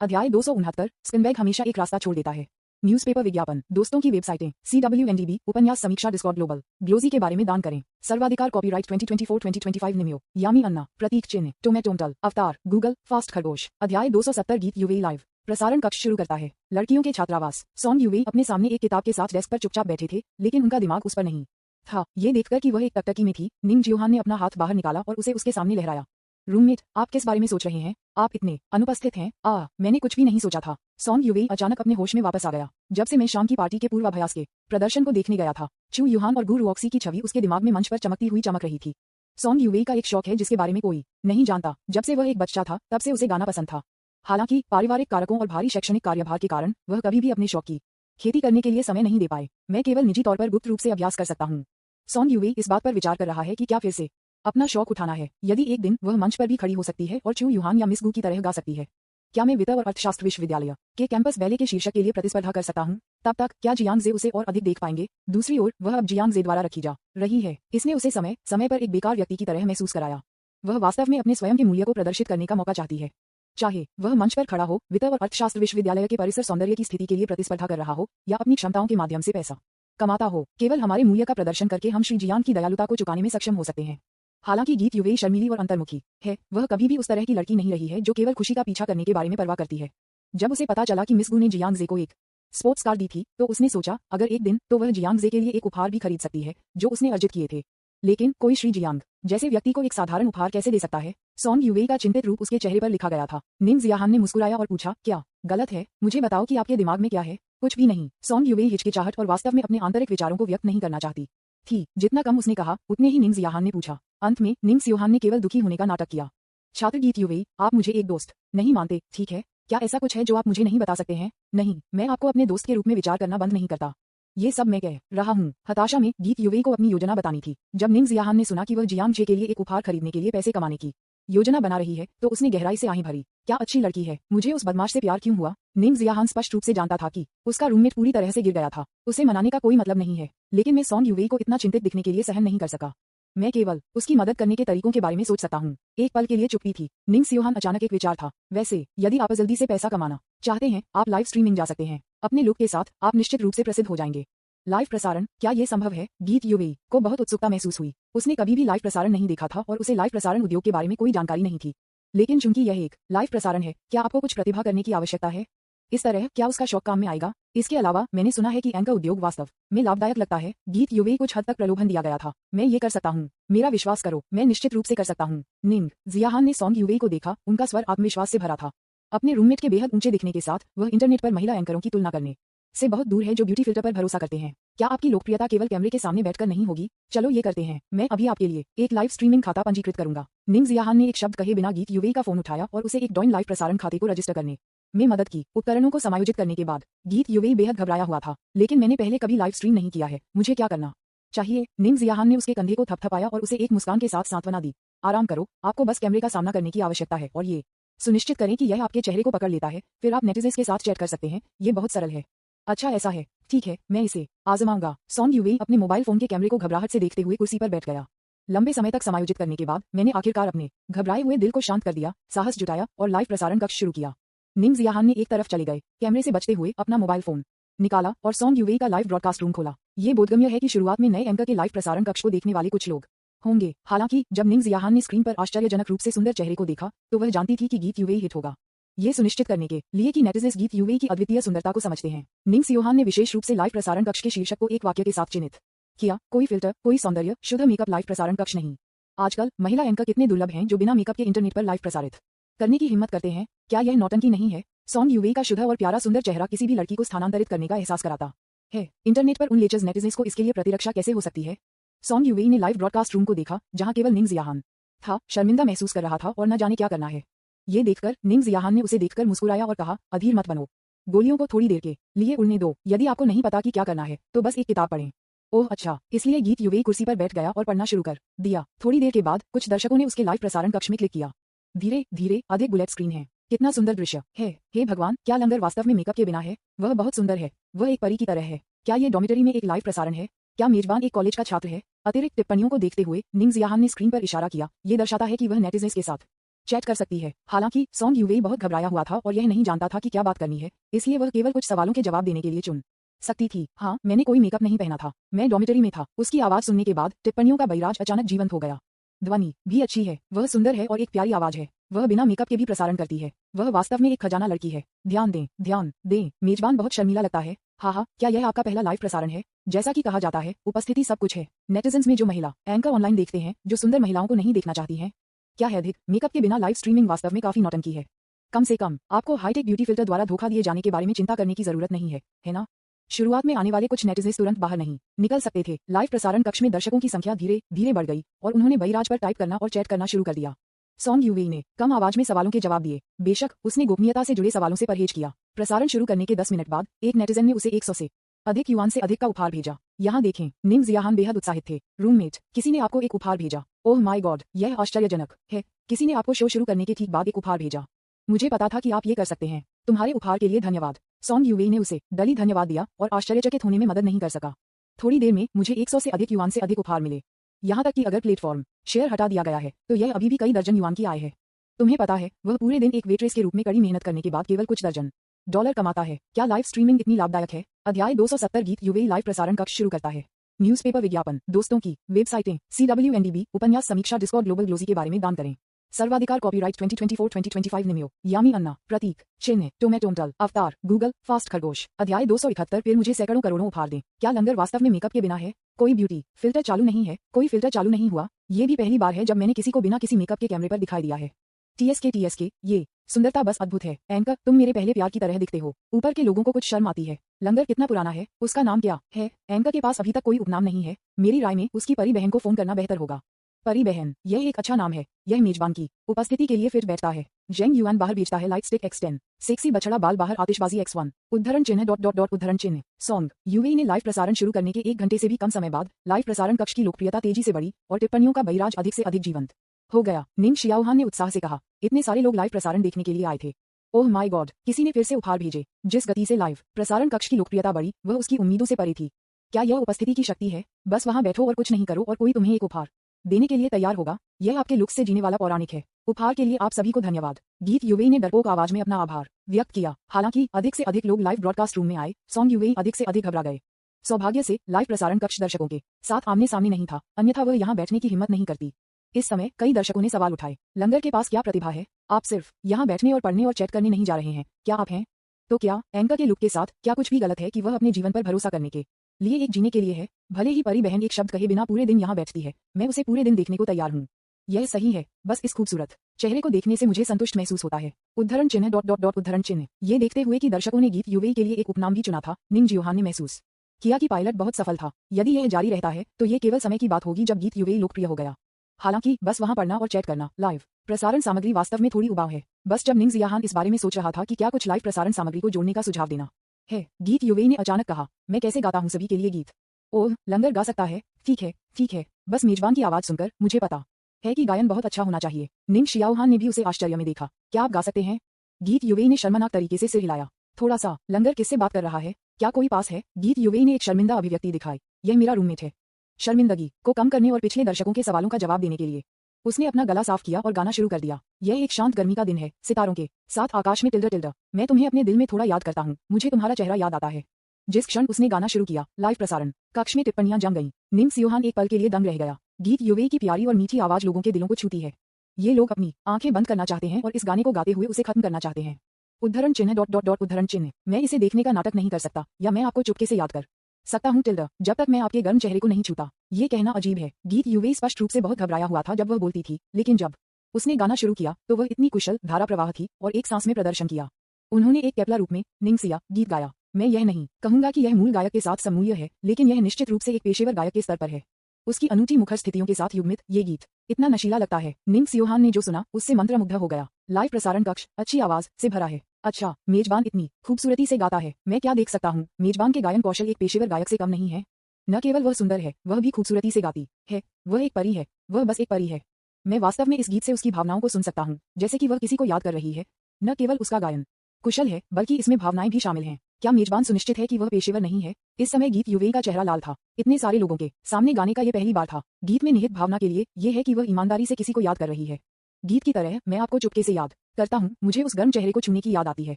अध्याय 269। स्पिनबैग हमेशा एक रास्ता छोड़ देता है। न्यूज़पेपर विज्ञापन, दोस्तों की वेबसाइटें, CWNDB, उपन्यास समीक्षा, डिस्कॉर्ड ग्लोबल, ग्लोजी के बारे में दान करें। सर्वाधिकार कॉपीराइट 2024-2025 निम्यो, यामी अन्ना, प्रतीक चिन्ह, टोमेटोंटल, अवतार, गूगल, फास्ट खरगोश। अध्याय 270। गीत यूवेई लाइव। प्रसारण कक्ष शुरू करता है। लड़कियों के छात्रावास। सॉन्ग यूवेई अपने सामने एक किताब के साथ डेस्क पर चुपचाप बैठे थे, लेकिन उनका दिमाग उस पर नहीं था। ये देखकर कि वह एक टकटकी में थी, निंग जियोहान ने अपना हाथ बाहर निकाला और उसे उसके सामने लहराया। रूममेट, आप किस बारे में सोच रहे हैं? आप इतने अनुपस्थित हैं। मैंने कुछ भी नहीं सोचा था। सॉन्ग यूवेई अचानक अपने होश में वापस आ गया। जब से मैं शाम की पार्टी के पूर्वाभ्यास के प्रदर्शन को देखने गया था, चू युहान और गु रुऑक्सी की छवि उसके दिमाग में मंच पर चमकती हुई चमक रही थी। सॉन्ग यूवेई का एक शौक है जिसके बारे में कोई नहीं जानता। जब से वह एक बच्चा था तब से उसे गाना पसंद था। हालांकि पारिवारिक कारकों और भारी शैक्षणिक कार्यभार के कारण वह कभी भी अपने शौक की खेती करने के लिए समय नहीं दे पाए। मैं केवल निजी तौर पर गुप्त रूप से अभ्यास कर सकता हूँ। सॉन्ग यूवेई इस बात पर विचार कर रहा है कि क्या फिर से अपना शौक उठाना है। यदि एक दिन वह मंच पर भी खड़ी हो सकती है और चू युहान या मिस गु की तरह गा सकती है। क्या मैं वित्त और अर्थशास्त्र विश्वविद्यालय के कैंपस बैले के शीर्षक के लिए प्रतिस्पर्धा कर सकता हूँ? तब तक क्या जियांग जे उसे और अधिक देख पाएंगे? दूसरी ओर वह अब जियांग जे द्वारा रखी जा रही है। इसने उसे समय समय पर एक बेकार व्यक्ति की तरह महसूस कराया। वह वास्तव में अपने स्वयं के मूल्य को प्रदर्शित करने का मौका चाहती है। चाहे वह मंच पर खड़ा हो, वित्त और अर्थशास्त्र विश्वविद्यालय के परिसर सौंदर्य की स्थिति के लिए प्रतिस्पर्धा कर रहा हो, या अपनी क्षमताओं के माध्यम से पैसा कमाता हो, केवल हमारे मूल्य का प्रदर्शन करके हम श्री जियांग की दयालुता को चुकाने में सक्षम हो सकते हैं। हालांकि गीत यूवेई शर्मीली और अंतर्मुखी है। वह कभी भी उस तरह की लड़की नहीं रही है जो केवल खुशी का पीछा करने के बारे में परवाह करती है। जब उसे पता चला कि मिस गु ने जियांग जे को एक स्पोर्ट्स कार दी थी तो उसने सोचा, अगर एक दिन तो वह जियांग जे के लिए एक उपहार भी खरीद सकती है जो उसने अर्जित किए थे। लेकिन कोई श्री जियांग जैसे व्यक्ति को एक साधारण उपहार कैसे दे सकता है? सॉन्ग यूवेई का चिंतित रूप उसके चेहरे पर लिखा गया था। निंग जियाहान ने मुस्कुराया और पूछा, क्या गलत है? मुझे बताओ कि आपके दिमाग में क्या है? कुछ भी नहीं। सॉन्ग यूवेई हिचकिचाहट और वास्तव में अपने आंतरिक विचारों को व्यक्त नहीं करना चाहती थी। जितना कम उसने कहा उतने ही निंग जियाहान ने पूछा। अंत में निंग सियोहान ने केवल दुखी होने का नाटक किया। छात्र गीत यूवेई, आप मुझे एक दोस्त नहीं मानते, ठीक है? क्या ऐसा कुछ है जो आप मुझे नहीं बता सकते हैं? नहीं, मैं आपको अपने दोस्त के रूप में विचार करना बंद नहीं करता। ये सब मैं कह रहा हूँ। हताशा में गीत यूवेई को अपनी योजना बतानी थी। जब निंग जियाहान ने सुना कि वह जियांग जे के लिए एक उपहार खरीदने के लिए पैसे कमाने की योजना बना रही है तो उसने गहराई से आंखें भरी। क्या अच्छी लड़की है। मुझे उस बदमाश से प्यार क्यों हुआ? निंग जियाहान स्पष्ट रूप से जानता था कि उसका रूममेट पूरी तरह से गिर गया था। उसे मनाने का कोई मतलब नहीं है, लेकिन मैं सॉन्ग यूवेई को इतना चिंतित दिखने के लिए सहन नहीं कर सका। मैं केवल उसकी मदद करने के तरीकों के बारे में सोच सकता हूँ। एक पल के लिए चुप्पी थी। निंग सियोहान अचानक एक विचार था। वैसे यदि आप जल्दी से पैसा कमाना चाहते हैं, आप लाइव स्ट्रीमिंग जा सकते हैं। अपने लुक के साथ आप निश्चित रूप से प्रसिद्ध हो जाएंगे। लाइव प्रसारण, क्या ये संभव है? गीत यूवेई को बहुत उत्सुकता महसूस हुई। उसने कभी भी लाइव प्रसारण नहीं देखा था और उसे लाइव प्रसारण उद्योग के बारे में कोई जानकारी नहीं थी। लेकिन चूंकि यह एक लाइव प्रसारण है, क्या आपको कुछ प्रतिभा करने की आवश्यकता है? इस तरह क्या उसका शौक काम में आएगा? इसके अलावा मैंने सुना है कि एंकर उद्योग वास्तव में लाभदायक लगता है। गीत यूवेई कुछ हद तक प्रलोभन दिया गया था। मैं ये कर सकता हूँ, मेरा विश्वास करो, मैं निश्चित रूप से कर सकता हूँ। निंग जियाहान ने सॉन्ग यूवेई को देखा। उनका स्वर आत्मविश्वास से भरा था। अपने रूममेट के बेहद ऊंचे दिखने के साथ वह इंटरनेट पर महिला एंकरों की तुलना करने से बहुत दूर है जो ब्यूटी फिल्टर पर भरोसा करते हैं। क्या आपकी लोकप्रियता केवल कैमरे के सामने बैठकर नहीं होगी? चलो ये करते हैं। मैं अभी आपके लिए एक लाइव स्ट्रीमिंग खाता पंजीकृत करूंगा। निंग जियाहान ने एक शब्द कहे बिना गीत यूवेई का फोन उठाया और उसे एक डॉइन लाइव प्रसारण खाते को रजिस्टर करने में मदद की। उपकरणों को समायोजित करने के बाद गीत यूवेई बेहद घबराया हुआ था। लेकिन मैंने पहले कभी लाइव स्ट्रीम नहीं किया है, मुझे क्या करना चाहिए? निंग जियाहान ने उसके कंधे को थपथपाया और उसे एक मुस्कान के साथ सांत्वना दी। आराम करो, आपको बस कैमरे का सामना करने की आवश्यकता है और ये सुनिश्चित करें कि यह आपके चेहरे को पकड़ लेता है। फिर आप नेटिजन्स के साथ चैट कर सकते हैं। ये बहुत सरल है। अच्छा ऐसा है, ठीक है, मैं इसे आजमाऊंगा। सॉन्ग यूवेई अपने मोबाइल फोन के कैमरे को घबराहट से देखते हुए कुर्सी पर बैठ गया। लंबे समय तक समायोजित करने के बाद मैंने आखिरकार अपने घबराए हुए दिल को शांत कर दिया, साहस जुटाया और लाइव प्रसारण कक्ष शुरू किया। निंग जियाहान ने एक तरफ चले गए, कैमरे से बचते हुए अपना मोबाइल फोन निकाला और सॉन्ग यूवेई का लाइव ब्रॉडकास्ट रूम खोला। ये बोधगम्य है कि शुरुआत में नए एंकर के लाइव प्रसारण कक्ष को देखने वाले कुछ लोग होंगे। हालांकि जब निंग जियाहान ने स्क्रीन पर आश्चर्यजनक रूप से सुंदर चेहरे को देखा तो वह जानती थी कि गीत यूवेई हिट होगा। ये सुनिश्चित करने के लिए कि नेटिजन्स गीत यूवेई की अद्वितीय सुंदरता को समझते हैं, निंग सियोहान ने विशेष रूप से लाइव प्रसारण कक्ष के शीर्षक को एक वाक्य के साथ चिन्हित किया। कोई फिल्टर, कोई सौंदर्य, शुद्ध मेकअप, लाइव प्रसारण कक्ष नहीं। आजकल महिला एंकर कितने दुर्लभ हैं जो बिना मेकअप के इंटरनेट पर लाइव प्रसारित करने की हिम्मत करते हैं। क्या यह नौटंकी नहीं है? सॉन्ग यूवेई का शुद्ध और प्यारा सुंदर चेहरा किसी भी लड़की को स्थानांतरित करने का एहसास कराता है। इंटरनेट पर उन लेचर्स नेटिजन्स को इसके लिए प्रतिरक्षा कैसे हो सकती है? सॉन्ग यूवेई ने लाइव ब्रॉडकास्ट रूम को देखा जहां केवल निंग जियाहान था। शर्मिंदा महसूस कर रहा था और न जाने क्या करना है। ये देखकर निंग जियाहान ने उसे देखकर मुस्कुराया और कहा, अधीर मत बनो, गोलियों को थोड़ी देर के लिए उड़ने दो। यदि आपको नहीं पता कि क्या करना है तो बस एक किताब पढ़ें। ओह अच्छा। इसलिए गीत यूवेई कुर्सी पर बैठ गया और पढ़ना शुरू कर दिया। थोड़ी देर के बाद कुछ दर्शकों ने उसके लाइव प्रसारण कक्ष में क्लिक किया। धीरे धीरे अधिक बुलेट स्क्रीन है। कितना सुंदर दृश्य है। हे भगवान, क्या लंगर वास्तव में मेकअप के बिना है? वह बहुत सुंदर है। वह एक परी की तरह है। क्या ये डॉर्मिटरी में एक लाइव प्रसारण है? क्या मेजबान एक कॉलेज का छात्र है? अतिरिक्त टिप्पणियों को देखते हुए निंग जियाहान ने स्क्रीन पर इशारा किया। ये दर्शाता है कि वह नेटिजन्स के साथ चैट कर सकती है। हालांकि सॉन्ग यूवेई बहुत घबराया हुआ था और यह नहीं जानता था कि क्या बात करनी है, इसलिए वह केवल कुछ सवालों के जवाब देने के लिए चुन सकती थी। हाँ, मैंने कोई मेकअप नहीं पहना था, मैं डॉर्मिटरी में था। उसकी आवाज सुनने के बाद टिप्पणियों का बहिराज अचानक जीवंत हो गया। ध्वनि भी अच्छी है, वह सुंदर है और एक प्यारी आवाज है। वह बिना मेकअप के भी प्रसारण करती है। वह वास्तव में एक खजाना लड़की है। ध्यान दें। मेजबान बहुत शर्मीला लगता है। हाँ, क्या यह आपका पहला लाइव प्रसारण है? जैसा कि कहा जाता है, उपस्थिति सब कुछ है। नेटिजन्स में जो महिला एंकर ऑनलाइन देखते हैं, जो सुंदर महिलाओं को नहीं देखना चाहती हैं। क्या है अधिक मेकअप के बिना लाइव स्ट्रीमिंग वास्तव में काफी नौटंकी है। कम से कम आपको हाईटेक ब्यूटी फिल्टर द्वारा धोखा दिए जाने के बारे में चिंता करने की जरूरत नहीं है ना? शुरुआत में आने वाले कुछ नेटिजन्स तुरंत बाहर नहीं निकल सकते थे। लाइव प्रसारण कक्ष में दर्शकों की संख्या धीरे धीरे बढ़ गई और उन्होंने बहिराज पर टाइप करना और चैट करना शुरू कर दिया। सॉन्ग यूवेई ने कम आवाज में सवालों के जवाब दिए। बेशक उसने गोपनीयता से जुड़े सवालों से परहेज किया। प्रसारण शुरू करने के 10 मिनट बाद एक नेटिजन ने उसे 100 से अधिक युआन से अधिक का उपहार भेजा। यहाँ देखें, निंग जियाहान बेहद उत्साहित थे। रूममेट, किसी ने आपको एक उपहार भेजा। ओह माय गॉड, यह आश्चर्यजनक है। किसी ने आपको शो शुरू करने के ठीक बाद एक उपहार भेजा। मुझे पता था कि आप ये कर सकते हैं। तुम्हारे उपहार के लिए धन्यवाद। सॉन्ग यूवेई ने उसे डली धन्यवाद दिया और आश्चर्यचकित होने में मदद नहीं कर सका। थोड़ी देर में मुझे 100 से अधिक युआन से अधिक उपहार मिले। यहाँ तक कि अगर प्लेटफॉर्म शेयर हटा दिया गया है तो यह अभी भी कई दर्जन युआन की आय है। तुम्हें पता है, वह पूरे दिन एक वेट्रेस के रूप में कड़ी मेहनत करने के बाद केवल कुछ दर्जन डॉलर कमाता है। क्या लाइव स्ट्रीमिंग इतनी लाभदायक है? अध्याय 270 गीत यूवेई लाइव प्रसारण कक्ष शुरू करता है। न्यूज़पेपर विज्ञापन, दोस्तों की वेबसाइटें, CWNDB, उपन्यास समीक्षा, डिस्कॉर्ड, ग्लोबल ग्लोजी के बारे में दान करें। सर्वाधिकार कॉपीराइट 2024-2025 निमियो यामी अन्ना प्रतीक चिन्ह टोमेटोमटल अवतार गूगल फास्ट खरगोश अध्याय 271 फिर मुझे सैकड़ों करोड़ों उपहार दें। क्या लंगर वास्तव में मेकअप के बिना है? कोई ब्यूटी फिल्टर चालू नहीं है, कोई फिल्टर चालू नहीं हुआ। ये भी पहली बार है जब मैंने किसी को बिना किसी मेकअप के कैमरे पर दिखाई दिया है। टीएसके ये सुंदरता बस अद्भुत है। एंकर तुम मेरे पहले प्यार की तरह दिखते हो। ऊपर के लोगों को कुछ शर्म आती है। लंगर कितना पुराना है? उसका नाम क्या है? एंकर के पास अभी तक कोई उपनाम नहीं है। मेरी राय में उसकी परी बहन को फोन करना बेहतर होगा। परी बहन, यह एक अच्छा नाम है। यह मेजबान की उपस्थिति के लिए फिट बैठता है। जेंग युआन बाहर बेचता है लाइट स्टिक X10। सेक्सी बछड़ा बाल बाहर आतिशबाजी X1 उद्धरण चिन्ह डॉट उद्धरण चिन्ह सॉन्ग। यूएई ने लाइव प्रसारण शुरू करने के 1 घंटे से भी कम समय बाद लाइव प्रसारण कक्ष की लोकप्रियता तेजी से बढ़ी और टिप्पणियों का बहिराज अधिक से अधिक जीवंत हो गया। निंग शियाओहान ने उत्साह से कहा, इतने सारे लोग लाइव प्रसारण देखने के लिए आए थे। ओह माय गॉड, किसी ने फिर से उपहार भेजे। जिस गति से लाइव प्रसारण कक्ष की लोकप्रियता बढ़ी वह उसकी उम्मीदों से परे थी। क्या यह उपस्थिति की शक्ति है? बस वहां बैठो और कुछ नहीं करो और कोई तुम्हें एक उपहार देने के लिए तैयार होगा। यह आपके लुक्स से जीने वाला पौराणिक है। उपहार के लिए आप सभी को धन्यवाद। गीत यूएई ने डरपोक आवाज में अपना आभार व्यक्त किया। हालांकि अधिक से अधिक लोग लाइव ब्रॉडकास्ट रूम में आए, सॉन्ग यूएई अधिक से अधिक घबरा गए। सौभाग्य से लाइव प्रसारण कक्ष दर्शकों के साथ आमने सामने नहीं था, अन्यथा वह यहां बैठने की हिम्मत नहीं करती। इस समय कई दर्शकों ने सवाल उठाए, लंगर के पास क्या प्रतिभा है? आप सिर्फ यहाँ बैठने और पढ़ने और चैट करने नहीं जा रहे हैं, क्या आप हैं? तो क्या एंकर के लुक के साथ क्या कुछ भी गलत है कि वह अपने जीवन पर भरोसा करने के लिए एक जीने के लिए है? भले ही परी बहन एक शब्द कहे बिना पूरे दिन यहाँ बैठती है, मैं उसे पूरे दिन देखने को तैयार हूँ। यह सही है, बस इस खूबसूरत चेहरे को देखने से मुझे संतुष्ट महसूस होता है। उद्धरण चिन्ह डॉट उद्धरण चिन्ह। ये देखते हुए कि दर्शकों ने गीत यूएई के लिए एक उपनाम भी चुना था, निंग जियोहान ने महसूस किया कि पायलट बहुत सफल था। यदि यह जारी रहता है तो ये केवल समय की बात होगी जब गीत यूएई लोकप्रिय हो गया। हालांकि बस वहां पढ़ना और चैट करना लाइव प्रसारण सामग्री वास्तव में थोड़ी उबाऊ है। बस जब निंग जियाहान इस बारे में सोच रहा था कि क्या कुछ लाइव प्रसारण सामग्री को जोड़ने का सुझाव देना है, गीत यूएई ने अचानक कहा, मैं कैसे गाता हूँ सभी के लिए गीत। ओह, लंगर गा सकता है? ठीक है, बस मेजबान की आवाज सुनकर मुझे पता है कि गायन बहुत अच्छा होना चाहिए। निंग शियाओहान ने भी उसे आश्चर्य में देखा। क्या आप गा सकते हैं? गीत यूएई ने शर्मनाक तरीके से सिर हिलाया। थोड़ा सा। लंगर किससे बात कर रहा है? क्या कोई पास है? गीत यूएई ने एक शर्मिंदा अभिव्यक्ति दिखाई। यह मेरा रूममेट है। शर्मिंदगी को कम करने और पिछले दर्शकों के सवालों का जवाब देने के लिए उसने अपना गला साफ किया और गाना शुरू कर दिया। यह एक शांत गर्मी का दिन है, सितारों के साथ आकाश में टिल्डर। मैं तुम्हें अपने दिल में थोड़ा याद करता हूँ, मुझे तुम्हारा चेहरा याद आता है। जिस क्षण उसने गाना शुरू किया, लाइव प्रसारण कक्ष में टिप्पणियां जम गईं। निंग सियोहान एक पल के लिए दंग रह गया। गीत यूएई की प्यारी और मीठी आवाज लोगों के दिलों को छूती है। ये लोग अपनी आंखें बंद करना चाहते हैं और इस गाने को गाते हुए उसे खत्म करना चाहते हैं। उद्धरण चिन्ह डॉट उद्धरण चिन्ह। मैं इसे देखने का नाटक नहीं कर सकता, या मैं आपको चुपके से याद कर सकता हूँ टिल्डर, जब तक मैं आपके गर्म चेहरे को नहीं छूता। ये कहना अजीब है। गीत यूएई स्पष्ट रूप से बहुत घबराया हुआ था जब वह बोलती थी, लेकिन जब उसने गाना शुरू किया तो वह इतनी कुशल धारा प्रवाह थी और एक सांस में प्रदर्शन किया। उन्होंने एक केपला रूप में निंग सिया गीत गाया। मैं यह नहीं कहूंगा कि यह मूल गायक के साथ समूल्य है, लेकिन यह निश्चित रूप से एक पेशेवर गायक के स्तर पर है। उसकी अनूठी मुखर स्थितियों के साथ युग्मित ये गीत इतना नशीला लगता है। निंग सियोहान ने जो सुना उससे मंत्रमुग्ध हो गया। लाइव प्रसारण कक्ष अच्छी आवाज से भरा है। अच्छा, मेजबान इतनी खूबसूरती से गाता है। मैं क्या देख सकता हूँ? मेजबान के गायन कौशल एक पेशेवर गायक से कम नहीं है। न केवल वह सुंदर है, वह भी खूबसूरती से गाती है। वह एक परी है, वह बस एक परी है। मैं वास्तव में इस गीत से उसकी भावनाओं को सुन सकता हूँ, जैसे कि वह किसी को याद कर रही है। न केवल उसका गायन कुशल है, बल्कि इसमें भावनाएं भी शामिल हैं। क्या मेजबान सुनिश्चित है कि वह पेशेवर नहीं है? इस समय गीत यूएई का चेहरा लाल था। इतने सारे लोगों के सामने गाने का यह पहली बार था। गीत में निहित भावना के लिए यह है कि वह ईमानदारी से किसी को याद कर रही है। गीत की तरह मैं आपको चुपके से याद करता हूँ, मुझे उस गर्म चेहरे को छूने की याद आती है।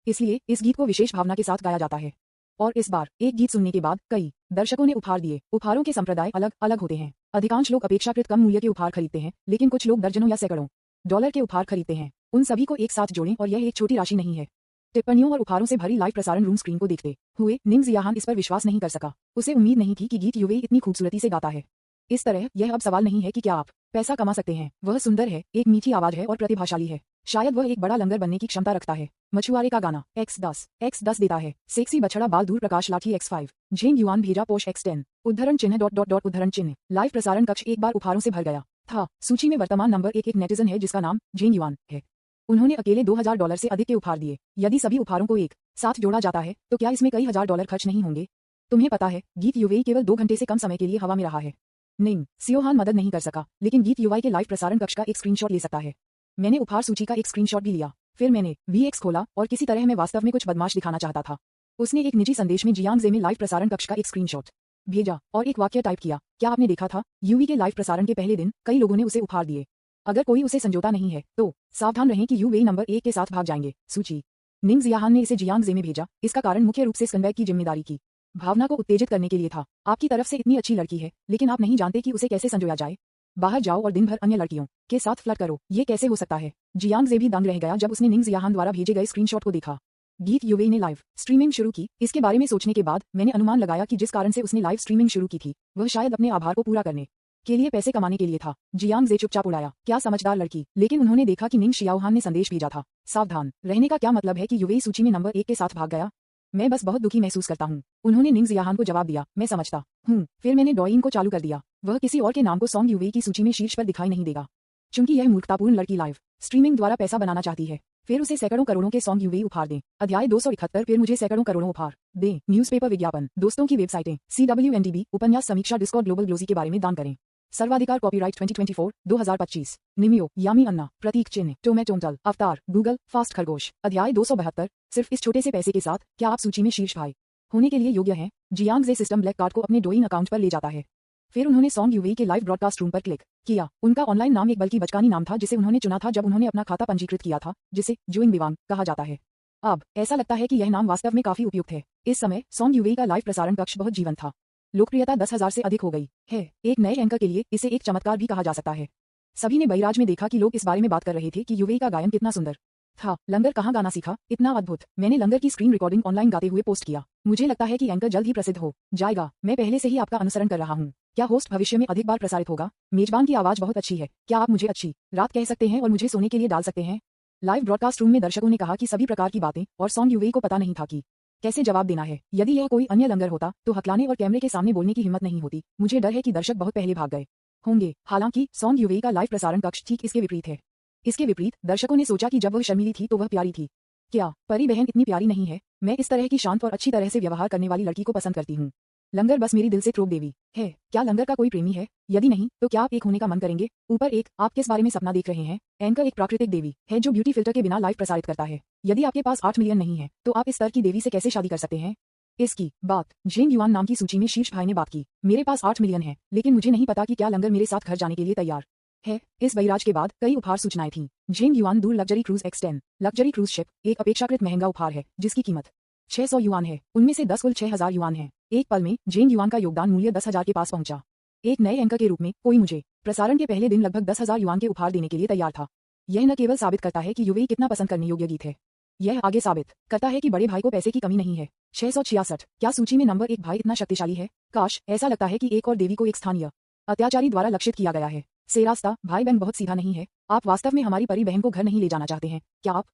इसलिए इस गीत को विशेष भावना के साथ गाया जाता है। और इस बार एक गीत सुनने के बाद कई दर्शकों ने उपहार दिए। उपहारों के संप्रदाय अलग अलग होते हैं। अधिकांश लोग अपेक्षाकृत कम मूल्य के उपहार खरीदते हैं, लेकिन कुछ लोग दर्जनों या सैकड़ों डॉलर के उपहार खरीदते हैं। उन सभी को एक साथ जोड़ें और यह एक छोटी राशि नहीं है। टिप्पणियों और उपहारों से भरी लाइव प्रसारण रूम स्क्रीन को देखते हुए निंग जियाहान इस पर विश्वास नहीं कर सका। उसे उम्मीद नहीं थी कि गीत यूएई इतनी खूबसूरती से गाता है। इस तरह यह अब सवाल नहीं है कि क्या आप पैसा कमा सकते हैं। वह सुंदर है, एक मीठी आवाज है और प्रतिभाशाली है। शायद वह एक बड़ा लंगर बनने की क्षमता रखता है। मछुआरे का गाना X10 देता है। सेक्सी बछड़ा बाल दूर प्रकाश लाठी X5। जेंग युआन भेजा पोश X10। उद्धरण चिन्ह डॉट उद्धरण चिन्ह। लाइव प्रसारण कक्ष एक बार उपहारों से भर गया था। सूची में वर्तमान नंबर एक नेटिजन है जिसका नाम जेंग युआन है। उन्होंने अकेले $2000 से अधिक के उपहार दिए। यदि सभी उपहारों को एक साथ जोड़ा जाता है तो क्या इसमें कई हजार डॉलर खर्च नहीं होंगे? तुम्हें पता है, गीत यूएई केवल 2 घंटे से कम समय के लिए हवा में रहा है। निंग सियोहान मदद नहीं कर सका, लेकिन गीत यूएई के लाइव प्रसारण कक्ष का एक स्क्रीनशॉट ले सकता है। मैंने उपहार सूची का एक स्क्रीनशॉट भी लिया। फिर मैंने VX खोला और किसी तरह मैं वास्तव में कुछ बदमाश दिखाना चाहता था। उसने एक निजी संदेश में जियांग जे में लाइव प्रसारण कक्ष का एक स्क्रीनशॉट भेजा और एक वाक्य टाइप किया। क्या आपने देखा था? यूवी के लाइव प्रसारण के पहले दिन कई लोगों ने उसे उपहार दिए। अगर कोई उसे संजोता नहीं है तो सावधान रहें कि यूवी नंबर 1 के साथ भाग जाएंगे। सूची। निंग जियाहान ने इसे जियांग जे में भेजा। इसका कारण मुख्य रूप से स्कंबैग की जिम्मेदारी की भावना को उत्तेजित करने के लिए था। आपकी तरफ से इतनी अच्छी लड़की है, लेकिन आप नहीं जानते कि उसे कैसे संजोया जाए। बाहर जाओ और दिन भर अन्य लड़कियों के साथ फ्लर्ट करो, ये कैसे हो सकता है। जियांग जे भी दंग रह गया जब उसने निंग जियाहान द्वारा भेजे गए स्क्रीनशॉट को देखा। गीत युवे ने लाइव स्ट्रीमिंग शुरू की। इसके बारे में सोचने के बाद मैंने अनुमान लगाया कि जिस कारण से उसने लाइव स्ट्रीमिंग शुरू की थी वह शायद अपने आभार को पूरा करने के लिए पैसे कमाने के लिए था। जियांग जे चुपचाप उड़ाया, क्या समझदार लड़की। लेकिन उन्होंने देखा कि निंग शियाओहान ने संदेश भेजा था, सावधान रहने का क्या मतलब है कि युवे सूची में नंबर 1 के साथ भाग गया। मैं बस बहुत दुखी महसूस करता हूँ। उन्होंने निंग जियाहान को जवाब दिया, मैं समझता हूँ। फिर मैंने डॉइन को चालू कर दिया। वह किसी और के नाम को सॉन्ग युवे की सूची में शीर्ष पर दिखाई नहीं देगा, क्योंकि यह मूर्खतापूर्ण लड़की लाइव स्ट्रीमिंग द्वारा पैसा बनाना चाहती है। फिर उसे सैकड़ों करोड़ों के सॉन्ग युवे उपहार दें। अध्याय 271। फिर मुझे सैकड़ों करोड़ों उपहार दें। न्यूज़पेपर विज्ञापन, दोस्तों की वेबसाइटें, CWNDB, उपन्यास समीक्षा, डिस्कॉर्ड, ग्लोबल ग्लोजी के बारे में दान करें। सर्वाधिकार, कॉपीराइट 2024 2025। निमियो, यामी अन्ना, प्रतीक चिन्ह, टोमेटोंटल, अवतार, गूगल, फास्ट खरगोश। अध्याय 272। सिर्फ इस छोटे से पैसे के साथ क्या आप सूची में शीर्ष भाई होने के लिए योग्य हैं। जियांग जे सिस्टम ब्लैक कार्ड को अपने डोइन अकाउंट पर ले जाता है। फिर उन्होंने सॉन्ग युवे के लाइव ब्रॉडकास्ट रूम पर क्लिक किया। उनका ऑनलाइन नाम एक बल्कि बचकानी नाम था जिसे उन्होंने चुना था जब उन्होंने अपना खाता पंजीकृत किया था, जिसे जुइंग बिवांग कहा जाता है। अब ऐसा लगता है कि यह नाम वास्तव में काफी उपयुक्त है। इस समय सॉन्ग युवे का लाइव प्रसारण कक्ष बहुत जीवंत था। लोकप्रियता 10,000 से अधिक हो गई है। एक नए एंकर के लिए इसे एक चमत्कार भी कहा जा सकता है। सभी ने बैराज में देखा कि लोग इस बारे में बात कर रहे थे कि युवे का गायन कितना सुंदर था। लंगर कहाँ गाना सीखा, इतना अद्भुत। मैंने लंगर की स्क्रीन रिकॉर्डिंग ऑनलाइन गाते हुए पोस्ट किया। मुझे लगता है कि एंकर जल्द ही प्रसिद्ध हो जाएगा। मैं पहले से ही आपका अनुसरण कर रहा हूँ। क्या होस्ट भविष्य में अधिक बार प्रसारित होगा। मेजबान की आवाज बहुत अच्छी है। क्या आप मुझे अच्छी रात कह सकते हैं और मुझे सोने के लिए डाल सकते हैं। लाइव ब्रॉडकास्ट रूम में दर्शकों ने कहा कि सभी प्रकार की बातें और सॉन्ग युवे को पता नहीं था कि कैसे जवाब देना है। यदि यह कोई अन्य लंगर होता तो हकलाने और कैमरे के सामने बोलने की हिम्मत नहीं होती। मुझे डर है कि दर्शक बहुत पहले भाग गए होंगे। हालांकि सॉन्ग युवे का लाइव प्रसारण कक्ष ठीक इसके विपरीत है। इसके विपरीत दर्शकों ने सोचा कि जब वह शर्मीली थी तो वह प्यारी थी। क्या परी बहन इतनी प्यारी नहीं है। मैं इस तरह की शांत और अच्छी तरह से व्यवहार करने वाली लड़की को पसंद करती हूँ। लंगर बस मेरी दिल से ट्रोप देवी है। क्या लंगर का कोई प्रेमी है। यदि नहीं तो क्या आप एक होने का मन करेंगे। ऊपर एक, आप किस बारे में सपना देख रहे हैं। एंकर एक प्राकृतिक देवी है जो ब्यूटी फिल्टर के बिना लाइव प्रसारित करता है। यदि आपके पास 8 मिलियन नहीं है तो आप इस स्तर की देवी से कैसे शादी कर सकते हैं। इसकी बात जेंग युआन नाम की सूची में शीर्ष भाई ने बात की। मेरे पास 8 मिलियन है, लेकिन मुझे नहीं पता कि क्या लंगर मेरे साथ घर जाने के लिए तैयार है। इस बैराज के बाद कई उपहार सूचनाएं थीं। जेंग युआन दूर luxury cruise X10 luxury cruise ship एक अपेक्षाकृत महंगा उपहार है जिसकी कीमत 600 युआन है। उनमें से 10 कुल 6,000 युआन है। एक पल में जेंग युआन का योगदान मूल्य 10,000 के पास पहुंचा। एक नए एंकर के रूप में कोई मुझे प्रसारण के पहले दिन लगभग 10,000 युआन के उपहार देने के लिए तैयार था। यह न केवल साबित करता है कि युवे कितना पसंद करने योग्य गीत है, यह आगे साबित करता है कि बड़े भाई को पैसे की कमी नहीं है। 666। क्या सूची में नंबर 1 भाई इतना शक्तिशाली है। काश ऐसा लगता है कि एक और देवी को एक स्थानीय अत्याचारी द्वारा लक्षित किया गया है। सेरास्ता, भाई बहन बहुत सीधा नहीं है। आप वास्तव में हमारी परी बहन को घर नहीं ले जाना चाहते हैं क्या आप।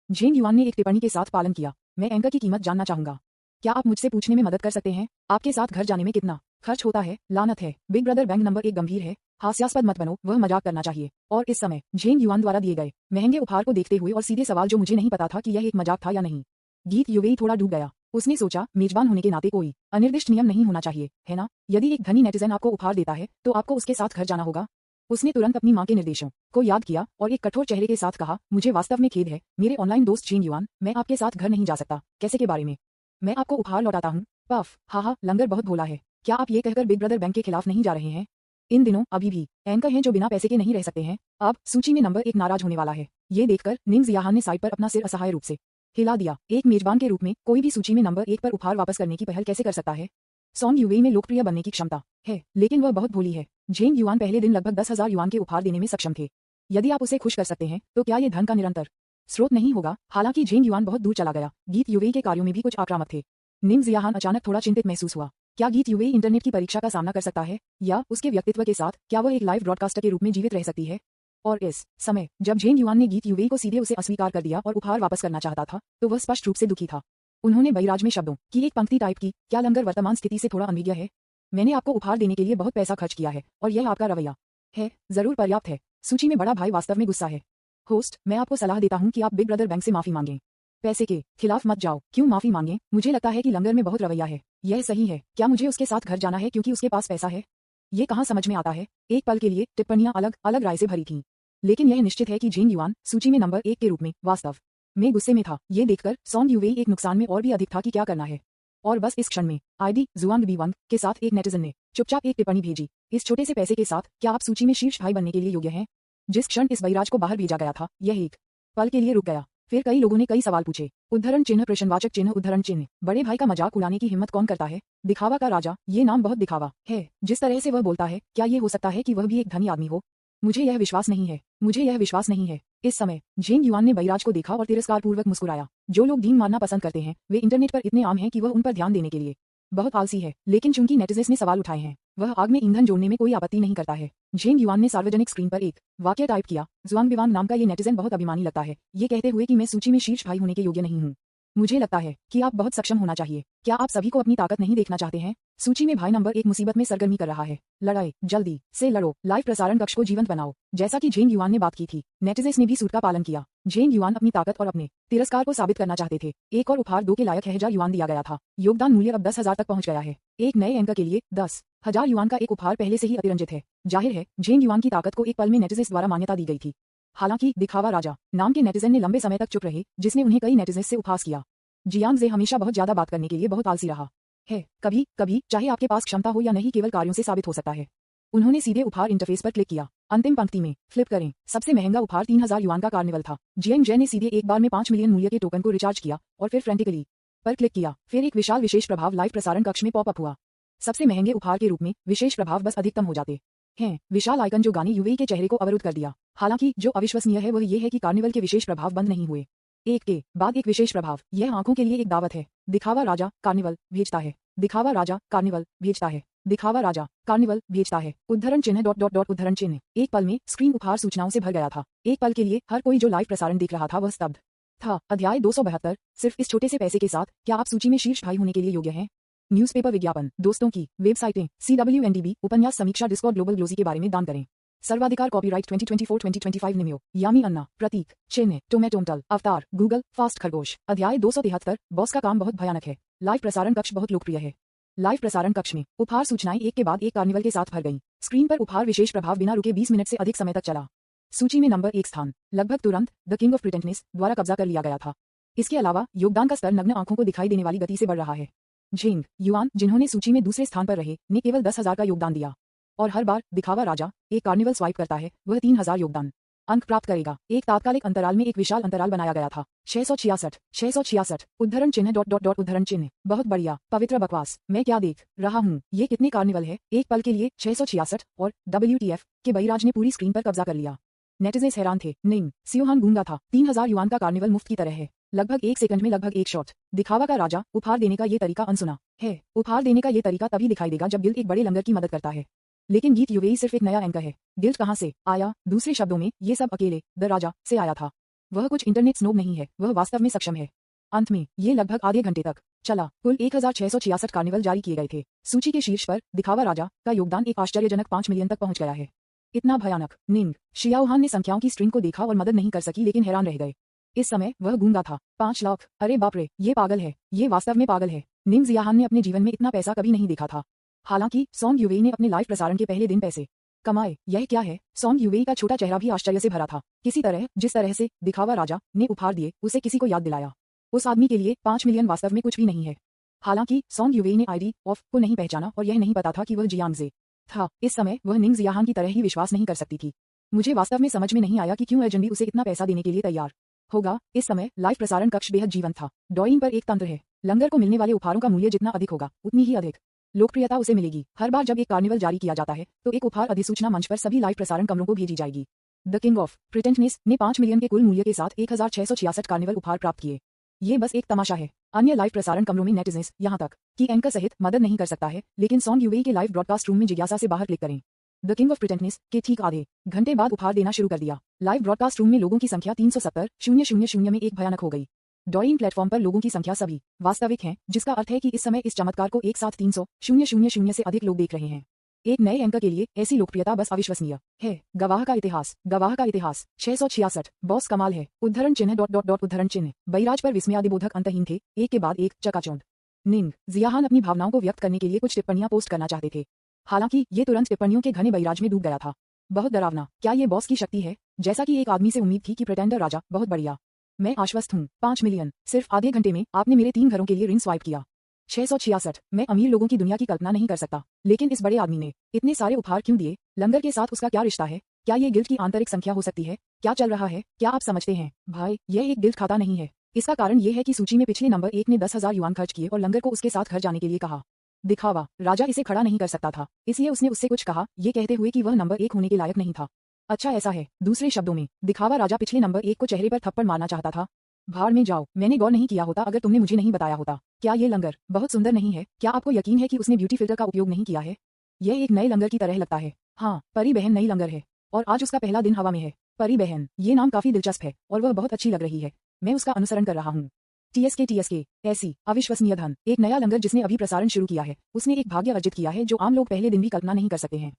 जेंग युआन ने एक टिप्पणी के साथ पालन किया। मैं एंकर की कीमत जानना चाहूंगा। क्या आप मुझसे पूछने में मदद कर सकते हैं। आपके साथ घर जाने में कितना खर्च होता है। लानत है। बिग ब्रदर बैंक नंबर 1 गंभीर है। हास्यास्पद मत बनो, वह मजाक करना चाहिए। और इस समय जेंग युआन द्वारा दिए गए महंगे उपहार को देखते हुए और सीधे सवाल जो मुझे नहीं पता था कि यह एक मजाक था या नहीं। गीत युवे थोड़ा डूब गया। उसने सोचा, मेजबान होने के नाते कोई अनिर्दिष्ट नियम नहीं होना चाहिए, है ना। यदि एक धनी नेटिजन आपको उपहार देता है तो आपको उसके साथ घर जाना होगा। उसने तुरंत अपनी मां के निर्देशों को याद किया और एक कठोर चेहरे के साथ कहा, मुझे वास्तव में खेद है मेरे ऑनलाइन दोस्त जेंग युआन, मैं आपके साथ घर नहीं जा सकता। कैसे के बारे में। मैं आपको उपहार लौटाता हूँ। पफ, हाँ, लंगर बहुत भोला है। क्या आप ये कहकर बिग ब्रदर बैंक के खिलाफ नहीं जा रहे हैं। इन दिनों अभी भी एंकर हैं जो बिना पैसे के नहीं रह सकते हैं। अब सूची में नंबर 1 नाराज होने वाला है। ये देखकर निंग जियाहान ने साइड पर अपना सिर असहाय रूप से हिला दिया। एक मेजबान के रूप में कोई भी सूची में नंबर 1 पर उपहार वापस करने की पहल कैसे कर सकता है। सॉन्ग युवे में लोकप्रिय बनने की क्षमता है, लेकिन वह बहुत भोली है। जेंग युआन पहले दिन लगभग 10,000 युआन के उपहार देने में सक्षम थे। यदि आप उसे खुश कर सकते हैं तो क्या ये धन का निरंतर स्रोत नहीं होगा। हालांकि जेंग युआन बहुत दूर चला गया। गीत युवे के कार्यों में भी कुछ आक्रामक थे। निंग जियाहान अचानक थोड़ा चिंतित महसूस हुआ। क्या गीत युवे इंटरनेट की परीक्षा का सामना कर सकता है, या उसके व्यक्तित्व के साथ क्या वह एक लाइव ब्रॉडकास्टर के रूप में जीवित रह सकती है। और इस समय जब जेंग युआन ने गीत युवे को सीधे उसे अस्वीकार कर दिया और उपहार वापस करना चाहता था तो वह स्पष्ट रूप से दुखी था। उन्होंने बैराज में शब्दों की एक पंक्ति टाइप की, क्या लंगर वर्तमान स्थिति से थोड़ा अनभिज्ञ है। मैंने आपको उपहार देने के लिए बहुत पैसा खर्च किया है और यह आपका रवैया है जरूर पर्याप्त है। सूची में बड़ा भाई वास्तव में गुस्सा है। होस्ट, मैं आपको सलाह देता हूँ कि आप बिग ब्रदर बैंक से माफी मांगें। पैसे के खिलाफ मत जाओ। क्यों माफी मांगें। मुझे लगता है कि लंगर में बहुत रवैया है। यह सही है। क्या मुझे उसके साथ घर जाना है क्योंकि उसके पास पैसा है। ये कहाँ समझ में आता है। एक पल के लिए टिप्पणियां अलग अलग राय से भरी थीं, लेकिन यह निश्चित है कि जेंग युआन सूची में नंबर 1 के रूप में वास्तव में गुस्से में था। ये देखकर सॉन्ग युवे एक नुकसान में और भी अधिक था कि क्या करना है। और बस इस क्षण में आईडी जुआंग बीवंग के साथ एक नेटिजन ने चुपचाप एक टिप्पणी भेजी, इस छोटे से पैसे के साथ क्या आप सूची में शीर्ष भाई बनने के लिए योग्य हैं। जिस क्षण इस बैराज को बाहर भेजा गया था यह एक पल के लिए रुक गया। फिर कई लोगों ने कई सवाल पूछे। उद्धरण चिन्ह प्रश्नवाचक चिन्ह उद्धरण चिन्ह। बड़े भाई का मजाक उड़ाने की हिम्मत कौन करता है? दिखावा का राजा, ये नाम बहुत दिखावा है। जिस तरह से वह बोलता है, क्या ये हो सकता है कि वह भी एक धनी आदमी हो? मुझे यह विश्वास नहीं है, मुझे यह विश्वास नहीं है। इस समय झेंग युआन ने बैराज को देखा और तिरस्कारपूर्वक मुस्कुराया। जो लोग ढींग मारना पसंद करते हैं वे इंटरनेट पर इतने आम हैं कि वह उन पर ध्यान देने के लिए बहुत आलसी है। लेकिन चूंकि नेटिजन्स ने सवाल उठाए हैं, वह आग में ईंधन जोड़ने में कोई आपत्ति नहीं करता है। झेंग युआन ने सार्वजनिक स्क्रीन पर एक वाक्य टाइप किया। जुआंग बिवांग नाम का ये नेटिजन बहुत अभिमानी लगता है, ये कहते हुए कि मैं सूची में शीर्ष भाई होने के योग्य नहीं हूँ। मुझे लगता है कि आप बहुत सक्षम होना चाहिए। क्या आप सभी को अपनी ताकत नहीं देखना चाहते हैं? सूची में भाई नंबर 1 मुसीबत में सरगर्मी कर रहा है। लड़ाई, जल्दी से लड़ो। लाइव प्रसारण कक्ष को जीवंत बनाओ। जैसा कि झेंग युआन ने बात की थी, नेटिजन्स ने भी सूट का पालन किया। झेंग युआन अपनी ताकत और अपने तिरस्कार को साबित करना चाहते थे। एक और उपहार 2 के लायक 1000 युआन दिया गया था। योगदान मूल्य अब 10,000 तक पहुंच गया है। एक नए एंकर के लिए 10,000 युआन का एक उपहार पहले से ही अतिरंजित है। जाहिर है झेंग युआन की ताकत को एक पल में नेटिजन्स द्वारा मान्यता दी गई थी। हालांकि दिखावा राजा नाम के नेटिजन ने लंबे समय तक चुप रहे, जिसने उन्हें कई नेटिजन्स से उपहास किया। जियांग जे हमेशा बहुत ज्यादा बात करने के लिए बहुत आलसी रहा है। कभी कभी चाहे आपके पास क्षमता हो या नहीं, केवल कार्यों से साबित हो सकता है। उन्होंने सीधे उपहार इंटरफेस पर क्लिक किया। अंतिम पंक्ति में फ्लिप करें। सबसे महंगा उपहार 3000 युआन का कार्निवल था। जियांग जे ने सीधे एक बार में 5 मिलियन मूल्य के टोकन को रिचार्ज किया और फिर फ्रेंटिकली पर क्लिक किया। फिर एक विशाल विशेष प्रभाव लाइव प्रसारण कक्ष में पॉप अप हुआ। सबसे महंगे उपहार के रूप में विशेष प्रभाव बस अधिकतम हो जाते हैं। विशाल आइकन जो गाने यूवी के चेहरे को अवरुद्ध कर दिया। हालांकि जो अविश्वसनीय है वह यह है कि कार्निवल के विशेष प्रभाव बंद नहीं हुए। एक के बाद एक विशेष प्रभाव। यह आंखों के लिए एक दावत है। दिखावा राजा कार्निवल भेजता है। दिखावा राजा कार्निवल भेजता है। दिखावा राजा कार्निवल भेजता है। उद्धरण चिन्ह डॉट डॉट डॉट उद्धरण चिन्ह। एक पल में स्क्रीन उपहार सूचनाओं से भर गया था। एक पल के लिए हर कोई जो लाइव प्रसारण देख रहा था वह स्तब्ध था। अध्याय 272। सिर्फ इस छोटे से पैसे के साथ क्या आप सूची में शीर्ष भाई होने के लिए योग्य हैं? न्यूज़पेपर विज्ञापन, दोस्तों की वेबसाइटें, CWNDB, उपन्यास समीक्षा, डिस्कॉर्ड, ग्लोबल ग्लोजी के बारे में दान करें। सर्वाधिकार कॉपीराइट 2024-2025 निम्यो, यामी अन्ना, प्रतीक, चिन्ह, टोमेटोमटल, अवतार, गूगल, फास्ट खरगोश। अध्याय 273। बॉस का काम बहुत भयानक है। लाइव प्रसारण कक्ष बहुत लोकप्रिय है। लाइव प्रसारण कक्ष में उपहार सूचनाएं एक के बाद एक कार्निवल के साथ भर गईं। स्क्रीन पर उपहार विशेष प्रभाव बिना रुके 20 मिनट से अधिक समय तक चला। सूची में नंबर 1 स्थान लगभग तुरंत द किंग ऑफ प्रिटेंटनेस द्वारा कब्जा कर लिया गया था। इसके अलावा योगदान का स्तर नग्न आंखों को दिखाई देने वाली गति से बढ़ रहा है। झेंग युआन, जिन्होंने सूची में दूसरे स्थान पर रहे, ने केवल 10,000 का योगदान दिया। और हर बार दिखावा राजा एक कार्निवल स्वाइप करता है, वह 3000 योगदान अंक प्राप्त करेगा। एक तात्कालिक अंतराल में एक विशाल अंतराल बनाया गया था। 666 उद्धरण चिन्ह डॉट डॉट डॉट उद्धरण चिन्ह। बहुत बढ़िया, पवित्र बकवास। मैं क्या देख रहा हूँ? ये कितने कार्निवल है? एक पल के लिए 666 और WTF के बहिराज ने पूरी स्क्रीन पर कब्जा कर लिया। नेटिजन्स हैरान थे। निंग सियोहान गूंगा था। 3000 युआन का कार्निवल मुफ्त की तरह है। लगभग 1 सेकंड में लगभग एक शॉट। दिखावा का राजा उपहार देने का ये तरीका अनसुना है। उपहार देने का ये तरीका तभी दिखाई देगा जब गिल्ड एक बड़े लंगर की मदद करता है। लेकिन गीत यूवेई सिर्फ एक नया एंकर है। गिल्ड कहां से आया? दूसरे शब्दों में ये सब अकेले द राजा से आया था। वह कुछ इंटरनेट स्नोब नहीं है, वह वास्तव में सक्षम है। अंत में ये लगभग आधे घंटे तक चला। कुल 1666 कार्निवल जारी किए गए थे। सूची के शीर्ष पर दिखावा राजा का योगदान एक आश्चर्यजनक 5 मिलियन तक पहुंच गया है। इतना भयानक। निंग शियाओहान ने संख्याओं की स्ट्रिंग को देखा और मदद नहीं कर सकी, लेकिन हैरान रह गए। इस समय वह गूंगा था। 5 लाख। अरे बाप रे, ये पागल है, ये वास्तव में पागल है। निंग जियाहान ने अपने जीवन में इतना पैसा कभी नहीं देखा था। हालांकि सॉन्ग यूवेई ने अपने लाइव प्रसारण के पहले दिन पैसे कमाए। यह क्या है? सॉन्ग यूवेई का छोटा चेहरा भी आश्चर्य से भरा था। किसी तरह जिस तरह से दिखावा राजा ने उपहार दिए उसे किसी को याद दिलाया। उस आदमी के लिए 5 मिलियन वास्तव में कुछ भी नहीं है। हालांकि सॉन्ग यूवेई ने आईडी ऑफ को नहीं पहचाना और यह नहीं पता था कि वह जियांग जे था। इस समय वह निंग जियाहान की तरह ही विश्वास नहीं कर सकती थी। मुझे वास्तव में समझ में नहीं आया कि क्यों एजेंडी उसे इतना पैसा देने के लिए तैयार होगा। इस समय लाइव प्रसारण कक्ष बेहद जीवंत था। डॉइंग पर एक तंत्र है। लंगर को मिलने वाले उपहारों का मूल्य जितना अधिक होगा उतनी ही अधिक लोकप्रियता उसे मिलेगी। हर बार जब एक कार्निवल जारी किया जाता है तो एक उपहार अधिसूचना मंच पर सभी लाइव प्रसारण कमरों को भेजी जाएगी। द किंग ऑफ प्रिटेंटनेस ने 5 मिलियन के कुल मूल्य के साथ 1666 कार्निवल उपहार प्राप्त किए। ये बस एक तमाशा है। अन्य लाइव प्रसारण कमरों में नेटिजन्स यहाँ तक कि एंकर सहित मदद नहीं कर सकता है, लेकिन सॉन्ग यूवेई के लाइव ब्रॉडकास्ट रूम में जिज्ञासा से बाहर क्लिक करें। द किंग ऑफ प्रिटेंटनेस के ठीक आधे घंटे बाद उपहार देना शुरू कर दिया। लाइव ब्रॉडकास्ट रूम में लोगों की संख्या 370,000 में एक भयानक हो गई। डॉइंग प्लेटफॉर्म पर लोगों की संख्या सभी वास्तविक है, जिसका अर्थ है कि इस समय इस चमत्कार को एक साथ 300,000 से अधिक लोग देख रहे हैं। एक नए एंकर के लिए ऐसी लोकप्रियता बस अविश्वसनीय है। गवाह का इतिहास, गवाह का इतिहास। 666 बॉस कमाल है। उद्धरण चिन्ह डॉट डॉट डॉट उद्धरण चिन्ह। बहिराज पर विस्मयादिबोधक अंतहीन थे, एक के बाद एक चकाचौंध। निंग जियाहान अपनी भावनाओं को व्यक्त करने के लिए कुछ टिप्पणियां पोस्ट करना चाहते थे। हालांकि ये तुरंत टिप्पणियों के घने बहिराज में डूब गया था। बहुत डरावना। क्या ये बॉस की शक्ति है? जैसा कि एक आदमी से उम्मीद थी कि प्रेटेंडर राजा बहुत बढ़िया। मैं आश्वस्त हूँ। 5 मिलियन। सिर्फ आधे घंटे में आपने मेरे 3 घरों के लिए रिंग स्वाइप किया। 666। मैं अमीर लोगों की दुनिया की कल्पना नहीं कर सकता, लेकिन इस बड़े आदमी ने इतने सारे उपहार क्यों दिए? लंगर के साथ उसका क्या रिश्ता है? क्या ये गिल्ड की आंतरिक संख्या हो सकती है? क्या चल रहा है, क्या आप समझते हैं? भाई, यह एक दिल खाता नहीं है। इसका कारण यह है कि सूची में पिछले नंबर 1 ने 10,000 युआन खर्च किए और लंगर को उसके साथ घर जाने के लिए कहा। दिखावा, राजा इसे खड़ा नहीं कर सकता था, इसलिए उसने उससे कुछ कहा, ये कहते हुए कि वह नंबर 1 होने के लायक नहीं था। अच्छा ऐसा है, दूसरे शब्दों में, दिखावा राजा पिछले नंबर 1 को चेहरे पर थप्पड़ मारना चाहता था। भाड़ में जाओ, मैंने गौर नहीं किया होता अगर तुमने मुझे नहीं बताया होता। क्या ये लंगर बहुत सुंदर नहीं है? क्या आपको यकीन है कि उसने ब्यूटी फिल्टर का उपयोग नहीं किया है? यह एक नए लंगर की तरह लगता है। हाँ, परी बहन नई लंगर है और आज उसका पहला दिन हवा में है। परी बहन, ये नाम काफी दिलचस्प है और वह बहुत अच्छी लग रही है। मैं उसका अनुसरण कर रहा हूँ। टीएसके ऐसी अविश्वसनीय धन, एक नया लंगर जिसने अभी प्रसारण शुरू किया है, उसने एक भाग्य अर्जित किया है जो आम लोग पहले दिन भी कल्पना नहीं कर सकते हैं।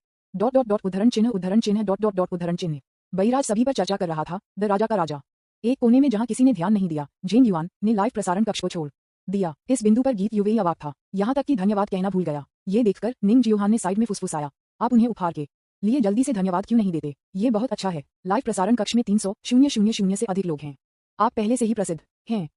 उद्धरण चिन्ह उद्धरण चिन्ह। बहिराज सभी पर चर्चा कर रहा था, द राजा का राजा। एक कोने में जहां किसी ने ध्यान नहीं दिया, जेंग युआन ने लाइव प्रसारण कक्ष को छोड़ दिया। इस बिंदु पर गीत युवे अवाक था, यहाँ तक कि धन्यवाद कहना भूल गया। ये देखकर निंग जियोहान ने साइड में फुसफुसाया, आप उन्हें उपहार के लिए जल्दी से धन्यवाद क्यों नहीं देते? ये बहुत अच्छा है। लाइव प्रसारण कक्ष में 300,000 से अधिक लोग हैं। आप पहले से ही प्रसिद्ध हैं।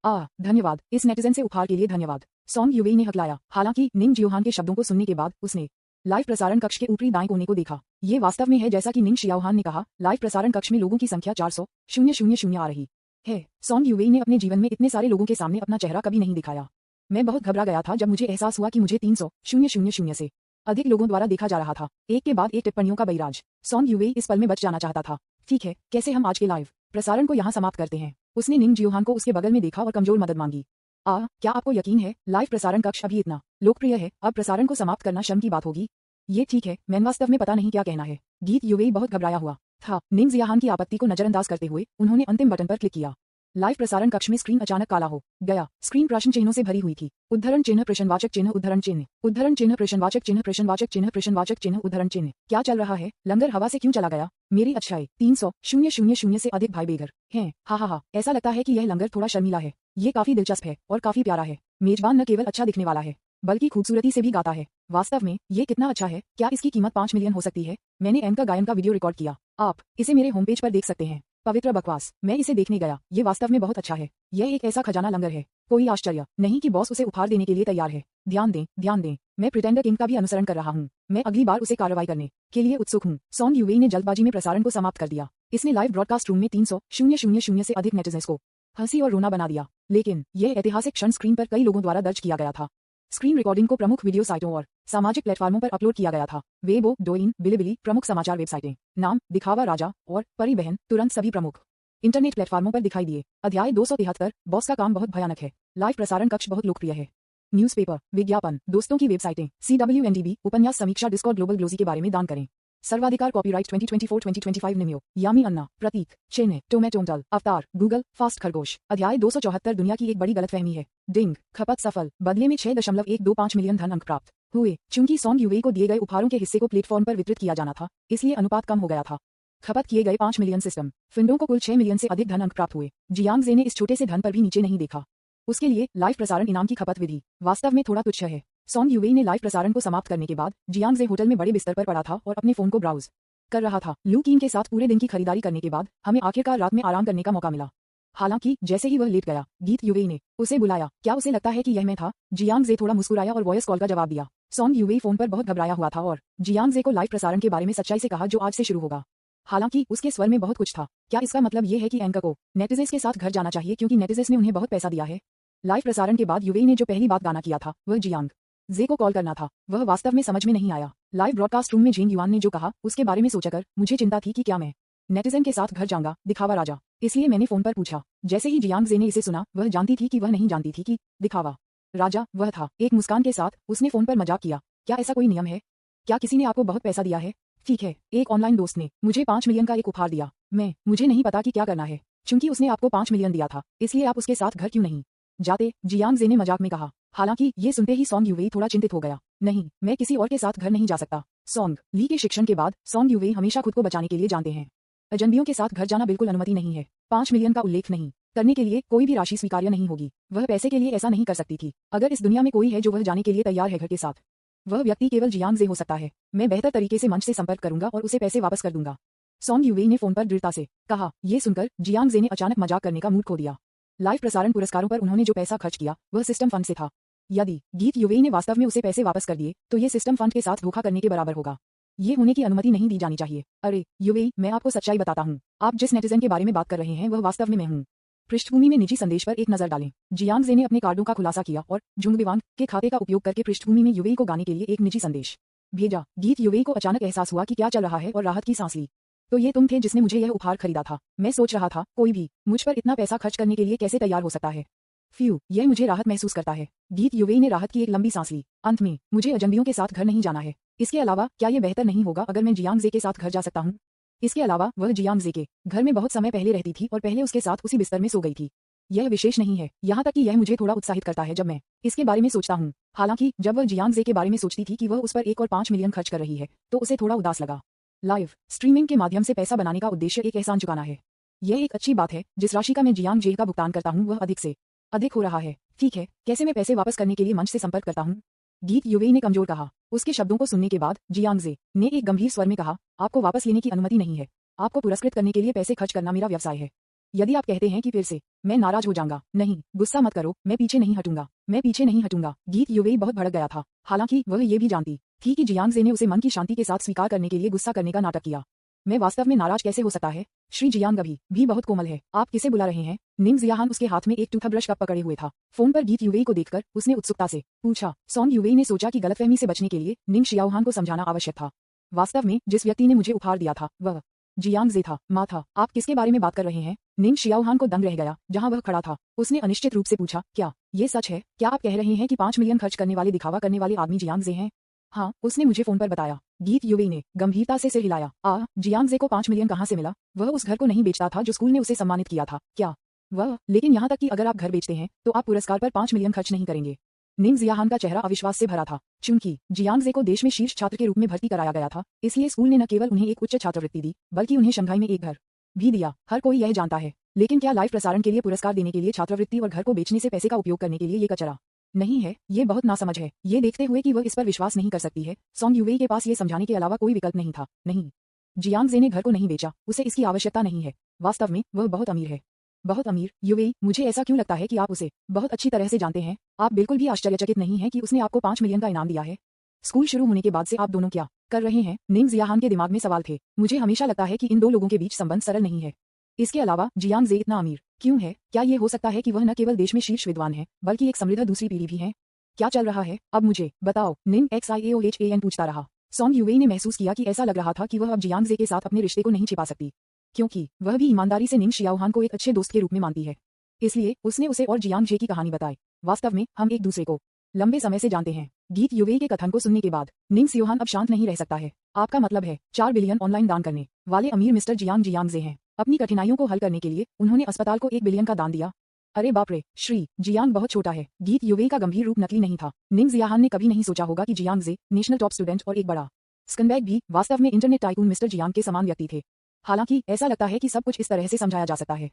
धन्यवाद, इस नेटिजन से उपहार के लिए धन्यवाद। सॉन्ग युवेई ने हकलाया। हालांकि निंग जियोहान के शब्दों को सुनने के बाद उसने लाइव प्रसारण कक्ष के ऊपरी दाएं कोने को देखा। ये वास्तव में है जैसा कि निंग शियाओहान ने कहा, लाइव प्रसारण कक्ष में लोगों की संख्या 400,000 आ रही है। सॉन्ग युवेई ने अपने जीवन में इतने सारे लोगों के सामने अपना चेहरा कभी नहीं दिखाया। मैं बहुत घबरा गया था जब मुझे एहसास हुआ कि मुझे 300,000 से अधिक लोगों द्वारा देखा जा रहा था। एक के बाद एक टिप्पणियों का बहिराज। सॉन्ग युवेई इस पल में बच जाना चाहता था। ठीक है, कैसे हम आज के लाइव प्रसारण को यहाँ समाप्त करते हैं? उसने निंग जियोहान को उसके बगल में देखा और कमजोर मदद मांगी। क्या आपको यकीन है लाइव प्रसारण कक्ष अभी इतना लोकप्रिय है, अब प्रसारण को समाप्त करना शर्म की बात होगी? ये ठीक है, मैं वास्तव में पता नहीं क्या कहना है। गीत युवेई बहुत घबराया हुआ था। निंग जियोहान की आपत्ति को नजरअंदाज करते हुए उन्होंने अंतिम बटन पर क्लिक किया। लाइव प्रसारण कक्ष में स्क्रीन अचानक काला हो गया। स्क्रीन प्रश्न चिन्हों से भरी हुई थी। उद्धरण चिन्ह प्रश्नवाचक चिन्ह उद्धरण चिन्ह उद्धरण चिन्ह प्रश्नवाचक चिन्ह प्रश्नवाचक चिन्ह प्रश्नवाचक चिन्ह उद्धरण चिन्ह। क्या चल रहा है? लंगर हवा से क्यों चला गया? मेरी अच्छाई 300,000 से अधिक भाई बेघर हैं। हा, ऐसा लगता है कि यह लंगर थोड़ा शर्मीला है। ये काफी दिलचस्प है और काफी प्यारा है। मेजबान न केवल अच्छा दिखने वाला है बल्कि खूबसूरती से भी गाता है। वास्तव में ये कितना अच्छा है। क्या इसकी कीमत 5 मिलियन हो सकती है? मैंने एम का गायन का वीडियो रिकॉर्ड किया, आप इसे मेरे होम पेज पर देख सकते हैं। पवित्र बकवास, मैं इसे देखने गया, ये वास्तव में बहुत अच्छा है। यह एक ऐसा खजाना लंगर है, कोई आश्चर्य नहीं कि बॉस उसे उपहार देने के लिए तैयार है। ध्यान दें, मैं प्रिटेंडर किंग का भी अनुसरण कर रहा हूँ। मैं अगली बार उसे कार्रवाई करने के लिए उत्सुक हूँ। सॉन्ग युवेई ने जल्दबाजी में प्रसारण को समाप्त कर दिया। इसने लाइव ब्रॉडकास्ट रूम में 300,000 से अधिक नेटिजन्स को हंसी और रोना बना दिया। लेकिन यह ऐतिहासिक क्षण स्क्रीन पर कई लोगों द्वारा दर्ज किया गया था। स्क्रीन रिकॉर्डिंग को प्रमुख वीडियो साइटों और सामाजिक प्लेटफॉर्मों पर अपलोड किया गया था। वेबो, डोइन, बिलिबिली, प्रमुख समाचार वेबसाइटें, नाम, दिखावा राजा और परी बहन तुरंत सभी प्रमुख इंटरनेट प्लेटफॉर्मों पर दिखाई दिए। अध्याय 273, बॉस का काम बहुत भयानक है। लाइव प्रसारण कक्ष बहुत लोकप्रिय है। न्यूज़पेपर, विज्ञापन, दोस्तों की वेबसाइटें, CWNDB, उपन्यास समीक्षा, डिस्कॉर्ड, ग्लोबल ग्लोजी के बारे में दान करें। सर्वाधिकार, कॉपीराइट 2024-2025 निमियो, यामी अन्ना, प्रतीक, चिन्ह, टोमेटोंटल, अवतार, गूगल, फास्ट खरगोश। अध्याय 274, दुनिया की एक बड़ी गलतफहमी है। डिंग, खपत सफल, बदले में 6.125 मिलियन धन अंक प्राप्त हुए। चूंकि सॉन्ग युवेई को दिए गए उपहारों के हिस्से को प्लेटफॉर्म पर वितरित किया जाना था, इसलिए अनुपात कम हो गया था। खपत किए गए 5 मिलियन सिस्टम फिंडों को कुल 6 मिलियन से अधिक धन अंक प्राप्त हुए। जियांग जे ने इस छोटे से धन पर भी नीचे नहीं देखा। उसके लिए लाइव प्रसारण इनाम की खपत विधि वास्तव में थोड़ा तुच्छ है। सॉन्ग युवेई ने लाइव प्रसारण को समाप्त करने के बाद जियांग जे होटल में बड़े बिस्तर पर पड़ा था और अपने फोन को ब्राउज कर रहा था। लू कीन के साथ पूरे दिन की खरीदारी करने के बाद हमें आखिरकार रात में आराम करने का मौका मिला। हालांकि जैसे ही वह लेट गया, गीत युवेई ने उसे बुलाया। क्या उसे लगता है कि यह मैं था? जियांग जे थोड़ा मुस्कुराया और वॉइस कॉल का जवाब दिया। सॉन्ग युवेई फोन पर बहुत घबराया हुआ था और जियांग जे को लाइव प्रसारण के बारे में सच्चाई से कहा जो आज से शुरू होगा। हालांकि उसके स्वर में बहुत कुछ था। क्या इसका मतलब ये है कि एंकर को नेटिजन्स के साथ घर जाना चाहिए क्योंकि नेटिजन्स ने उन्हें बहुत पैसा दिया है? लाइव प्रसारण के बाद युवेई ने जो पहली बात गाना किया था वह जियांग जे को कॉल करना था। वह वास्तव में समझ में नहीं आया। लाइव ब्रॉडकास्ट रूम में जेंग युआन ने जो कहा उसके बारे में सोचकर मुझे चिंता थी कि क्या मैं नेटिजन के साथ घर जाऊंगा, दिखावा राजा। इसलिए मैंने फोन पर पूछा। जैसे ही जियांग जे ने इसे सुना, वह जानती थी कि वह नहीं जानती थी कि दिखावा राजा वह था। एक मुस्कान के साथ उसने फोन पर मजाक किया। क्या ऐसा कोई नियम है? क्या किसी ने आपको बहुत पैसा दिया है? ठीक है, एक ऑनलाइन दोस्त ने मुझे 5 मिलियन का एक उपहार दिया। मुझे नहीं पता कि क्या करना है। चूंकि उसने आपको 5 मिलियन दिया था, इसलिए आप उसके साथ घर क्यों नहीं जाते? जियांग जे ने मजाक में कहा। हालांकि ये सुनते ही सॉन्ग युवेई थोड़ा चिंतित हो गया। नहीं, मैं किसी और के साथ घर नहीं जा सकता। सॉन्ग ली के शिक्षण के बाद सॉन्ग युवेई हमेशा खुद को बचाने के लिए जानते हैं। अजनबियों के साथ घर जाना बिल्कुल अनुमति नहीं है। 5 मिलियन का उल्लेख नहीं करने के लिए कोई भी राशि स्वीकार्य नहीं होगी। वह पैसे के लिए ऐसा नहीं कर सकती थी। अगर इस दुनिया में कोई है जो वह जाने के लिए तैयार है घर के साथ, वह व्यक्ति केवल जियांग जे हो सकता है। मैं बेहतर तरीके से मंच से संपर्क करूंगा और उसे पैसे वापस कर दूंगा। सॉन्ग युवेई ने फोन पर दृढ़ता से कहा। ये सुनकर जियांग जे ने अचानक मजाक करने का मूड खो दिया। लाइव प्रसारण पुरस्कारों पर उन्होंने जो पैसा खर्च किया वह सिस्टम फंड से था। यदि गीत युवेई ने वास्तव में उसे पैसे वापस कर दिए तो ये सिस्टम फंड के साथ धोखा करने के बराबर होगा। ये होने की अनुमति नहीं दी जानी चाहिए। अरे यूएई, मैं आपको सच्चाई बताता हूँ। आप जिस नेटिजन के बारे में बात कर रहे हैं वह वास्तव में मैं हूँ। पृष्ठभूमि में निजी संदेश पर एक नजर डालें। जियांग जे ने अपने कार्डों का खुलासा किया और जुंगबिवांग के खाते का उपयोग करके पृष्ठभूमि में यूएई को गाने के लिए एक निजी संदेश भेजा। गीत यूएई को अचानक एहसास हुआ कि क्या चल रहा है और राहत की सांस ली। तो ये तुम थे जिसने मुझे यह उपहार खरीदा था। मैं सोच रहा था कोई भी मुझ पर इतना पैसा खर्च करने के लिए कैसे तैयार हो सकता है। फ्यू, यह मुझे राहत महसूस करता है। गीत यूवेई ने राहत की एक लंबी सांस ली। अंत में मुझे अजनबियों के साथ घर नहीं जाना है। इसके अलावा क्या यह बेहतर नहीं होगा अगर मैं जियांग जे के साथ घर जा सकता हूँ। इसके अलावा वह जियांग जे के घर में बहुत समय पहले रहती थी और पहले उसके साथ उसी बिस्तर में सो गई थी। यह विशेष नहीं है, यहाँ तक कि यह मुझे थोड़ा उत्साहित करता है जब मैं इसके बारे में सोचता हूँ। हालांकि जब वह जियांग जे के बारे में सोचती थी कि वह उस पर 1 और 5 मिलियन खर्च कर रही है तो उसे थोड़ा उदास लगा। लाइव स्ट्रीमिंग के माध्यम से पैसा बनाने का उद्देश्य एक एहसान चुकाना है। यह एक अच्छी बात है। जिस राशि का मैं जियांग जे का भुगतान करता हूँ वह अधिक से अधिक हो रहा है। ठीक है, कैसे मैं पैसे वापस करने के लिए मंच से संपर्क करता हूँ? गीत यूवेई ने कमजोर कहा। उसके शब्दों को सुनने के बाद जियांग जे ने एक गंभीर स्वर में कहा, आपको वापस लेने की अनुमति नहीं है। आपको पुरस्कृत करने के लिए पैसे खर्च करना मेरा व्यवसाय है। यदि आप कहते हैं कि फिर से मैं नाराज हो जाऊंगा, नहीं, गुस्सा मत करो, मैं पीछे नहीं हटूंगा, मैं पीछे नहीं हटूंगा। गीत यूवेई बहुत भड़क गया था। हालांकि वह ये भी जानती थी कि जियांग जे ने उसे मन की शांति के साथ स्वीकार करने के लिए गुस्सा करने का नाटक किया। मैं वास्तव में नाराज कैसे हो सकता है? श्री जियांग अभी भी बहुत कोमल है। आप किसे बुला रहे हैं? निंग जियाहान उसके हाथ में एक टूथब्रश कप पकड़े हुए था। फोन पर गीत यूवेई को देखकर उसने उत्सुकता से पूछा। सॉन्ग यूवेई ने सोचा कि गलतफहमी से बचने के लिए निंग शियाओहान को समझाना आवश्यक था। वास्तव में जिस व्यक्ति ने मुझे उपहार दिया था वह जियांग जे था। माँ था। आप किसके बारे में बात कर रहे हैं? निंग शियाओहान को दंग रह गया जहां वह खड़ा था। उसने अनिश्चित रूप से पूछा, क्या ये सच है? क्या आप कह रहे हैं कि 5 मिलियन खर्च करने वाले दिखावा करने वाले आदमी जियांग जे हैं? हाँ, उसने मुझे फोन पर बताया। गीत यूवेई ने गंभीरता से सिर हिलाया। जियांग जे को 5 मिलियन कहाँ से मिला? वह उस घर को नहीं बेचता था जो स्कूल ने उसे सम्मानित किया था। क्या वह? लेकिन यहाँ तक कि अगर आप घर बेचते हैं तो आप पुरस्कार पर 5 मिलियन खर्च नहीं करेंगे। निंग जियाहान का चेहरा अविश्वास से भरा था। चूंकि जियांग जे को देश में शीर्ष छात्र के रूप में भर्ती कराया गया था, इसलिए स्कूल ने न केवल उन्हें एक उच्च छात्रवृत्ति दी बल्कि उन्हें शंघाई में एक घर भी दिया। हर कोई यह जानता है। लेकिन क्या लाइव प्रसारण के लिए पुरस्कार देने के लिए छात्रवृत्ति और घर को बेचने से पैसे का उपयोग करने के लिए ये कचरा नहीं है? ये बहुत नासमझ है। ये देखते हुए कि वह इस पर विश्वास नहीं कर सकती है, सॉन्ग यूवेई के पास ये समझाने के अलावा कोई विकल्प नहीं था। नहीं, जियांग जे ने घर को नहीं बेचा, उसे इसकी आवश्यकता नहीं है। वास्तव में वह बहुत अमीर है। बहुत अमीर? यूवेई, मुझे ऐसा क्यों लगता है कि आप उसे बहुत अच्छी तरह से जानते हैं। आप बिल्कुल भी आश्चर्यचकित नहीं हैं कि उसने आपको 5 मिलियन का इनाम दिया है। स्कूल शुरू होने के बाद से आप दोनों क्या कर रहे हैं? निंग जियाहान के दिमाग में सवाल थे। मुझे हमेशा लगता है कि इन दो लोगों के बीच संबंध सरल नहीं है। इसके अलावा जियांग जे इतना अमीर क्यों है? क्या ये हो सकता है कि वह न केवल देश में शीर्ष विद्वान है बल्कि एक समृद्ध दूसरी पीढ़ी भी है? क्या चल रहा है? अब मुझे बताओ, निंग XIAOHAN पूछता रहा। सॉन्ग यूवेई ने महसूस किया कि ऐसा लग रहा था कि वह अब जियांग जे के साथ अपने रिश्ते को नहीं छिपा सकती, क्योंकि वह भी ईमानदारी से निंग शियाओहान को एक अच्छे दोस्त के रूप में मानती है। इसलिए उसने उसे और जियांग जे की कहानी बताई। वास्तव में हम एक दूसरे को लंबे समय से जानते हैं। गीत यूवेई के कथन को सुनने के बाद निंग शियाओहान अब शांत नहीं रह सकता है। आपका मतलब है 4 बिलियन ऑनलाइन दान करने वाले अमीर मिस्टर जियांग जे हैं? अपनी कठिनाइयों को हल करने के लिए उन्होंने अस्पताल को 1 बिलियन का दान दिया। अरे बाप रे, श्री जियांग बहुत छोटा है। गीत यूवेई का गंभीर रूप नकली नहीं था। निंग जियाहान ने कभी नहीं सोचा होगा कि जियांग जे नेशनल टॉप स्टूडेंट और एक बड़ा स्कंबैग भी वास्तव में इंटरनेट टाइकून मिस्टर जियांग के समान व्यक्ति थे। हालांकि ऐसा लगता है कि सब कुछ इस तरह से समझाया जा सकता है।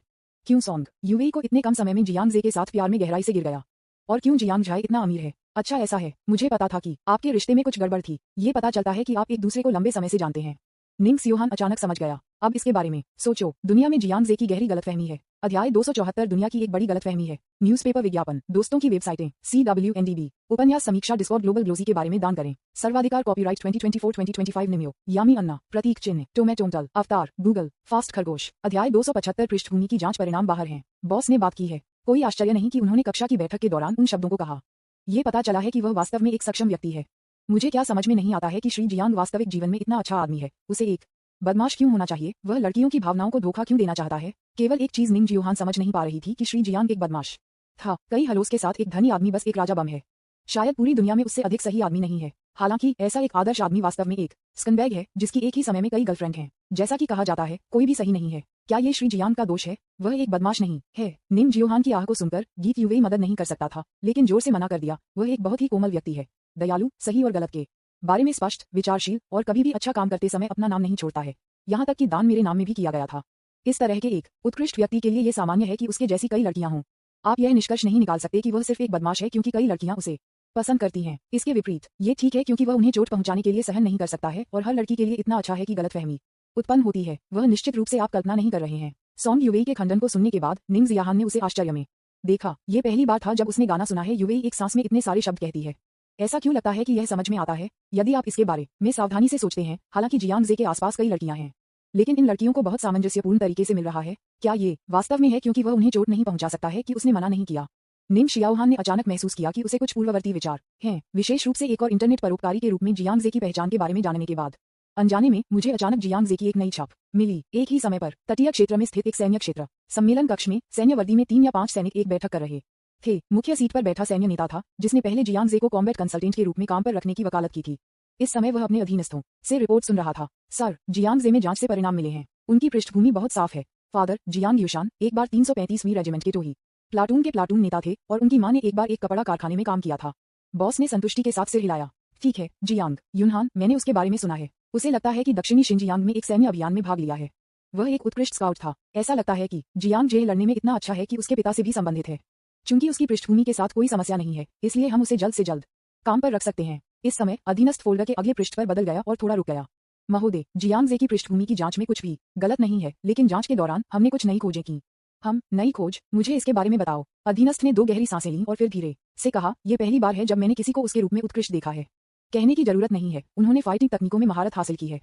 क्यों सॉन्ग यूवेई को इतने कम समय में जियांग जे के साथ प्यार में गहराई से गिर गया? और क्यों जियांग झाई इतना अमीर है? अच्छा ऐसा है, मुझे पता था कि आपके रिश्ते में कुछ गड़बड़ थी। ये पता चलता है कि आप एक दूसरे को लंबे समय से जानते हैं। निंग शियाओहान अचानक समझ गया। अब इसके बारे में सोचो। दुनिया में जियांग जे की गहरी गलतफहमी है। अध्याय 274 दुनिया की एक बड़ी गलतफहमी है। न्यूज़पेपर विज्ञापन, दोस्तों की वेबसाइटें, CWNDB, उपन्यास समीक्षा, डिस्कॉर्ड, ग्लोबल ग्लोसी के बारे में दान करें। सर्वाधिकार, कॉपीराइट 2024-2025 निम्यो, यामी अन्ना, प्रतीक चिन्ह, टोमेटोंटल, अवतार, गूगल, फास्ट खरगोश। अध्याय 275 पृष्ठभूमि की जांच, परिणाम बाहर हैं। बॉस ने बात की है। कोई आश्चर्य नहीं कि उन्होंने कक्षा की बैठक के दौरान उन शब्दों को कहा। ये पता चला है कि वह वास्तव में एक सक्षम व्यक्ति है। मुझे क्या समझ में नहीं आता है कि श्री जियांग वास्तविक जीवन में इतना अच्छा आदमी है। उसे एक बदमाश क्यों होना चाहिए? वह लड़कियों की भावनाओं को धोखा क्यों देना चाहता है? केवल एक चीज निंग जियोहान समझ नहीं पा रही थी कि श्री जियांग एक बदमाश था। कई हलोस के साथ एक धनी आदमी बस एक राजा बम है। शायद पूरी दुनिया में उससे अधिक सही आदमी नहीं है। हालांकि ऐसा एक आदर्श आदमी वास्तव में एक स्कंबैग है जिसकी एक ही समय में कई गर्लफ्रेंड हैं। जैसा कि कहा जाता है, कोई भी सही नहीं है। क्या ये श्री जियांग का दोष है? वह एक बदमाश नहीं है। निंग जियोहान की आह को सुनकर गीत यूवेई मदद नहीं कर सकता था, लेकिन जोर से मना कर दिया। वह एक बहुत ही कोमल व्यक्ति है, दयालु, सही और गलत के बारे में स्पष्ट, विचारशील और कभी भी अच्छा काम करते समय अपना नाम नहीं छोड़ता है। यहाँ तक कि दान मेरे नाम में भी किया गया था। इस तरह के एक उत्कृष्ट व्यक्ति के लिए यह सामान्य है कि उसके जैसी कई लड़कियां हों। आप यह निष्कर्ष नहीं निकाल सकते कि वह सिर्फ एक बदमाश है क्योंकि कई लड़कियां उसे पसंद करती हैं। इसके विपरीत ये ठीक है क्योंकि वह उन्हें चोट पहुंचाने के लिए सहन नहीं कर सकता है और हर लड़की के लिए इतना अच्छा है कि गलतफहमी उत्पन्न होती है। वह निश्चित रूप से आप कल्पना नहीं कर रहे हैं। सॉन्ग यूवेई के खंडन को सुनने के बाद निंग जियाहान ने उसे आश्चर्य में देखा। ये पहली बार था जब उसने गाना सुना है। यूवेई एक सांस में इतने सारे शब्द कहती है। ऐसा क्यों लगता है कि यह समझ में आता है? यदि आप इसके बारे में सावधानी से सोचते हैं, हालांकि जियांग जे के आसपास कई लड़कियां हैं, लेकिन इन लड़कियों को बहुत सामंजस्यपूर्ण तरीके से मिल रहा है। क्या ये वास्तव में है क्योंकि वह उन्हें चोट नहीं पहुंचा सकता है कि उसने मना नहीं किया? निंग शियाओहान ने अचानक महसूस किया कि उसे कुछ पूर्ववर्ती विचार हैं, विशेष रूप से एक और इंटरनेट परोपकारी के रूप में जियांग जे की पहचान के बारे में जानने के बाद। अनजाने में मुझे अचानक जियांग जे की एक नई छाप मिली। एक ही समय पर तटीय क्षेत्र में स्थित एक सैन्य क्षेत्र सम्मेलन कक्ष में सैन्य वर्दी में 3 या 5 सैनिक एक बैठक कर रहे थे। मुख्य सीट पर बैठा सैन्य नेता था जिसने पहले जियांग जे को कॉम्बैट कंसल्टेंट के रूप में काम पर रखने की वकालत की थी। इस समय वह अपने अधीनस्थों से रिपोर्ट सुन रहा था। सर, जियांग जे में जांच से परिणाम मिले हैं। उनकी पृष्ठभूमि बहुत साफ है। फादर जियांग यूशान एक बार 335वीं रेजिमेंट के टोही प्लाटून के प्लाटून नेता थे और उनकी मां ने एक बार एक कपड़ा कारखाने में काम किया था। बॉस ने संतुष्टि के साथ सिर हिलाया। ठीक है जियांग यूनहान, मैंने उसके बारे में सुना है। उसे लगता है कि दक्षिणी शिनजियांग में एक सैन्य अभियान में भाग लिया है। वह एक उत्कृष्ट स्काउट था। ऐसा लगता है कि जियांग जे लड़ने में इतना अच्छा है कि उसके पिता से भी संबंधित है। चूंकि उसकी पृष्ठभूमि के साथ कोई समस्या नहीं है, इसलिए हम उसे जल्द से जल्द काम पर रख सकते हैं। इस समय अधीनस्थ फोल्डर के अगले पृष्ठ पर बदल गया और थोड़ा रुक गया। महोदय, जियांग जे की पृष्ठभूमि की जांच में कुछ भी गलत नहीं है, लेकिन जांच के दौरान हमने कुछ नई खोजें की। हम नई खोज? मुझे इसके बारे में बताओ। अधीनस्थ ने 2 गहरी सांसें लीं और फिर धीरे से कहा, यह पहली बार है जब मैंने किसी को उसके रूप में उत्कृष्ट देखा है। कहने की जरूरत नहीं है, उन्होंने फाइटिंग तकनीकों में महारत हासिल की है।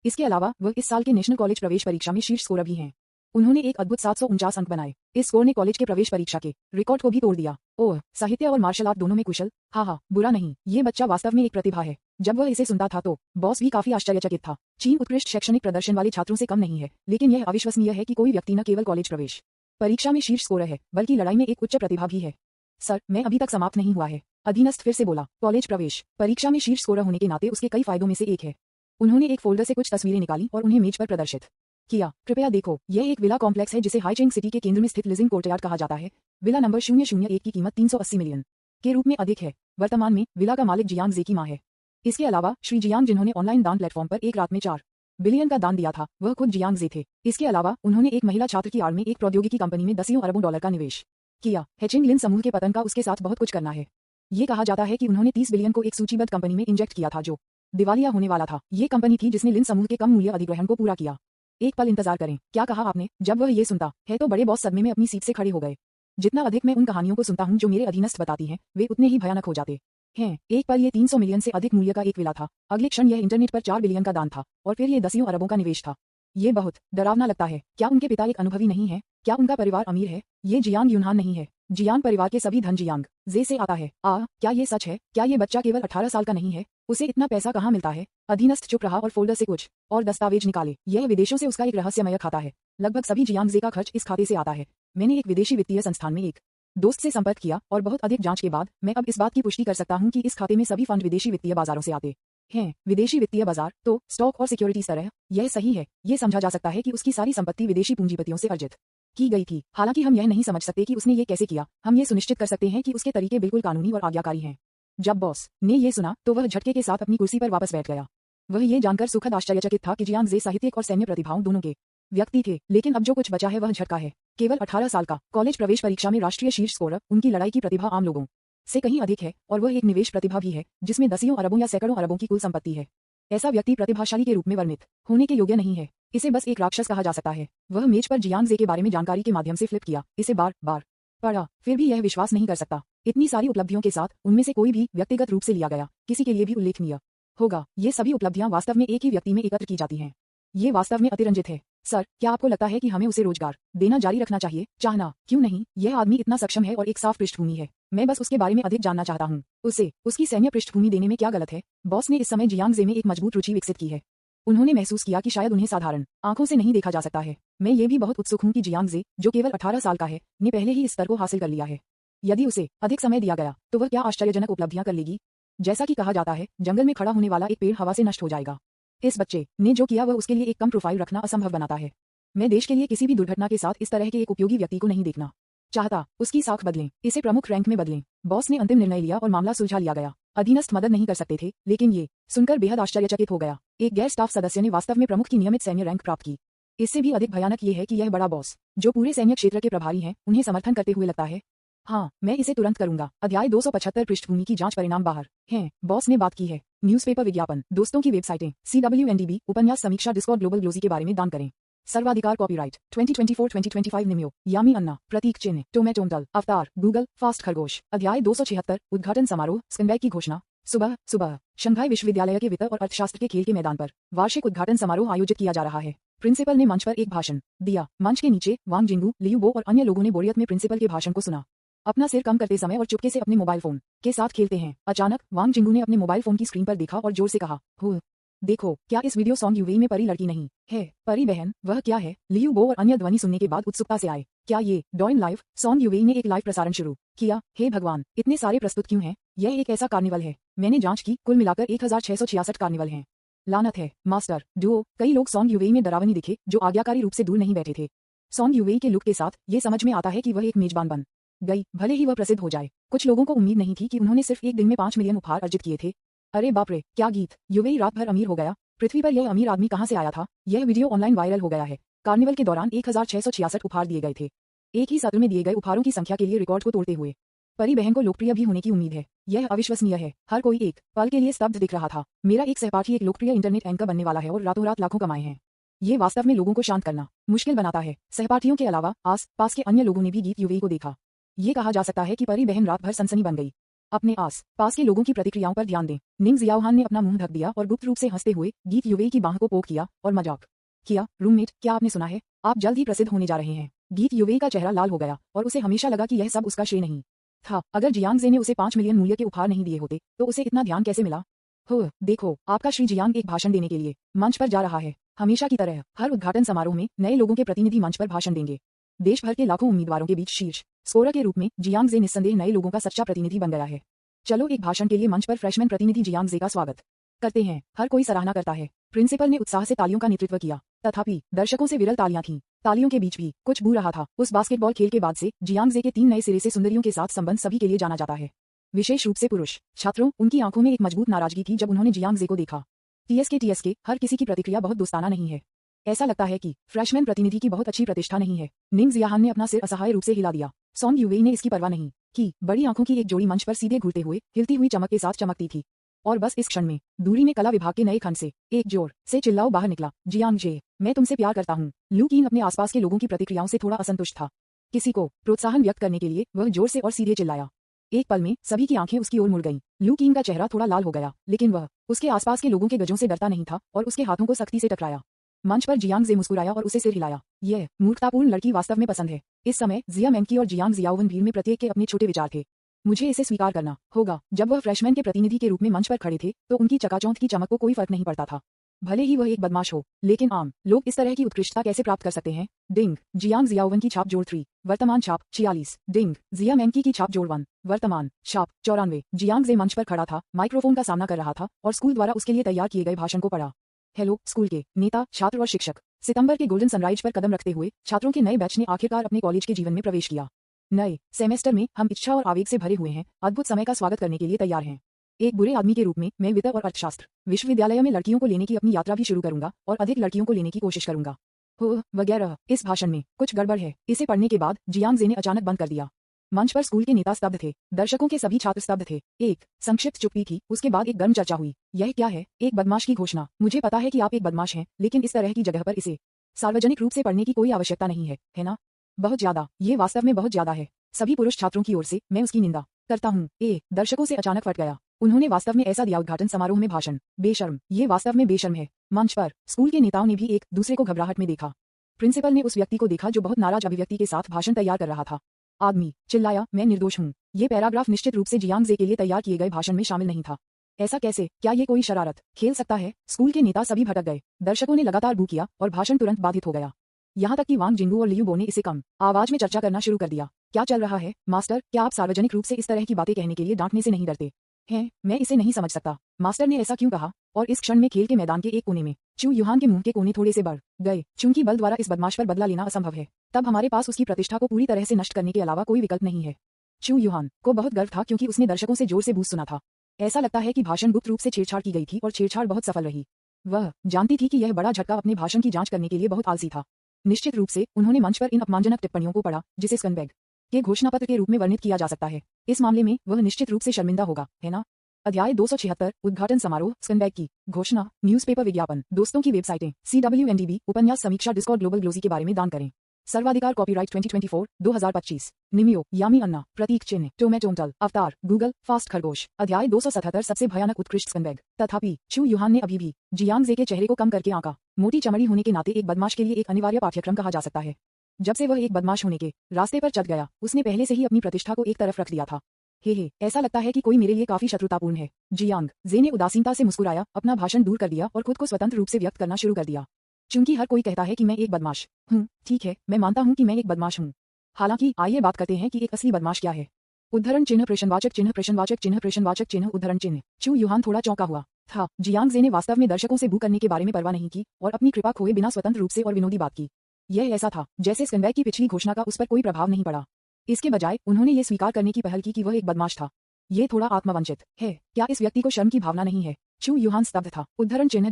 इसके अलावा वह इस साल के नेशनल कॉलेज प्रवेश परीक्षा में शीर्ष स्कोरर भी हैं। उन्होंने एक अद्भुत 749 अंक बनाए। इस स्कोर ने कॉलेज के प्रवेश परीक्षा के रिकॉर्ड को भी तोड़ दिया। ओह, साहित्य और मार्शल आर्ट दोनों में कुशल। हाँ, बुरा नहीं, ये बच्चा वास्तव में एक प्रतिभा है। जब वह इसे सुनता था तो बॉस भी काफी आश्चर्यचकित था। चीन उत्कृष्ट शैक्षणिक प्रदर्शन वाले छात्रों से कम नहीं है, लेकिन यह अविश्वसनीय है कि कोई व्यक्ति न केवल कॉलेज प्रवेश परीक्षा में शीर्ष स्कोरर है, बल्कि लड़ाई में एक उच्च प्रतिभा भी है। सर, मैं अभी तक समाप्त नहीं हुआ है। अधीनस्थ फिर से बोला। कॉलेज प्रवेश परीक्षा में शीर्ष स्कोरर होने के नाते उसके कई फायदों में से एक है। उन्होंने एक फोल्डर से कुछ तस्वीरें निकाली और उन्हें मेज पर प्रदर्शित किया। कृपया देखो, यह एक विला कॉम्प्लेक्स है जिसे हाईचेंग सिटी के केंद्र में स्थित लिजिंग कोर्टयार्ड कहा जाता है। विला नंबर 001 की कीमत 380 मिलियन के रूप में अधिक है। वर्तमान में विला का मालिक जियांग जे की मां है। इसके अलावा श्री जियांग, जिन्होंने ऑनलाइन दान प्लेटफॉर्म पर एक रात में 4 बिलियन का दान दिया था, वह खुद जियांग जे थे। इसके अलावा उन्होंने एक महिला छात्र की आड़ में एक प्रौद्योगिकी कंपनी में दसियों अरबों डॉलर का निवेश किया। हेचिंग लिन समूह के पतन का उसके साथ बहुत कुछ करना है। ये कहा जाता है कि उन्होंने 30 बिलियन को एक सूचीबद्ध कंपनी में इंजेक्ट किया था जो दिवालिया होने वाला था। ये कंपनी थी जिसने लिन समूह के कम मूल्य अधिग्रहण को पूरा किया। एक पल इंतजार करें, क्या कहा आपने? जब वह ये सुनता है तो बड़े बॉस सदमे में अपनी सीट से खड़े हो गए। जितना अधिक मैं उन कहानियों को सुनता हूं जो मेरे अधीनस्थ बताती हैं, वे उतने ही भयानक हो जाते हैं। एक पल ये 300 मिलियन से अधिक मूल्य का एक विला था, अगले क्षण यह इंटरनेट पर 4 बिलियन का दान था, और फिर ये दसियों अरबों का निवेश था। ये बहुत डरावना लगता है। क्या उनके पिता एक अनुभवी नहीं है? क्या उनका परिवार अमीर है? ये जियांग यूनहान नहीं है। जियांग परिवार के सभी धन जियांग जे से आता है। क्या ये सच है? क्या ये बच्चा केवल 18 साल का नहीं है? उसे इतना पैसा कहाँ मिलता है? अधीनस्थ चुप रहा और फोल्डर से कुछ और दस्तावेज निकाले। यह विदेशों से उसका एक रहस्यमय खाता है। लगभग सभी जियांग जे का खर्च इस खाते से आता है। मैंने एक विदेशी वित्तीय संस्थान में एक दोस्त से संपर्क किया और बहुत अधिक जांच के बाद मैं अब इस बात की पुष्टि कर सकता हूं कि इस खाते में सभी फंड विदेशी वित्तीय बाजारों से आते हैं। विदेशी वित्तीय बाजार तो स्टॉक और सिक्योरिटीज तरह। यह सही है। यह समझा जा सकता है कि उसकी सारी संपत्ति विदेशी पूंजीपतियों से अर्जित की गई थी। हालांकि हम यह नहीं समझ सकते कि उसने ये कैसे किया। हम ये सुनिश्चित कर सकते हैं कि उसके तरीके बिल्कुल कानूनी और आज्ञाकारी हैं। जब बॉस ने ये सुना तो वह झटके के साथ अपनी कुर्सी पर वापस बैठ गया। वह ये जानकर सुखद आश्चर्यचकित था कि जियांग जे साहित्यिक और सैन्य प्रतिभाओं दोनों के व्यक्ति थे, लेकिन अब जो कुछ बचा है वह झटका है। केवल 18 साल का, कॉलेज प्रवेश परीक्षा में राष्ट्रीय शीर्ष स्कोरर। उनकी लड़ाई की प्रतिभा आम लोगों से कहीं अधिक है, और वह एक निवेश प्रतिभा भी है जिसमें दसियों अरबों या सैकड़ों अरबों की कुल संपत्ति है। ऐसा व्यक्ति प्रतिभाशाली के रूप में वर्णित होने के योग्य नहीं है। इसे बस एक राक्षस कहा जा सकता है। वह मेज पर जियांग जे के बारे में जानकारी के माध्यम से फ्लिप किया, इसे बार बार पढ़ा, फिर भी यह विश्वास नहीं कर सकता। इतनी सारी उपलब्धियों के साथ उनमें से कोई भी व्यक्तिगत रूप से लिया गया किसी के लिए भी उल्लेखनीय होगा। ये सभी उपलब्धियां वास्तव में एक ही व्यक्ति में एकत्र की जाती हैं। ये वास्तव में अतिरंजित है। सर, क्या आपको लगता है कि हमें उसे रोजगार देना जारी रखना चाहिए? चाहना क्यों नहीं? यह आदमी इतना सक्षम है और एक साफ पृष्ठभूमि है। मैं बस उसके बारे में अधिक जानना चाहता हूँ। उसे उसकी सैन्य पृष्ठभूमि देने में क्या गलत है? बॉस ने इस समय जियांग जे में एक मजबूत रुचि विकसित की है। उन्होंने महसूस किया कि शायद उन्हें साधारण आंखों से नहीं देखा जा सकता है। मैं ये भी बहुत उत्सुक हूँ कि जियांग जे, जो केवल 18 साल का है, ने पहले ही इस स्तर को हासिल कर लिया है। यदि उसे अधिक समय दिया गया तो वह क्या आश्चर्यजनक उपलब्धियां कर लेगी। जैसा कि कहा जाता है, जंगल में खड़ा होने वाला एक पेड़ हवा से नष्ट हो जाएगा। इस बच्चे ने जो किया वह उसके लिए एक कम प्रोफाइल रखना असंभव बनाता है। मैं देश के लिए किसी भी दुर्घटना के साथ इस तरह के एक उपयोगी व्यक्ति को नहीं देखना चाहता। उसकी साख बदलें, इसे प्रमुख रैंक में बदलें। बॉस ने अंतिम निर्णय लिया और मामला सुलझा लिया गया। अधीनस्थ मदद नहीं कर सकते थे, लेकिन ये सुनकर बेहद आश्चर्यचकित हो गया। एक गैर स्टाफ सदस्य ने वास्तव में प्रमुख की नियमित सैन्य रैंक प्राप्त की। इससे भी अधिक भयानक ये है कि यह बड़ा बॉस, जो पूरे सैन्य क्षेत्र के प्रभारी हैं, उन्हें समर्थन करते हुए लगता है। हाँ, मैं इसे तुरंत करूंगा। अध्याय 275 पृष्ठभूमि की जांच परिणाम बाहर हैं। बॉस ने बात की है। न्यूज़पेपर विज्ञापन, दोस्तों की वेबसाइटें, CWNDB, उपन्यास समीक्षा, डिस्कॉर्ड, ग्लोबल ग्लोजी के बारे में दान करें। सर्वाधिकार, कॉपीराइट 2024-2025 निम्यो, यामी अन्ना, प्रतीक चिन्ह, टोमेटोंटल, अवतार, गूगल, फास्ट खरगोश। अध्याय 276 उद्घाटन समारोह, स्कैनबैग की घोषणा। सुबह सुबह शंघाई विश्वविद्यालय के वित्त और अर्थशास्त्र के खेल के मैदान पर वार्षिक उद्घाटन समारोह आयोजित किया जा रहा है। प्रिंसिपल ने मंच पर एक भाषण दिया। मंच के नीचे वांग जिंगू, लियू बो और अन्य लोगों ने बोरियत में प्रिंसिपल के भाषण को सुना, अपना सिर कम करते समय और चुपके से अपने मोबाइल फोन के साथ खेलते हैं। अचानक वांग जिंगू ने अपने मोबाइल फोन की स्क्रीन पर देखा और जोर से कहा, हो देखो, क्या इस वीडियो सॉन्ग यूवी में परी लड़की नहीं है? परी बहन, वह क्या है? लियू बो और अन्य ध्वनि सुनने के बाद उत्सुकता से आए। क्या ये डॉइन लाइव सॉन्ग यूवी ने एक लाइव प्रसारण शुरू किया? हे भगवान, इतने सारे प्रस्तुत क्यों हैं? यह एक ऐसा कार्निवल है। मैंने जांच की, कुल मिलाकर 1666 कार्निवल हैं। लानत है मास्टर डुओ। कई लोग सॉन्ग यूवी में डरावनी दिखे जो आज्ञाकारी रूप से दूर नहीं बैठे थे। सॉन्ग यूवी के लुक के साथ ये समझ में आता है कि वह एक मेजबान बन गई, भले ही वह प्रसिद्ध हो जाए। कुछ लोगों को उम्मीद नहीं थी कि उन्होंने सिर्फ एक दिन में 5 मिलियन उपहार अर्जित किए थे। अरे बाप रे, क्या गीत! यूवी रात भर अमीर हो गया। पृथ्वी पर यह अमीर आदमी कहां से आया था? यह वीडियो ऑनलाइन वायरल हो गया है। कार्निवल के दौरान 1666 उपहार दिए गए थे। एक ही सत्र में दिए गए उपहारों की संख्या के लिए रिकॉर्ड को तोड़ते हुए परी बहन को लोकप्रिय भी होने की उम्मीद है। यह अविश्वसनीय है। हर कोई एक पल के लिए स्तब्ध दिख रहा था। मेरा एक सहपाठी एक लोकप्रिय इंटरनेट एंकर बनने वाला है और रातों रात लाखों कमाए हैं। ये वास्तव में लोगों को शांत करना मुश्किल बनाता है। सहपाठियों के अलावा आस पास के अन्य लोगों ने भी गीत यूवी को देखा। ये कहा जा सकता है कि परी बहन रात भर सनसनी बन गई। अपने आस पास के लोगों की प्रतिक्रियाओं पर ध्यान दें। निंग जियाओहान ने अपना मुंह ढक दिया और गुप्त रूप से हंसते हुए गीत यूवी की बाह को पोक किया और मजाक किया। रूममेट, क्या आपने सुना है? आप जल्द ही प्रसिद्ध होने जा रहे हैं। गीत यूवी का चेहरा लाल हो गया और उसे हमेशा लगा कि यह सब उसका श्रेय नहीं था। अगर जियांग जे ने उसे 5 मिलियन मूल्य के उपहार नहीं दिए होते तो उसे इतना ध्यान कैसे मिला? हो देखो, आपका श्री जियांग एक भाषण देने के लिए मंच पर जा रहा है। हमेशा की तरह हर उद्घाटन समारोह में नए लोगों के प्रतिनिधि मंच पर भाषण देंगे। देश भर के लाखों उम्मीदवारों के बीच शीर्ष स्कोरर के रूप में जियांग जे निस्संदेह नए लोगों का सच्चा प्रतिनिधि बन गया है। चलो एक भाषण के लिए मंच पर फ्रेशमैन प्रतिनिधि जियांग जे का स्वागत करते हैं। हर कोई सराहना करता है। प्रिंसिपल ने उत्साह से तालियों का नेतृत्व किया, तथापि दर्शकों से विरल तालियां थीं। तालियों के बीच भी कुछ बू रहा था। उस बास्केटबॉल खेल के बाद से जियांग जे के 3 नए सिरे से सुंदरियों के साथ संबंध सभी के लिए जाना जाता है, विशेष रूप से पुरुष छात्रों। उनकी आंखों में एक मजबूत नाराजगी थी जब उन्होंने जियांग जे को देखा। टीएसके हर किसी की प्रतिक्रिया बहुत दोस्ताना नहीं है। ऐसा लगता है कि फ्रेशमैन प्रतिनिधि की बहुत अच्छी प्रतिष्ठा नहीं है। निंग जियाहान ने अपना सिर असहाय रूप से हिला दिया। सॉन्ग यूवी ने इसकी परवाह नहीं की। बड़ी आंखों की एक जोड़ी मंच पर सीधे घूरते हुए हिलती हुई चमक के साथ चमकती थी। और बस इस क्षण में दूरी में कला विभाग के नए खंड से एक जोर से चिल्लाओ बाहर निकला, जियांग जे, मैं तुमसे प्यार करता हूँ। लू कीन अपने आसपास के लोगों की प्रतिक्रियाओं से थोड़ा असंतुष्ट था। किसी को प्रोत्साहन व्यक्त करने के लिए वह जोर से और सीधे चिल्लाया। एक पल में सभी की आंखें उसकी ओर मुड़ गईं। लू कीन का चेहरा थोड़ा लाल हो गया, लेकिन वह उसके आसपास के लोगों के गजों से डरता नहीं था और उसके हाथों को सख्ती से टकराया। मंच पर जियांग जे मुस्कुराया और उसे सिर हिलाया। यह मूर्खतापूर्ण लड़की वास्तव में पसंद है। इस समय जिया मैंकी और जियांग जियाओवन भीड़ में प्रत्येक के अपने छोटे विचार थे। मुझे इसे स्वीकार करना होगा। जब वह फ्रेशमैन के प्रतिनिधि के रूप में मंच पर खड़े थे तो उनकी चकाचौंध की चमक को कोई फर्क नहीं पड़ता था। भले ही वह एक बदमाश हो, लेकिन आम लोग इस तरह की उत्कृष्टता कैसे प्राप्त कर सकते हैं? डिंग, जियांग जियाओवन की छाप जोड़ 3, वर्तमान छाप 46। डिंग, जिया मैंकी की छाप जोड़ 1, वर्तमान छाप 94। जियांग जे मंच पर खड़ा था, माइक्रोफोन का सामना कर रहा था और स्कूल द्वारा उसके लिए तैयार किए गए भाषण को पढ़ा। हेलो स्कूल के नेता, छात्र और शिक्षक। सितंबर के गोल्डन सनराइज पर कदम रखते हुए छात्रों के नए बैच ने आखिरकार अपने कॉलेज के जीवन में प्रवेश किया। नए सेमेस्टर में हम इच्छा और आवेग से भरे हुए हैं, अद्भुत समय का स्वागत करने के लिए तैयार हैं। एक बुरे आदमी के रूप में मैं वित्त और अर्थशास्त्र विश्वविद्यालय में लड़कियों को लेने की अपनी यात्रा भी शुरू करूंगा और अधिक लड़कियों को लेने की कोशिश करूंगा। हो वगैरह। इस भाषण में कुछ गड़बड़ है। इसे पढ़ने के बाद जियांग जे ने अचानक बंद कर दिया। मंच पर स्कूल के नेता स्तब्ध थे। दर्शकों के सभी छात्र स्तब्ध थे। एक संक्षिप्त चुप्पी थी। उसके बाद एक गर्म चर्चा हुई। यह क्या है? एक बदमाश की घोषणा। मुझे पता है कि आप एक बदमाश हैं, लेकिन इस तरह की जगह पर इसे सार्वजनिक रूप से पढ़ने की कोई आवश्यकता नहीं है ना? बहुत ज्यादा। ये वास्तव में बहुत ज्यादा है। सभी पुरुष छात्रों की ओर से मैं उसकी निंदा करता हूँ। दर्शकों से अचानक फट गया। उन्होंने वास्तव में ऐसा दिया उद्घाटन समारोह में भाषण। बेशर्म। ये वास्तव में बेशर्म है। मंच पर स्कूल के नेताओं ने भी एक दूसरे को घबराहट में देखा। प्रिंसिपल ने उस व्यक्ति को देखा जो बहुत नाराज अभिव्यक्ति के साथ भाषण तैयार कर रहा था। आदमी चिल्लाया, मैं निर्दोष हूँ। ये पैराग्राफ निश्चित रूप से जियांग जे के लिए तैयार किए गए भाषण में शामिल नहीं था। ऐसा कैसे? क्या ये कोई शरारत खेल सकता है? स्कूल के नेता सभी भटक गए। दर्शकों ने लगातार बू किया और भाषण तुरंत बाधित हो गया। यहाँ तक कि वांग जिंगू और लियू बो ने इसे कम आवाज में चर्चा करना शुरू कर दिया। क्या चल रहा है मास्टर? क्या आप सार्वजनिक रूप से इस तरह की बातें कहने के लिए डांटने से नहीं डरते हैं? मैं इसे नहीं समझ सकता। मास्टर ने ऐसा क्यों कहा? और इस क्षण में खेल के मैदान के एक कोने में चू युहान के मुंह के कोने थोड़े से बढ़ गए। चूंकि बल द्वारा इस बदमाश पर बदला लेना असंभव है, तब हमारे पास उसकी प्रतिष्ठा को पूरी तरह से नष्ट करने के अलावा कोई विकल्प नहीं है। चू युहान को बहुत गर्व था क्योंकि उसने दर्शकों से जोर से बूस सुना था। ऐसा लगता है कि भाषण गुप्त रूप से छेड़छाड़ की गई थी और छेड़छाड़ बहुत सफल रही। वह जानती थी कि यह बड़ा झटका अपने भाषण की जांच करने के लिए बहुत आलसी था। निश्चित रूप से उन्होंने मंच पर इन अपमानजनक टिप्पणियों को पढ़ा, जिसे स्कंबैग के घोषणापत्र के रूप में वर्णित किया जा सकता है। इस मामले में वह निश्चित रूप से शर्मिंदा होगा, है ना? अध्याय 276, उद्घाटन समारोह, स्कंबैग की घोषणा, न्यूज़पेपर विज्ञापन, दोस्तों की वेबसाइटें, CWNDB, उपन्यास समीक्षा, डिस्कॉर्ड, ग्लोबल ग्लोजी के बारे में दान करें। सर्वाधिकार कॉपीराइट 2024 2025 निमियो यामी अन्ना प्रतीक चिन्ह टोमेटोमटल अवतार गूगल फास्ट खरगोश अध्याय 277 सबसे भयानक उत्कृष्ट स्कंबैग। तथापि चू युहान ने अभी भी जियांग जे के चेहरे को कम करके आंका। मोटी चमड़ी होने के नाते एक बदमाश के लिए एक अनिवार्य पाठ्यक्रम कहा जा सकता है। जब से वह एक बदमाश होने के रास्ते पर चल गया उसने पहले से ही अपनी प्रतिष्ठा को एक तरफ रख दिया था। हे ऐसा लगता है कि कोई मेरे लिए काफी शत्रुतापूर्ण है। जियांग जे ने उदासीनता से मुस्कुराया, अपना भाषण दूर कर दिया और खुद को स्वतंत्र रूप से व्यक्त करना शुरू कर दिया। चूंकि हर कोई कहता है कि मैं एक बदमाश हूँ, ठीक है, मैं मानता हूँ कि मैं एक बदमाश हूँ। हालांकि आइए बात करते हैं कि एक असली बदमाश क्या है। उद्धरण चिन्ह प्रश्नवाचक चिन्ह प्रश्नवाचक चिन्ह प्रश्नवाचक चिन्ह उद्धरण चिन्ह। चू युहान थोड़ा चौंका हुआ था। जियांग जे ने वास्तव में दर्शकों से बू करने के बारे में परवाह नहीं की और अपनी कृपा खोए बिना स्वतंत्र रूप से और विनोदी बात की। यह ऐसा था जैसे स्कंबैग की पिछली घोषणा का उस पर कोई प्रभाव नहीं पड़ा। इसके बजाय उन्होंने ये स्वीकार करने की पहल की कि वह एक बदमाश था। ये थोड़ा आत्मवंचित है। क्या इस व्यक्ति को शर्म की भावना नहीं है? चू युहान स्तब्ध था। उद्धरण चिन्ह ...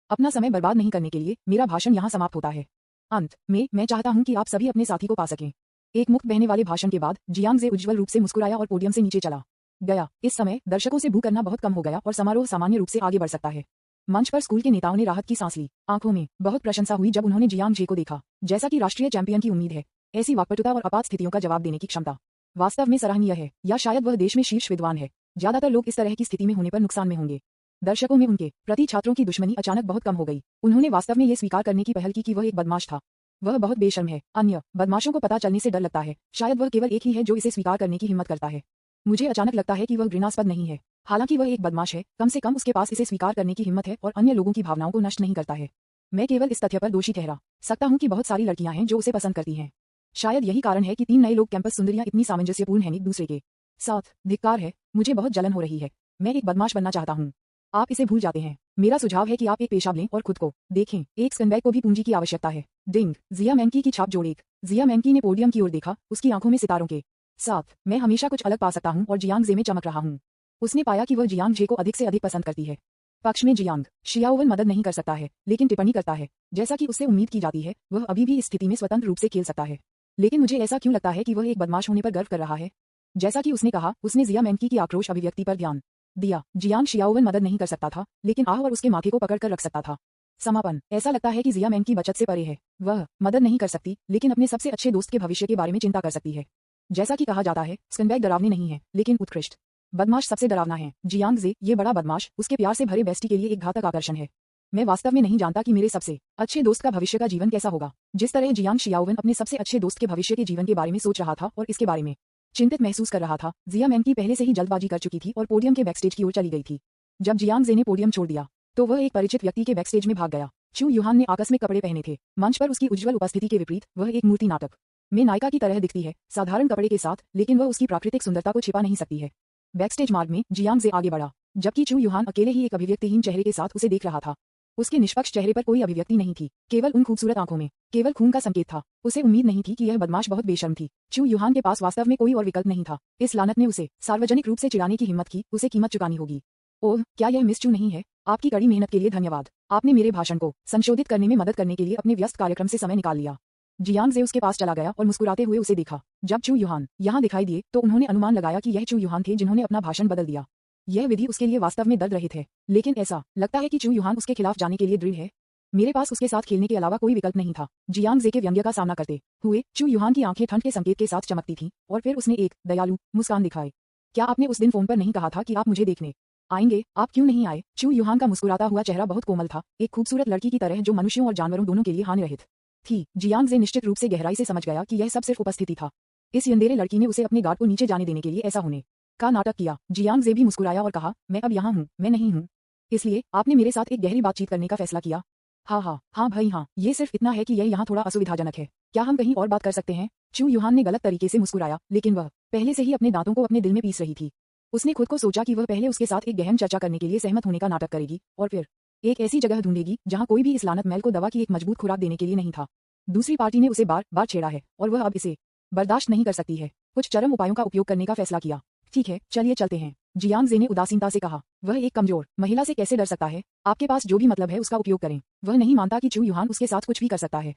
अपना समय बर्बाद नहीं करने के लिए मेरा भाषण यहाँ समाप्त होता है। अंत में मैं चाहता हूँ कि आप सभी अपने साथी को पा सकें। एक मुक्त बहने वाले भाषण के बाद जियांग जे उज्ज्वल रूप से मुस्कुराया और पोडियम से नीचे चला गया। इस समय दर्शकों से बू करना बहुत कम हो गया और समारोह सामान्य रूप से आगे बढ़ सकता है। मंच पर स्कूल के नेताओं ने राहत की सांस ली। आंखों में बहुत प्रशंसा हुई जब उन्होंने जियांग जे को देखा। जैसा कि राष्ट्रीय चैंपियन की उम्मीद है, ऐसी वाक्पटुता और आपात स्थितियों का जवाब देने की क्षमता वास्तव में सराहनीय है, या शायद वह देश में शीर्ष विद्वान है। ज्यादातर लोग इस तरह की स्थिति में होने पर नुकसान में होंगे। दर्शकों में उनके प्रति छात्रों की दुश्मनी अचानक बहुत कम हो गई। उन्होंने वास्तव में ये स्वीकार करने की पहल की कि वह एक बदमाश था। वह बहुत बेशर्म है। अन्य बदमाशों को पता चलने से डर लगता है। शायद वह केवल एक ही है जो इसे स्वीकार करने की हिम्मत करता है। मुझे अचानक लगता है कि वह घृणास्पद नहीं है। हालांकि वह एक बदमाश है, कम से कम उसके पास इसे स्वीकार करने की हिम्मत है और अन्य लोगों की भावनाओं को नष्ट नहीं करता है। मैं केवल इस तथ्य पर दोषी ठहरा सकता हूँ कि बहुत सारी लड़कियां हैं जो उसे पसंद करती हैं। शायद यही कारण है कि 3 नए लोग कैंपस सुंदरियां इतनी सामंजस्यपूर्ण हैं एक दूसरे के साथ। धिक्कार है, मुझे बहुत जलन हो रही है। मैं एक बदमाश बनना चाहता हूँ। आप इसे भूल जाते हैं। मेरा सुझाव है कि आप एक पेशाब लें और खुद को देखें। एक स्कंबैग को भी पूंजी की आवश्यकता है। डिंग। जिया मैंकी की छाप जोड़ेक। जिया मैंकी ने पोडियम की ओर देखा, उसकी आंखों में सितारों के साथ मैं हमेशा कुछ अलग पा सकता हूँ और जियांग जे में चमक रहा हूँ। उसने पाया कि वह जियांग जे को अधिक से अधिक पसंद करती है। पक्ष में जियांग शियाओवन मदद नहीं कर सकता है, लेकिन टिप्पणी करता है। जैसा कि उससे उम्मीद की जाती है, वह अभी भी इस स्थिति में स्वतंत्र रूप से खेल सकता है। लेकिन मुझे ऐसा क्यों लगता है कि वह एक बदमाश होने पर गर्व कर रहा है? जैसा कि उसने कहा, उसने जिया मैंकी की आक्रोश अभिव्यक्ति पर ध्यान दिया। जियांग शियाओवन मदद नहीं कर सकता था, लेकिन आह और उसके माथे को पकड़ कर रख सकता था। समापन। ऐसा लगता है कि जिया मैंकी बचत से परे है। वह मदद नहीं कर सकती, लेकिन अपने सबसे अच्छे दोस्त के भविष्य के बारे में चिंता कर सकती है। जैसा कि कहा जाता है, स्कंबैग डरावने नहीं है, लेकिन उत्कृष्ट बदमाश सबसे डरावना है। जियांग जे, ये बड़ा बदमाश, उसके प्यार से भरे बेस्टी के लिए एक घातक आकर्षण है। मैं वास्तव में नहीं जानता कि मेरे सबसे अच्छे दोस्त का भविष्य का जीवन कैसा होगा। जिस तरह जियांग शियाओवन अपने सबसे अच्छे दोस्त के भविष्य के जीवन के बारे में सोच रहा था और इसके बारे में चिंतित महसूस कर रहा था, जिया मैंकी पहले से ही जल्दबाजी कर चुकी थी और पोडियम के बैकस्टेज की ओर चली गई थी। जब जियांग जे ने पोडियम छोड़ दिया, तो वह एक परिचित व्यक्ति के बैकस्टेज में भाग गया। चू युहान ने आकस्मिक कपड़े पहने थे। मंच पर उसकी उज्ज्वल उपस्थिति के विपरीत वह एक मूर्ति नाटक में नायिका की तरह दिखती है, साधारण कपड़े के साथ, लेकिन वह उसकी प्राकृतिक सुंदरता को छिपा नहीं सकती है। बैकस्टेज मार्ग में जियांग जे आगे बढ़ा, जबकि चू युहान अकेले ही एक अभिव्यक्तिहीन चेहरे के साथ उसे देख रहा था। उसके निष्पक्ष चेहरे पर कोई अभिव्यक्ति नहीं थी, केवल उन खूबसूरत आंखों में केवल खून का संकेत था। उसे उम्मीद नहीं थी कि यह बदमाश बहुत बेशर्म थी। चू युहान के पास वास्तव में कोई और विकल्प नहीं था। इस लानत ने उसे सार्वजनिक रूप से चिढ़ाने की हिम्मत की। उसे कीमत चुकानी होगी। ओह, क्या यह मिस चू नहीं है? आपकी कड़ी मेहनत के लिए धन्यवाद। आपने मेरे भाषण को संशोधित करने में मदद करने के लिए अपने व्यस्त कार्यक्रम से समय निकाल लिया। जियांग जे उसके पास चला गया और मुस्कुराते हुए उसे देखा। जब चू युहान यहाँ दिखाई दिए, तो उन्होंने अनुमान लगाया कि यह चू युहान थे जिन्होंने अपना भाषण बदल दिया। यह विधि उसके लिए वास्तव में दर्द रहित है, लेकिन ऐसा लगता है कि चू युहान उसके खिलाफ जाने के लिए दृढ़ है। मेरे पास उसके साथ खेलने के अलावा कोई विकल्प नहीं था। जियांग जे के व्यंग्य का सामना करते हुए चू युहान की आंखें ठंड के संकेत के साथ चमकती थीं, और फिर उसने एक दयालु मुस्कान दिखाई। क्या आपने उस दिन फोन पर नहीं कहा था कि आप मुझे देखने आएंगे? आप क्यों नहीं आए? चू युहान का मुस्कुराता हुआ चेहरा बहुत कोमल था, एक खूबसूरत लड़की की तरह जो मनुष्यों और जानवरों दोनों के लिए हानिरहित थी। जियांग जे निश्चित रूप से गहराई से समझ गया कि यह सब सिर्फ उपस्थिति था। इस यंदेरे लड़की ने उसे अपने गार्ड को नीचे जाने देने के लिए ऐसा होने का नाटक किया। जियांग जे भी मुस्कुराया और कहा, मैं अब यहाँ हूँ, मैं नहीं हूँ। इसलिए आपने मेरे साथ एक गहरी बातचीत करने का फैसला किया? हाँ भाई हाँ, ये सिर्फ इतना है कि यह यहाँ थोड़ा असुविधाजनक है। क्या हम कहीं और बात कर सकते हैं? चू युहान ने गलत तरीके से मुस्कुराया, लेकिन वह पहले से ही अपने दांतों को अपने दिल में पीस रही थी। उसने खुद को सोचा कि वह पहले उसके साथ एक गहन चर्चा करने के लिए सहमत होने का नाटक करेगी और फिर एक ऐसी जगह ढूंढेगी जहां कोई भी इस लानत मैल को दवा की एक मजबूत खुराक देने के लिए नहीं था। दूसरी पार्टी ने उसे बार बार छेड़ा है और वह अब इसे बर्दाश्त नहीं कर सकती है। कुछ चरम उपायों का उपयोग करने का फैसला किया। ठीक है, चलिए चलते हैं, जियांग जे ने उदासीनता से कहा। वह एक कमजोर महिला से कैसे डर सकता है? आपके पास जो भी मतलब है उसका उपयोग करें। वह नहीं मानता कि चू युहान उसके साथ कुछ भी कर सकता है।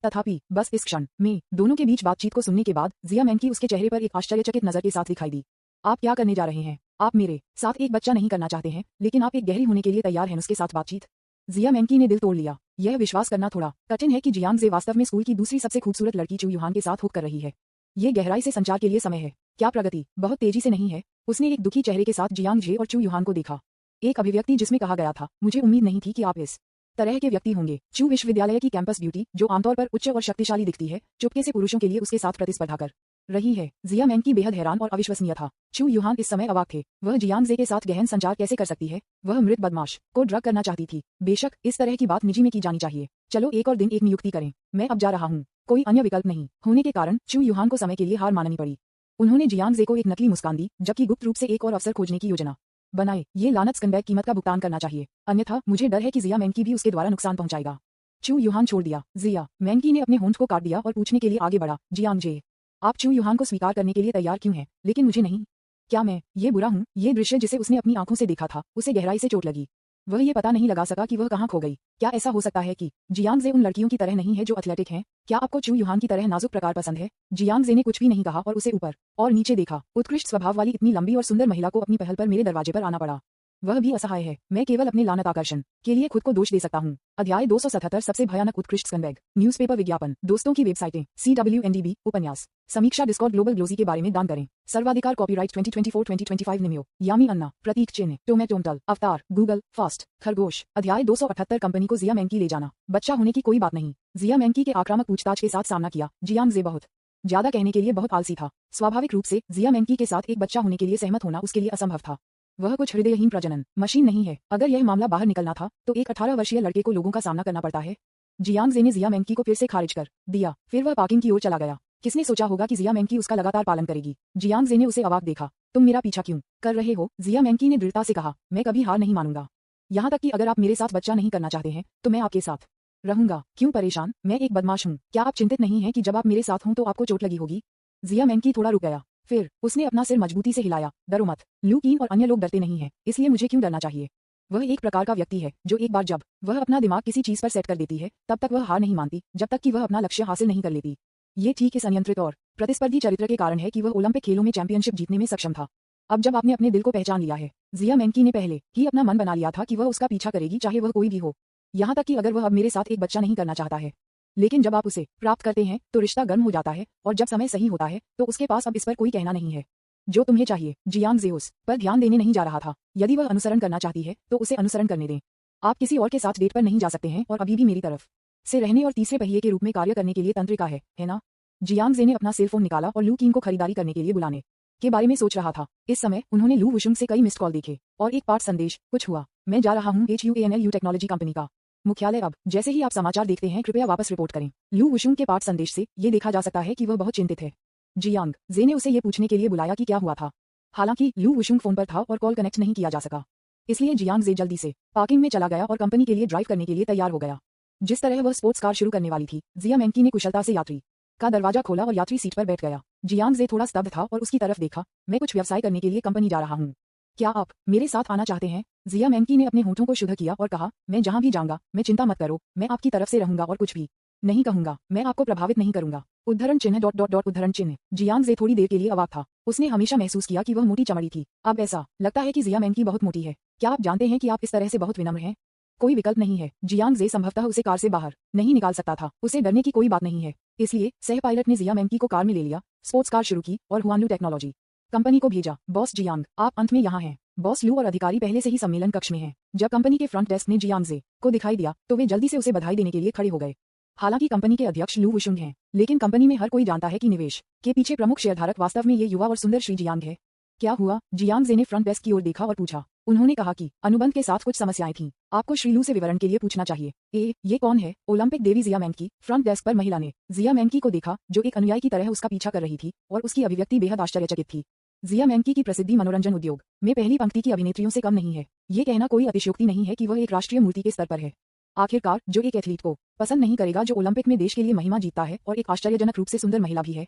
तथापि बस इस क्षण में दोनों के बीच बातचीत को सुनने के बाद जिया मैंकी उसके चेहरे पर एक आश्चर्यचकित नजर के साथ दिखाई दी। आप क्या करने जा रहे हैं? आप मेरे साथ एक बच्चा नहीं करना चाहते हैं, लेकिन आप एक गहरी होने के लिए तैयार हैं उसके साथ बातचीत? जिया मैंकी ने दिल तोड़ लिया। यह विश्वास करना थोड़ा कठिन है कि जियांग जे वास्तव में स्कूल की दूसरी सबसे खूबसूरत लड़की चू यूहान के साथ हुक कर रही है। ये गहराई से संचार के लिए समय है। क्या प्रगति बहुत तेजी से नहीं है? उसने एक दुखी चेहरे के साथ जियांग जे और चू यूहान को देखा। एक अभिव्यक्ति जिसमें कहा गया था, मुझे उम्मीद नहीं थी कि आप इस तरह के व्यक्ति होंगे। चू विश्वविद्यालय की कैंपस ब्यूटी, जो आमतौर पर उच्च और शक्तिशाली दिखती है, चुपके से पुरुषों के लिए उसके साथ प्रतिस्पर्धा कर रही है। जिया मैंकी बेहद हैरान और अविश्वसनीय था। चू यूहान इस समय अवाक थे। वह जियांग जे के साथ गहन संचार कैसे कर सकती है? वह मृत बदमाश को ड्रग करना चाहती थी। बेशक इस तरह की बात निजी में की जानी चाहिए। चलो एक और दिन एक नियुक्ति करें। मैं अब जा रहा हूँ। कोई अन्य विकल्प नहीं होने के कारण चू यूहान को समय के लिए हार माननी पड़ी। उन्होंने जियांग जे को एक नकली मुस्कान दी, जबकि गुप्त रूप से एक और अवसर खोजने की योजना बनाए। ये लानत स्कंबैग कीमत का भुगतान करना चाहिए, अन्यथा मुझे डर है कि जिया मैंकी भी उसके द्वारा नुकसान पहुंचाएगा। चू यूहान छोड़ दिया। जिया मैंकी ने अपने होंठ को काट दिया और पूछने के लिए आगे बढ़ा, जियांग जे, आप चू यूहान को स्वीकार करने के लिए तैयार क्यों हैं, लेकिन मुझे नहीं? क्या मैं ये बुरा हूँ? ये दृश्य जिसे उसने अपनी आंखों से देखा था, उसे गहराई से चोट लगी। वह ये पता नहीं लगा सका कि वह कहाँ खो गई। क्या ऐसा हो सकता है कि जियांग जे उन लड़कियों की तरह नहीं है जो एथलेटिक हैं? क्या आपको चू यूहान की तरह नाजुक प्रकार पसंद है? जियांग जे ने कुछ भी नहीं कहा और उसे ऊपर और नीचे देखा। उत्कृष्ट स्वभाव वाली इतनी लंबी और सुंदर महिला को अपनी पहल पर मेरे दरवाजे पर आना पड़ा। वह भी असहाय है। मैं केवल अपने लानत आकर्षण के लिए खुद को दोष दे सकता हूँ। अध्याय 277 सबसे भयानक उत्कृष्ट स्कंबैग। न्यूज़पेपर विज्ञापन, दोस्तों की वेबसाइटें, CWNDB, उपन्यास, समीक्षा, डिस्कॉर्ड, ग्लोबल ग्लोजी के बारे में दान करें। सर्वाधिकार, कॉपीराइट 2024-2025 निम्यो, यामी अन्ना, प्रतीक चिन्ह, टोमेटोमटल, अवतार, गूगल, फास्ट, खरगोश। अध्याय 278 कंपनी को जिया मैंकी ले जाना। बच्चा होने की कोई बात नहीं। जिया मैंकी के आक्रामक पूछताछ के साथ सामना किया। जियांग जे बहुत ज्यादा कहने के लिए बहुत आलसी था। स्वाभाविक रूप से जिया मैंकी के साथ एक बच्चा होने के लिए सहमत होना उसके लिए असंभव था। वह कुछ हृदयहीन प्रजनन मशीन नहीं है। अगर यह मामला बाहर निकलना था तो एक 18 वर्षीय लड़के को लोगों का सामना करना पड़ता है। जियांग जे ने जिया मैंकी को फिर से खारिज कर दिया। फिर वह पार्किंग की ओर चला गया। किसने सोचा होगा कि जिया मैंकी उसका लगातार पालन करेगी? जियांग जे ने उसे अवाक देखा। तुम मेरा पीछा क्यों कर रहे हो? जिया मैंकी ने दृढ़ता से कहा, मैं कभी हार नहीं मानूंगा। यहाँ तक कि अगर आप मेरे साथ बच्चा नहीं करना चाहते हैं तो मैं आपके साथ रहूंगा। क्यों परेशान? मैं एक बदमाश हूँ। क्या आप चिंतित नहीं हैं कि जब आप मेरे साथ हों तो आपको चोट लगी होगी? जिया मैंकी थोड़ा रुक गया। फिर उसने अपना सिर मजबूती से हिलाया। डरो मत। लू कीन और अन्य लोग डरते नहीं हैं, इसलिए मुझे क्यों डरना चाहिए? वह एक प्रकार का व्यक्ति है जो एक बार जब वह अपना दिमाग किसी चीज पर सेट कर देती है तब तक वह हार नहीं मानती जब तक कि वह अपना लक्ष्य हासिल नहीं कर लेती। ये ठीक इस अनियंत्रित और प्रतिस्पर्धी चरित्र के कारण है कि वह ओलंपिक खेलों में चैंपियनशिप जीतने में सक्षम था। अब जब आपने अपने दिल को पहचान लिया है, जिया मैंकी ने पहले ही अपना मन बना लिया था कि वह उसका पीछा करेगी, चाहे वह कोई भी हो। यहाँ तक कि अगर वह अब मेरे साथ एक बच्चा नहीं करना चाहता है। लेकिन जब आप उसे प्राप्त करते हैं तो रिश्ता गर्म हो जाता है, और जब समय सही होता है तो उसके पास अब इस पर कोई कहना नहीं है। जो तुम्हें चाहिए। जियांग जे उस पर ध्यान देने नहीं जा रहा था। यदि वह अनुसरण करना चाहती है तो उसे अनुसरण करने दें। आप किसी और के साथ डेट पर नहीं जा सकते हैं और अभी भी मेरी तरफ से रहने और तीसरे पहिए के रूप में कार्य करने के लिए तंत्रिका है ना? जियांग जे ने अपना सेल फोन निकाला और लू कीन को खरीदारी करने के लिए बुलाने के बारे में सोच रहा था। इस समय उन्होंने लू वुशुंग से कई मिस्ड कॉल देखे और एक पाठ संदेश, कुछ हुआ। मैं जा रहा हूँ HUANLU टेक्नोलॉजी कंपनी का मुख्यालय। अब जैसे ही आप समाचार देखते हैं कृपया वापस रिपोर्ट करें। लू वुशुंग के पाठ संदेश से ये देखा जा सकता है कि वह बहुत चिंतित है। जियांग जे ने उसे ये पूछने के लिए बुलाया कि क्या हुआ था। हालांकि लू वुशुंग फोन पर था और कॉल कनेक्ट नहीं किया जा सका, इसलिए जियांग जे जल्दी से पार्किंग में चला गया और कंपनी के लिए ड्राइव करने के लिए तैयार हो गया। जिस तरह वह स्पोर्ट्स कार शुरू करने वाली थी, जिया मैंकी ने कुशलता से यात्री का दरवाजा खोला और यात्री सीट पर बैठ गया। जियांग जे थोड़ा स्तब्ध था और उसकी तरफ देखा। मैं कुछ व्यवसाय करने के लिए कंपनी जा रहा हूँ। क्या आप मेरे साथ आना चाहते हैं? जिया मैंकी ने अपने होठों को शुद्ध किया और कहा, मैं जहाँ भी जाऊंगा, मैं चिंता मत करो, मैं आपकी तरफ से रहूंगा और कुछ भी नहीं कहूंगा। मैं आपको प्रभावित नहीं करूंगा। उद्धरण चिन्ह डॉट डॉट डॉट उद्धरण चिन्ह। जियांग जे थोड़ी देर के लिए अवाक था। उसने हमेशा महसूस किया कि वह मोटी चमड़ी थी। अब ऐसा लगता है कि जिया मैंकी बहुत मोटी है। क्या आप जानते हैं कि आप इस तरह से बहुत विनम्र हैं? कोई विकल्प नहीं है। जियांग जे संभवतः उसे कार से बाहर नहीं निकाल सकता था। उसे डरने की कोई बात नहीं है। इसलिए सह पायलट ने जिया मैंकी को कार में ले लिया, स्पोर्ट्स कार शुरू की और हुआनलू टेक्नोलॉजी कंपनी को भेजा। बॉस जियांग, आप अंत में यहाँ हैं। बॉस लू और अधिकारी पहले से ही सम्मेलन कक्ष में हैं। जब कंपनी के फ्रंट डेस्क ने जियांग जे को दिखाई दिया तो वे जल्दी से उसे बधाई देने के लिए खड़े हो गए। हालांकि कंपनी के अध्यक्ष लू वुशुंग हैं, लेकिन कंपनी में हर कोई जानता है कि निवेश के पीछे प्रमुख शेयरधारक वास्तव में ये युवा और सुंदर श्री जियांग है। क्या हुआ? जियांग जे ने फ्रंट डेस्क की ओर देखा और पूछा। उन्होंने कहा कि अनुबंध के साथ कुछ समस्याएं थीं। आपको श्री लू से विवरण के लिए पूछना चाहिए। ये कौन है? ओलंपिक देवी जिया मैंकी। फ्रंट डेस्क पर महिला ने जिया मैंकी को देखा, जो एक अनुयायी की तरह उसका पीछा कर रही थी, और उसकी अभिव्यक्ति बेहद आश्चर्यचकित थी। जिया मैंकी की प्रसिद्धि मनोरंजन उद्योग में पहली पंक्ति की अभिनेत्रियों से कम नहीं है। ये कहना कोई अतिशयोक्ति नहीं है कि वह एक राष्ट्रीय मूर्ति के स्तर पर है। आखिरकार जो एक एथलीट को पसंद नहीं करेगा जो ओलंपिक में देश के लिए महिमा जीतता है और एक आश्चर्यजनक रूप से सुंदर महिला भी है।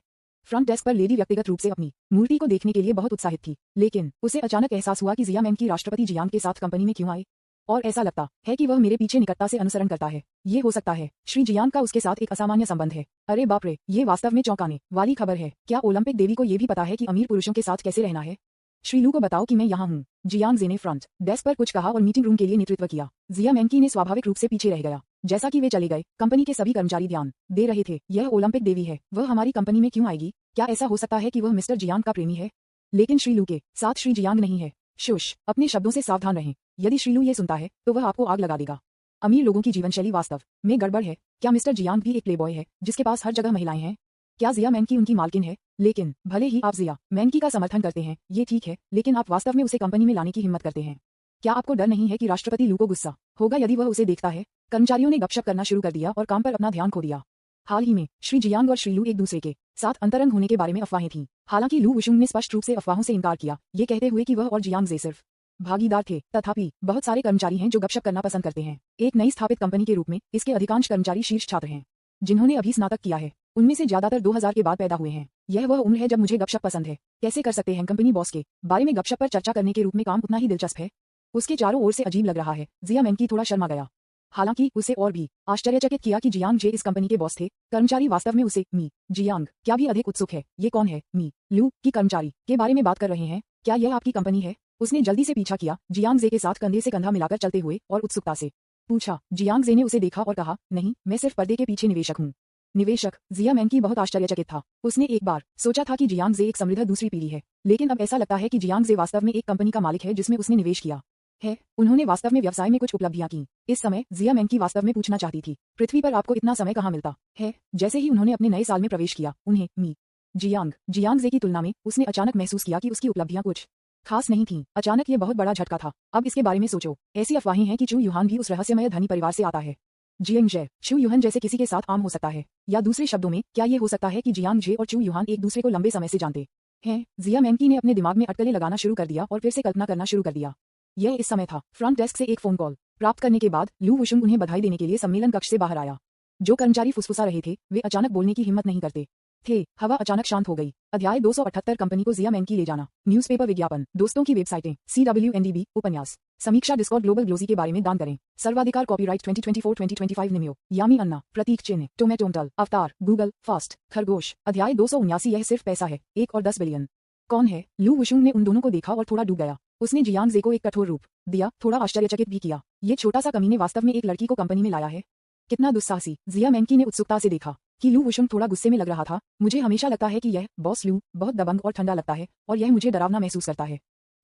फ्रंट डेस्क पर लेडी व्यक्तिगत रूप से अपनी मूर्ति को देखने के लिए बहुत उत्साहित थी, लेकिन उसे अचानक एहसास हुआ कि जिया मैंकी राष्ट्रपति जियांग के साथ कंपनी में क्यों आए, और ऐसा लगता है कि वह मेरे पीछे निकटता से अनुसरण करता है। ये हो सकता है श्री जियांग का उसके साथ एक असामान्य संबंध है। अरे बाप रे, ये वास्तव में चौंकाने वाली खबर है। क्या ओलंपिक देवी को ये भी पता है कि अमीर पुरुषों के साथ कैसे रहना है? श्रीलू को बताओ कि मैं यहाँ हूँ। जियांग जे ने फ्रंट डेस्क पर कुछ कहा और मीटिंग रूम के लिए नेतृत्व किया। जिया मैंकी ने स्वाभाविक रूप से पीछे रह गया। जैसा कि वे चले गए, कंपनी के सभी कर्मचारी ध्यान दे रहे थे। यह ओलंपिक देवी है, वह हमारी कंपनी में क्यों आएगी? क्या ऐसा हो सकता है कि वह मिस्टर जियांग का प्रेमी है? लेकिन श्रीलू के साथ श्री जियांग नहीं है। शुश, अपने शब्दों से सावधान रहें। यदि श्रीलू ये सुनता है तो वह आपको आग लगा देगा। अमीर लोगों की जीवनशैली वास्तव में गड़बड़ है। क्या मिस्टर जियांग भी एक प्लेबॉय है जिसके पास हर जगह महिलाएं हैं? क्या जिया मैंकी उनकी मालकिन है? लेकिन भले ही आप जिया मैंकी का समर्थन करते हैं, ये ठीक है, लेकिन आप वास्तव में उसे कंपनी में लाने की हिम्मत करते हैं। क्या आपको डर नहीं है कि राष्ट्रपति लू को गुस्सा होगा यदि वह उसे देखता है? कर्मचारियों ने गपशप करना शुरू कर दिया और काम पर अपना ध्यान खो दिया। हाल ही में श्री जियांग और श्रीलू एक दूसरे के साथ अंतरंग होने के बारे में अफवाहें थीं। हालांकि लू वुशुंग ने स्पष्ट रूप से अफवाहों से इनकार किया, ये कहते हुए कि वह और जियांग जे सिर्फ भागीदार थे। तथापि बहुत सारे कर्मचारी हैं जो गपशप करना पसंद करते हैं। एक नई स्थापित कंपनी के रूप में इसके अधिकांश कर्मचारी शीर्ष छात्र हैं जिन्होंने अभी स्नातक किया है। उनमें से ज्यादातर 2000 के बाद पैदा हुए हैं। यह वह उम्र है जब मुझे गपशप पसंद है। कैसे कर सकते हैं कंपनी बॉस के बारे में गपशप पर चर्चा करने के रूप में काम उतना ही दिलचस्प है? उसके चारों ओर से अजीब लग रहा है। जिया मैंकी थोड़ा शर्मा गया। हालांकि उसे और भी आश्चर्यचकित किया कि जियांग जे इस कंपनी के बॉस थे। कर्मचारी वास्तव में उसे मी जियांग क्या भी अधिक उत्सुक है। ये कौन है? मी लू की कर्मचारी के बारे में बात कर रहे हैं? क्या यह आपकी कंपनी है? उसने जल्दी से पीछा किया, जियांग जे के साथ कंधे से कंधा मिलाकर चलते हुए, और उत्सुकता से पूछा। जियांग जे ने उसे देखा और कहा, नहीं, मैं सिर्फ पर्दे के पीछे निवेशक हूँ। निवेशक? जिया मैंकी बहुत आश्चर्यचकित था। उसने एक बार सोचा था कि जियांग जे एक समृद्ध दूसरी पीढ़ी है, लेकिन अब ऐसा लगता है कि जियांग जे वास्तव में एक कंपनी का मालिक है जिसमें उसने निवेश किया है। उन्होंने वास्तव में व्यवसाय में कुछ उपलब्धियां की। इस समय जिया मैंकी वास्तव में पूछना चाहती थी, पृथ्वी पर आपको इतना समय कहाँ मिलता है? जैसे ही उन्होंने अपने नए साल में प्रवेश किया, उन्हें मी जियांग जे की तुलना में उसने अचानक महसूस किया कि उसकी उपलब्धियां कुछ खास नहीं थीं। अचानक ये बहुत बड़ा झटका था। अब इसके बारे में सोचो, ऐसी अफवाहें हैं कि चू युहान भी उस रहस्यमय धनी परिवार से आता है। जियांग जे चू युहान जैसे किसी के साथ आम हो सकता है, या दूसरे शब्दों में क्या ये हो सकता है कि जियांग जे और चू युहान एक दूसरे को लंबे समय से जानते हैं? जिया मैंकी ने अपने दिमाग में अटकलें लगाना शुरू कर दिया और फिर से कल्पना करना शुरू कर दिया। यह इस समय था। फ्रंट डेस्क से एक फोन कॉल प्राप्त करने के बाद लू वुशुंग उन्हें बधाई देने के लिए सम्मेलन कक्ष से बाहर आया। जो कर्मचारी फुसफुसा रहे थे वे अचानक बोलने की हिम्मत नहीं करते थे। हवा अचानक शांत हो गई। अध्याय 278 कंपनी को जिया मैंकी ले जाना। न्यूज़पेपर विज्ञापन, दोस्तों की वेबसाइटें, CWNDB, उपन्यास, समीक्षा, डिस्कॉर्ड, ग्लोबल ग्लोजी के बारे में दान करें, सर्वाधिकार, कॉपीराइट 2024-2025 निम्यो, यामी अन्ना, प्रतीक चिन्ह, टोमेटोंटल, अवतार, गूगल, फास्ट, खरगोश। अध्याय 279। यह सिर्फ पैसा है, 1 और 10 बिलियन। कौन है? लू वुशुंग ने उन दोनों को देखा और थोड़ा डूब गया। उसने जियांग जे को एक कठोर रूप दिया, थोड़ा आश्चर्यचकित भी किया। ये छोटा सा कमीने वास्तव में एक लड़की को कंपनी में लाया है? कितना दुस्साहसी। जिया मैंकी ने उत्सुकता से देखा कि लू वुशुंग थोड़ा गुस्से में लग रहा था। मुझे हमेशा लगता है कि यह बॉस लू बहुत दबंग और ठंडा लगता है, और यह मुझे डरावना महसूस करता है।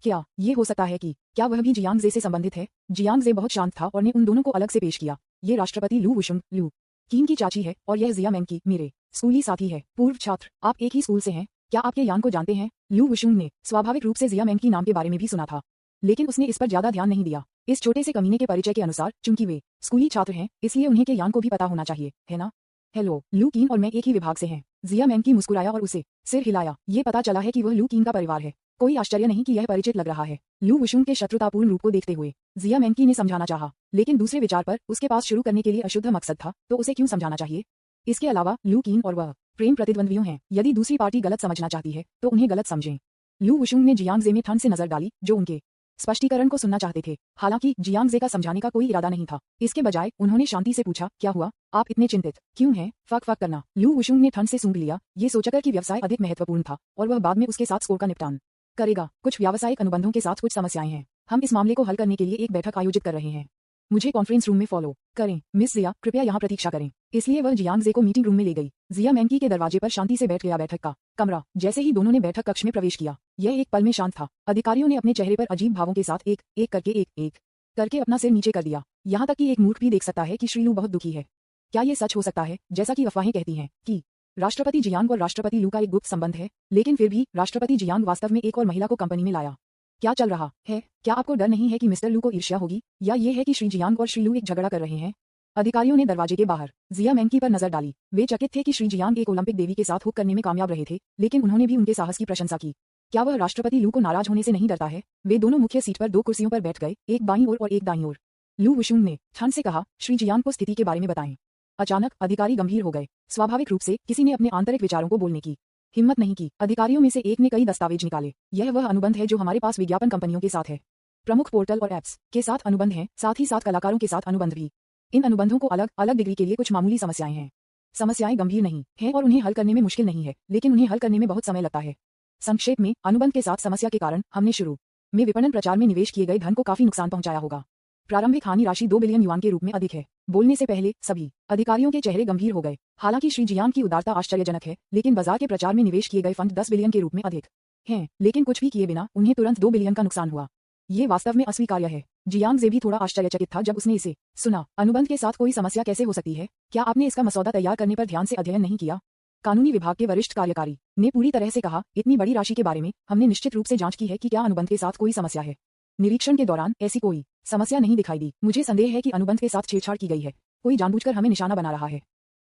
क्या ये हो सकता है कि क्या वह भी जियांग जे से संबंधित है? जियांग जे बहुत शांत था और ने उन दोनों को अलग से पेश किया। ये राष्ट्रपति लू वुशुंग, लू कीन की चाची है, और यह जिया मैंकी मेरे स्कूली साथी है, पूर्व छात्र। आप एक ही स्कूल से हैं? क्या आपके यान को जानते हैं? लू वुशुंग ने स्वाभाविक रूप से जिया मैंकी नाम के बारे में भी सुना था, लेकिन उसने इस पर ज्यादा ध्यान नहीं दिया। इस छोटे से कमीने के परिचय के अनुसार, चूंकि वे स्कूली छात्र हैं, इसलिए उन्हें के यान को भी पता होना चाहिए, है ना? हेलो, लू कीन और मैं एक ही विभाग से हैं। जिया मैंकी मुस्कुराया और उसे सिर हिलाया। ये पता चला है कि वह लू कीन का परिवार है। कोई आश्चर्य नहीं कि यह परिचित लग रहा है। लू वुशुंग के शत्रुतापूर्ण रूप को देखते हुए जिया मैंकी ने समझाना चाहा, लेकिन दूसरे विचार पर उसके पास शुरू करने के लिए अशुद्ध मकसद था, तो उसे क्यों समझाना चाहिए? इसके अलावा लू कीन और वह प्रेम प्रतिद्वंद्वियों हैं। यदि दूसरी पार्टी गलत समझना चाहती है तो उन्हें गलत समझें। लू वुशुंग ने जियांग जे में ठंड से नजर डाली, जो उनके स्पष्टीकरण को सुनना चाहते थे। हालांकि जियांग जे का समझाने का कोई इरादा नहीं था। इसके बजाय उन्होंने शांति से पूछा, क्या हुआ? आप इतने चिंतित क्यों हैं? फक फक करना। लू वुशुंग ने ठंड से सूंघ लिया, ये सोचकर कि व्यवसाय अधिक महत्वपूर्ण था और वह बाद में उसके साथ स्कोर का निपटान करेगा। कुछ व्यावसायिक अनुबंधों के साथ कुछ समस्याएं हैं। हम इस मामले को हल करने के लिए एक बैठक आयोजित कर रहे हैं। मुझे कॉन्फ्रेंस रूम में फॉलो करें। मिस जिया, कृपया यहाँ प्रतीक्षा करें। इसलिए वह जियांग जे को मीटिंग रूम में ले गई। जिया मैंकी के दरवाजे पर शांति से बैठ गया बैठक का कमरा। जैसे ही दोनों ने बैठक कक्ष में प्रवेश किया, यह एक पल में शांत था। अधिकारियों ने अपने चेहरे पर अजीब भावों के साथ एक एक करके अपना सिर नीचे कर दिया। यहाँ तक कि एक मूर्ख भी देख सकता है कि श्रीलू बहुत दुखी है। क्या ये सच हो सकता है, जैसा कि अफवाहें कहती हैं, कि राष्ट्रपति जियांग और राष्ट्रपति लू का एक गुप्त संबंध है? लेकिन फिर भी राष्ट्रपति जियांग वास्तव में एक और महिला को कंपनी में लाया। क्या चल रहा है? क्या आपको डर नहीं है कि मिस्टर लू को ईर्ष्या होगी, या ये है कि श्री जियांग और श्री लू एक झगड़ा कर रहे हैं? अधिकारियों ने दरवाजे के बाहर जिया मैंकी पर नजर डाली। वे चकित थे कि श्री जियांग एक ओलंपिक देवी के साथ हुक करने में कामयाब रहे थे, लेकिन उन्होंने भी उनके साहस की प्रशंसा की। क्या वह राष्ट्रपति लू को नाराज होने से नहीं डरता है? वे दोनों मुख्य सीट पर 2 कुर्सियों पर बैठ गए, एक बाईं ओर और एक दाईं ओर। लू वुशुंग ने ठंड से कहा, श्री जियांग को स्थिति के बारे में बताएं। अचानक अधिकारी गंभीर हो गए। स्वाभाविक रूप से किसी ने अपने आंतरिक विचारों को बोलने की हिम्मत नहीं की। अधिकारियों में से एक ने कई दस्तावेज निकाले। यह वह अनुबंध है जो हमारे पास विज्ञापन कंपनियों के साथ है। प्रमुख पोर्टल और एप्स के साथ अनुबंध हैं, साथ ही साथ कलाकारों के साथ अनुबंध भी। इन अनुबंधों को अलग अलग डिग्री के लिए कुछ मामूली समस्याएं हैं। समस्याएं गंभीर नहीं हैं और उन्हें हल करने में मुश्किल नहीं है, लेकिन उन्हें हल करने में बहुत समय लगता है। संक्षेप में, अनुबंध के साथ समस्या के कारण हमने शुरू में विपणन प्रचार में निवेश किए गए धन को काफी नुकसान पहुंचाया होगा। प्रारंभिक हानि राशि 2 बिलियन युआन के रूप में अधिक है। बोलने से पहले सभी अधिकारियों के चेहरे गंभीर हो गए। हालांकि श्री जियांग की उदारता आश्चर्यजनक है, लेकिन बाजार के प्रचार में निवेश किए गए फंड 10 बिलियन के रूप में अधिक हैं, लेकिन कुछ भी किए बिना उन्हें तुरंत 2 बिलियन का नुकसान हुआ। ये वास्तव में अस्वीकार्य है। जियांग जे भी थोड़ा आश्चर्यचकित था जब उसने इसे सुना। अनुबंध के साथ कोई समस्या कैसे हो सकती है? क्या आपने इसका मसौदा तैयार करने पर ध्यान से अध्ययन नहीं किया? कानूनी विभाग के वरिष्ठ कार्यकारी ने पूरी तरह से कहा, इतनी बड़ी राशि के बारे में हमने निश्चित रूप से जांच की है कि क्या अनुबंध के साथ कोई समस्या है। निरीक्षण के दौरान ऐसी कोई समस्या नहीं दिखाई दी। मुझे संदेह है कि अनुबंध के साथ छेड़छाड़ की गई है। कोई जानबूझकर हमें निशाना बना रहा है।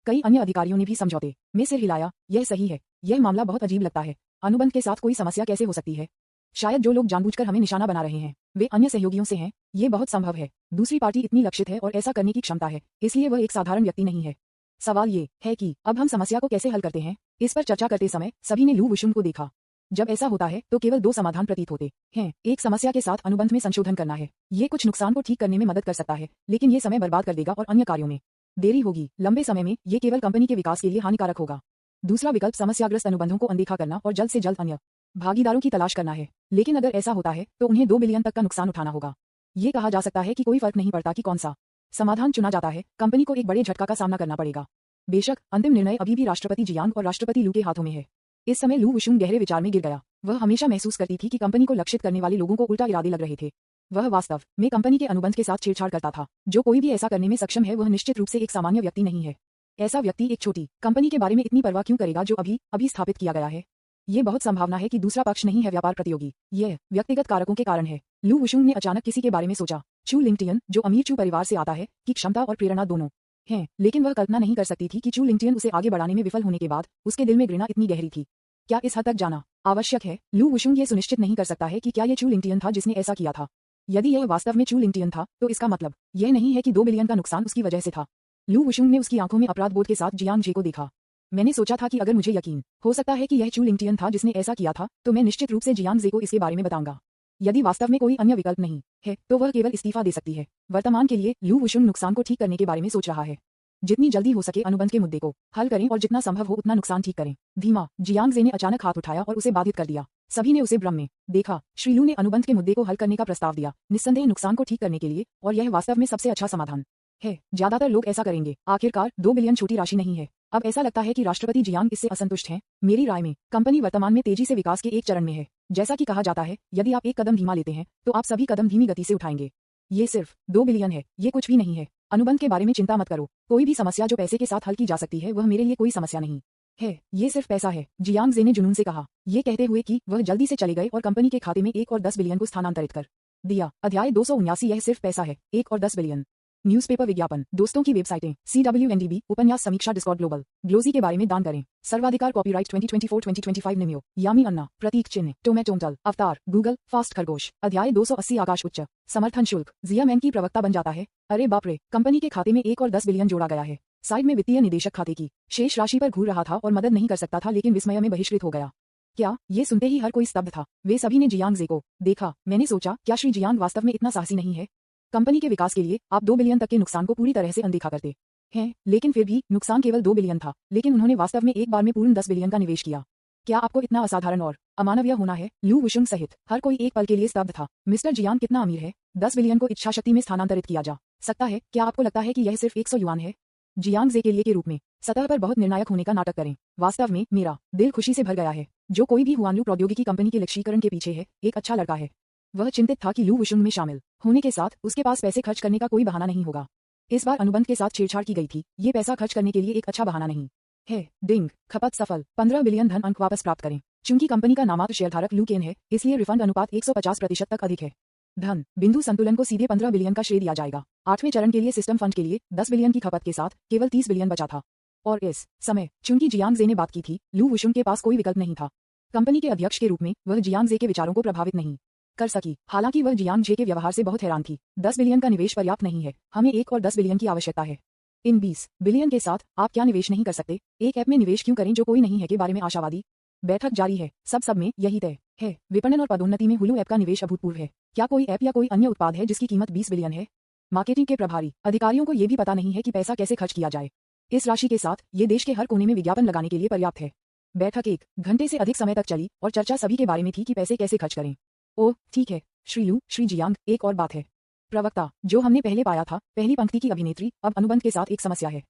कई अन्य अधिकारियों ने भी समझौते में सिर हिलाया। यह सही है। यह मामला बहुत अजीब लगता है। अनुबंध के साथ कोई समस्या कैसे हो सकती है? शायद जो लोग जानबूझकर हमें निशाना बना रहे हैं वे अन्य सहयोगियों से हैं। ये बहुत संभव है। दूसरी पार्टी इतनी लक्षित है और ऐसा करने की क्षमता है, इसलिए वह एक साधारण व्यक्ति नहीं है। सवाल ये है कि अब हम समस्या को कैसे हल करते हैं। इस पर चर्चा करते समय सभी ने लू वुशुंग को देखा। जब ऐसा होता है तो केवल 2 समाधान प्रतीत होते हैं। एक, समस्या के साथ अनुबंध में संशोधन करना है। ये कुछ नुकसान को ठीक करने में मदद कर सकता है, लेकिन ये समय बर्बाद कर देगा और अन्य कार्यों में देरी होगी। लंबे समय में ये केवल कंपनी के विकास के लिए हानिकारक होगा। दूसरा विकल्प, समस्याग्रस्त अनुबंधों को अनदेखा करना और जल्द से जल्द अन्य भागीदारों की तलाश करना है। लेकिन अगर ऐसा होता है तो उन्हें 2 बिलियन तक का नुकसान उठाना होगा। ये कहा जा सकता है कि कोई फर्क नहीं पड़ता कि कौन सा समाधान चुना जाता है, कंपनी को एक बड़े झटका का सामना करना पड़ेगा। बेशक अंतिम निर्णय अभी भी राष्ट्रपति जियांग और राष्ट्रपति लू के हाथों में है। इस समय लू वुशुंग गहरे विचार में गिर गया। वह हमेशा महसूस करती थी कि कंपनी को लक्षित करने वाले लोगों को उल्टा इरादे लग रहे थे। वह वास्तव में कंपनी के अनुबंध के साथ छेड़छाड़ करता था। जो कोई भी ऐसा करने में सक्षम है वह निश्चित रूप से एक सामान्य व्यक्ति नहीं है। ऐसा व्यक्ति एक छोटी कंपनी के बारे में इतनी परवाह क्यों करेगा जो अभी स्थापित किया गया है? ये बहुत संभावना है कि दूसरा पक्ष नहीं है व्यापार प्रतियोगी। यह व्यक्तिगत कारकों के कारण है। लू वुशुंग ने अचानक किसी के बारे में सोचा, चू लिंगटियन, जो अमीर चू परिवार से आता है, की क्षमता और प्रेरणा दोनों हैं, लेकिन वह कल्पना नहीं कर सकती थी कि चू लिंगटियन उसे आगे बढ़ाने में विफल होने के बाद उसके दिल में घृणा इतनी गहरी थी। क्या इस हद तक जाना आवश्यक है? लू वुशुंग ये सुनिश्चित नहीं कर सकता है कि क्या यह चू लिंगटियन था जिसने ऐसा किया था। यदि यह वास्तव में चू लिंगटियन था तो इसका मतलब यह नहीं है कि 2 बिलियन का नुकसान उसकी वजह से था। लू वुशुंग ने उसकी आंखों में अपराध बोध के साथ जियांग जे को देखा। मैंने सोचा था कि अगर मुझे यकीन हो सकता है कि यह चू लिंगटियन था जिसने ऐसा किया था तो मैं निश्चित रूप से जियांग जे को इसके बारे में बताऊंगा। यदि वास्तव में कोई अन्य विकल्प नहीं है तो वह केवल इस्तीफा दे सकती है। वर्तमान के लिए लू वुशुंग नुकसान को ठीक करने के बारे में सोच रहा है। जितनी जल्दी हो सके अनुबंध के मुद्दे को हल करें और जितना संभव हो उतना नुकसान ठीक करें। धीमा, जियांग जे ने अचानक हाथ उठाया और उसे बाधित कर दिया। सभी ने उसे भ्रम में देखा। श्री लू ने अनुबंध के मुद्दे को हल करने का प्रस्ताव दिया, निस्संदेह नुकसान को ठीक करने के लिए, और यह वास्तव में सबसे अच्छा समाधान है। ज्यादातर लोग ऐसा करेंगे। आखिरकार 2 बिलियन छोटी राशि नहीं है। अब ऐसा लगता है कि राष्ट्रपति जियांग इससे असंतुष्ट हैं। मेरी राय में कंपनी वर्तमान में तेजी से विकास के एक चरण में है। जैसा कि कहा जाता है, यदि आप एक कदम धीमा लेते हैं तो आप सभी कदम धीमी गति से उठाएंगे। ये सिर्फ 2 बिलियन है, ये कुछ भी नहीं है। अनुबंध के बारे में चिंता मत करो। कोई भी समस्या जो पैसे के साथ हल की जा सकती है वह मेरे लिए कोई समस्या नहीं है। ये सिर्फ पैसा है, जियांग जे ने जुनून से कहा, ये कहते हुए कि वह जल्दी से चले गए और कंपनी के खाते में 1 और 10 बिलियन को स्थानांतरित कर दिया। अध्याय 279। यह सिर्फ पैसा है, 1 और 10 बिलियन। न्यूज़पेपर विज्ञापन, दोस्तों की वेबसाइटें, CWNDB, उपन्यास समीक्षा, डिस्कॉर्ड ग्लोबल, ग्लोजी के बारे में दान करें। सर्वाधिकार कॉपीराइट 2024-2025 निम्यो, यामी अन्ना, प्रतीक चिन्ह, टोमेटोमटल, अवतार, गूगल, फास्ट खरगोश। अध्याय 280। आकाश उच्च समर्थन शुल्क, जिया मैन की प्रवक्ता बन जाता है। अरे बाप रे, कंपनी के खाते में 1 और 10 बिलियन जोड़ा गया है। साइड में वित्तीय निदेशक खाते की शेष राशि पर घूर रहा था और मदद नहीं कर सकता था, लेकिन विस्मय में बहिष्कृत हो गया। क्या? ये सुनते ही हर कोई स्तब्ध था। वे सभी ने जियांग जे को देखा। मैंने सोचा, क्या श्री जियांग वास्तव में इतना साहसी नहीं है? कंपनी के विकास के लिए आप 2 बिलियन तक के नुकसान को पूरी तरह से अनदेखा करते हैं, लेकिन फिर भी नुकसान केवल 2 बिलियन था, लेकिन उन्होंने वास्तव में एक बार में पूर्ण 10 बिलियन का निवेश किया। क्या आपको इतना असाधारण और अमानवीय होना है? लू वुशुंग सहित हर कोई एक पल के लिए स्तब्ध था। मिस्टर जियांग कितना अमीर है? 10 बिलियन को इच्छा शक्ति में स्थानांतरित किया जा सकता है। क्या आपको लगता है कि यह सिर्फ 100 युआन है? जियांग जे के लिए के रूप में सतह पर बहुत निर्णायक होने का नाटक करें। वास्तव में मेरा दिल खुशी से भर गया है। जो कोई भी हुआनलू प्रौद्योगिकी कंपनी के लक्ष्यीकरण के पीछे है, एक अच्छा लड़का है। वह चिंतित था कि लू वुशुंग में शामिल होने के साथ उसके पास पैसे खर्च करने का कोई बहाना नहीं होगा। इस बार अनुबंध के साथ छेड़छाड़ की गई थी। ये पैसा खर्च करने के लिए एक अच्छा बहाना नहीं है। डिंग, खपत सफल। 15 बिलियन धन अंक वापस प्राप्त करें। चूंकि कंपनी का नामांकित शेयरधारक लू केन है, इसलिए रिफंड अनुपात 150% तक अधिक है। धन बिंदु संतुलन को सीधे 15 बिलियन का श्रेय दिया जाएगा। 8वें चरण के लिए सिस्टम फंड के लिए 10 बिलियन की खपत के साथ केवल 30 बिलियन बचा था। और इस समय चूंकि जियांग जे ने बात की थी, लू वुशुंग के पास कोई विकल्प नहीं था। कंपनी के अध्यक्ष के रूप में वह जियांग जे के विचारों को प्रभावित नहीं कर सकी। हालांकि वह जियांग जे के व्यवहार से बहुत हैरान थी। 10 बिलियन का निवेश पर्याप्त नहीं है, हमें 1 और 10 बिलियन की आवश्यकता है। इन 20 बिलियन के साथ आप क्या निवेश नहीं कर सकते? एक ऐप में निवेश क्यों करें जो कोई नहीं है के बारे में आशावादी। बैठक जारी है। सब में यही तय है। विपणन और पदोन्नति में हुलू ऐप का निवेश अभूतपूर्व है। क्या कोई ऐप या कोई अन्य उत्पाद है जिसकी कीमत 20 बिलियन है? मार्केटिंग के प्रभारी अधिकारियों को यह भी पता नहीं है कि पैसा कैसे खर्च किया जाए। इस राशि के साथ ये देश के हर कोने में विज्ञापन लगाने के लिए पर्याप्त है। बैठक 1 घंटे से अधिक समय तक चली और चर्चा सभी के बारे में थी कि पैसे कैसे खर्च करें। ओह ठीक है श्री जियांग, एक और बात है। प्रवक्ता, जो हमने पहले पाया था, पहली पंक्ति की अभिनेत्री, अब अनुबंध के साथ एक समस्या है।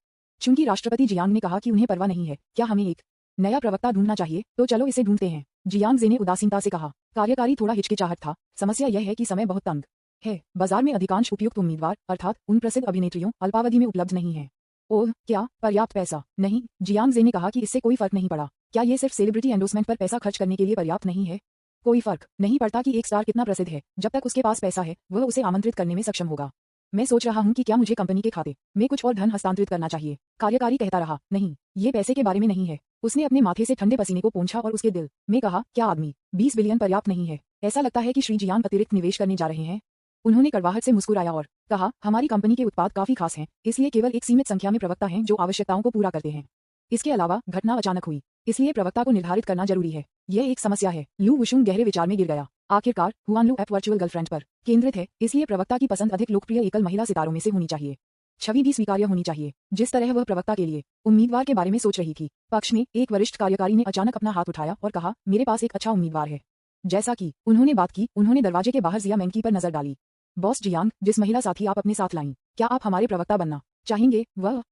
चूंकि राष्ट्रपति जियांग ने कहा कि उन्हें परवाह नहीं है, क्या हमें एक नया प्रवक्ता ढूंढना चाहिए? तो चलो इसे ढूंढते हैं, जियांग जे ने उदासीनता से कहा। कार्यकारी थोड़ा हिचकिचाहट था। समस्या यह है कि समय बहुत तंग है। बाजार में अधिकांश उपयुक्त उम्मीदवार अर्थात उन प्रसिद्ध अभिनेत्रियों अल्पावधि में उपलब्ध नहीं है। ओह क्या पर्याप्त पैसा? नहीं, जियांग जे ने कहा कि इससे कोई फर्क नहीं पड़ा। क्या ये सिर्फ सेलिब्रिटी एंडोर्समेंट पर पैसा खर्च करने के लिए पर्याप्त नहीं है? कोई फर्क नहीं पड़ता कि एक स्टार कितना प्रसिद्ध है, जब तक उसके पास पैसा है वह उसे आमंत्रित करने में सक्षम होगा। मैं सोच रहा हूँ कि क्या मुझे कंपनी के खाते में कुछ और धन हस्तांतरित करना चाहिए। कार्यकारी कहता रहा, नहीं, ये पैसे के बारे में नहीं है। उसने अपने माथे से ठंडे पसीने को पोंछा और उसके दिल में कहा, क्या आदमी 20 बिलियन पर्याप्त नहीं है? ऐसा लगता है कि श्री जियांग अतिरिक्त निवेश करने जा रहे हैं। उन्होंने कड़वाहट से मुस्कुराया और कहा, हमारी कंपनी के उत्पाद काफी खास हैं, इसलिए केवल एक सीमित संख्या में प्रवक्ता हैं जो आवश्यकताओं को पूरा करते हैं। इसके अलावा घटना अचानक हुई, इसलिए प्रवक्ता को निर्धारित करना जरूरी है। यह एक समस्या है। लू वुशुंग गहरे विचार में गिर गया। आखिरकार हुआनलू ऐप वर्चुअल गर्लफ्रेंड पर केंद्रित है, इसलिए प्रवक्ता की पसंद अधिक लोकप्रिय एकल महिला सितारों में से होनी चाहिए। छवि भी स्वीकार्य होनी चाहिए, जिस तरह वह प्रवक्ता के लिए उम्मीदवार के बारे में सोच रही थी। पक्ष में एक वरिष्ठ कार्यकारी ने अचानक अपना हाथ उठाया और कहा, मेरे पास एक अच्छा उम्मीदवार है। जैसा कि उन्होंने बात की, उन्होंने दरवाजे के बाहर जिया मैंकी पर नजर डाली। बॉस जियांग, जिस महिला साथी आप अपने साथ लाईं, क्या आप हमारे प्रवक्ता बनना चाहेंगे?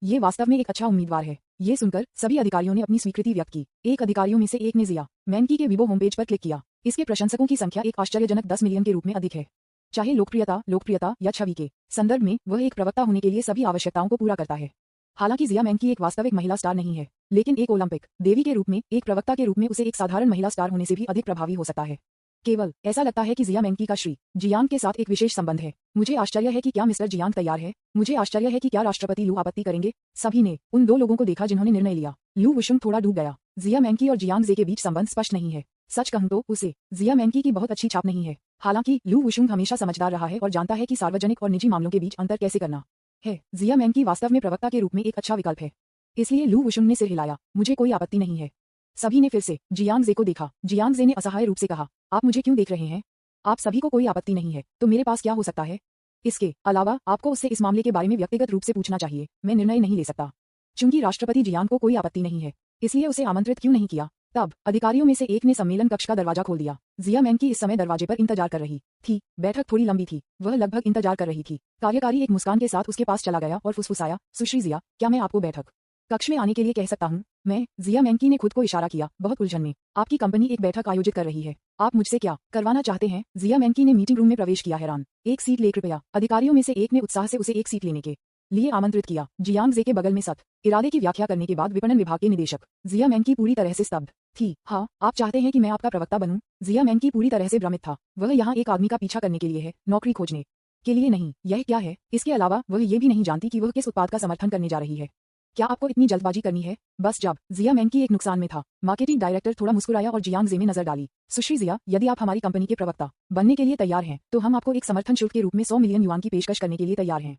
ये वास्तव में एक अच्छा उम्मीदवार है। ये सुनकर सभी अधिकारियों ने अपनी स्वीकृति व्यक्त की। एक अधिकारियों में से एक ने जिया मैंकी के विवो होम पेज पर क्लिक किया। इसके प्रशंसकों की संख्या एक आश्चर्यजनक 10 मिलियन के रूप में अधिक है। चाहे लोकप्रियता या छवि के संदर्भ में, वह एक प्रवक्ता होने के लिए सभी आवश्यकताओं को पूरा करता है। हालांकि जिया मैंकी एक वास्तविक महिला स्टार नहीं है, लेकिन एक ओलंपिक देवी के रूप में, एक प्रवक्ता के रूप में उसे एक साधारण महिला स्टार होने से भी अधिक प्रभावी हो सकता है। केवल ऐसा लगता है कि जिया मैंकी का श्री जियांग के साथ एक विशेष संबंध है। मुझे आश्चर्य है कि क्या मिस्टर जियांग तैयार है। मुझे आश्चर्य है कि क्या राष्ट्रपति लू आपत्ति करेंगे। सभी ने उन दो लोगों को देखा जिन्होंने निर्णय लिया। लू वुशुंग थोड़ा डूब गया। जिया मैंकी और जियांग जे के बीच संबंध स्पष्ट नहीं है। सच कहूं तो उसे जिया मैंकी की बहुत अच्छी छाप नहीं है। हालांकि लू वुशुंग हमेशा समझदार रहा है और जानता है कि सार्वजनिक और निजी मामलों के बीच अंतर कैसे करना है। जिया मैंकी वास्तव में प्रवक्ता के रूप में एक अच्छा विकल्प है। इसलिए लू वुशुंग ने सिर हिलाया। मुझे कोई आपत्ति नहीं है। सभी ने फिर से जियांग जे को देखा। जियांग जे ने असहाय रूप से कहा, आप मुझे क्यों देख रहे हैं? आप सभी को कोई आपत्ति नहीं है, तो मेरे पास क्या हो सकता है? इसके अलावा आपको उससे इस मामले के बारे में व्यक्तिगत रूप से पूछना चाहिए। मैं निर्णय नहीं ले सकता। चूंकि राष्ट्रपति जियांग को कोई आपत्ति नहीं है, इसलिए उसे आमंत्रित क्यों नहीं किया? तब अधिकारियों में से एक ने सम्मेलन कक्ष का दरवाजा खोल दिया। जिया मैंकी इस समय दरवाजे पर इंतजार कर रही थी। बैठक थोड़ी लंबी थी। वह लगभग इंतजार कर रही थी। कार्यकारी एक मुस्कान के साथ उसके पास चला गया और फुसफुसाया, सुश्री जिया, क्या मैं आपको बैठक कक्ष में आने के लिए कह सकता हूँ? मैं जिया मैंकी ने खुद को इशारा किया, बहुत उलझन में। आपकी कंपनी एक बैठक आयोजित कर रही है। आप मुझसे क्या करवाना चाहते हैं? जिया मैंकी ने मीटिंग रूम में प्रवेश किया। हैरान, एक सीट ले कृपया। अधिकारियों में से एक ने उत्साह से उसे एक सीट लेने के लिए आमंत्रित किया। जियांग जे के बगल में सख्त इरादे की व्याख्या करने के बाद विपणन विभाग के निदेशक जिया मैंकी पूरी तरह से स्तब्ध थी। हाँ, आप चाहते हैं कि मैं आपका प्रवक्ता बनूं? जिया मैंकी पूरी तरह से भ्रमित था। वह यहाँ एक आदमी का पीछा करने के लिए है, नौकरी खोजने के लिए नहीं। यह क्या है? इसके अलावा वह ये भी नहीं जानती कि वह किस उत्पाद का समर्थन करने जा रही है। क्या आपको इतनी जल्दबाजी करनी है? बस जब जिया मैंकी एक नुकसान में था, मार्केटिंग डायरेक्टर थोड़ा मुस्कुराया और जियांग जे में नजर डाली। सुश्री जिया, यदि आप हमारी कंपनी के प्रवक्ता बनने के लिए तैयार हैं, तो हम आपको एक समर्थन शुल्क के रूप में 100 मिलियन युआन की पेशकश करने के लिए तैयार हैं।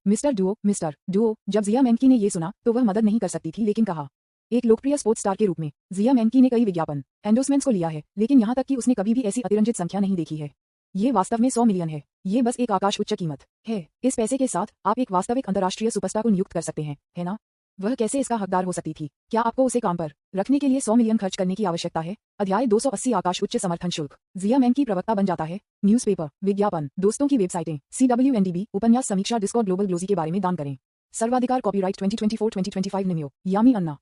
Mister Duo. जब जिया मैंकी ने ये सुना तो वह मदद नहीं कर सकती थी, लेकिन कहा, एक लोकप्रिय स्पोर्ट्स स्टार के रूप में जिया मैंकी ने कई विज्ञापन एंडोर्समेंट्स को लिया है, लेकिन यहाँ तक कि उसने कभी भी ऐसी अतिरंजित संख्या नहीं देखी है। ये वास्तव में 100 मिलियन है। ये बस एक आकाश उच्च कीमत है। इस पैसे के साथ आप एक वास्तविक अंतर्राष्ट्रीय सुपरस्टार को नियुक्त कर सकते हैं, है ना? वह कैसे इसका हकदार हो सकती थी? क्या आपको उसे काम पर रखने के लिए 100 मिलियन खर्च करने की आवश्यकता है? अध्याय 280 आकाश उच्च समर्थन शुल्क। जिया मैंकी प्रवक्ता बन जाता है। न्यूज़पेपर, विज्ञापन, दोस्तों की वेबसाइटें, CWNDB, उपन्यास समीक्षा, डिस्कॉर्ड, ग्लोबल ग्लोजी के बारे में दान करें। सर्वाधिकार कॉपीराइट 2024-2025 निमियो, यामी अन्ना।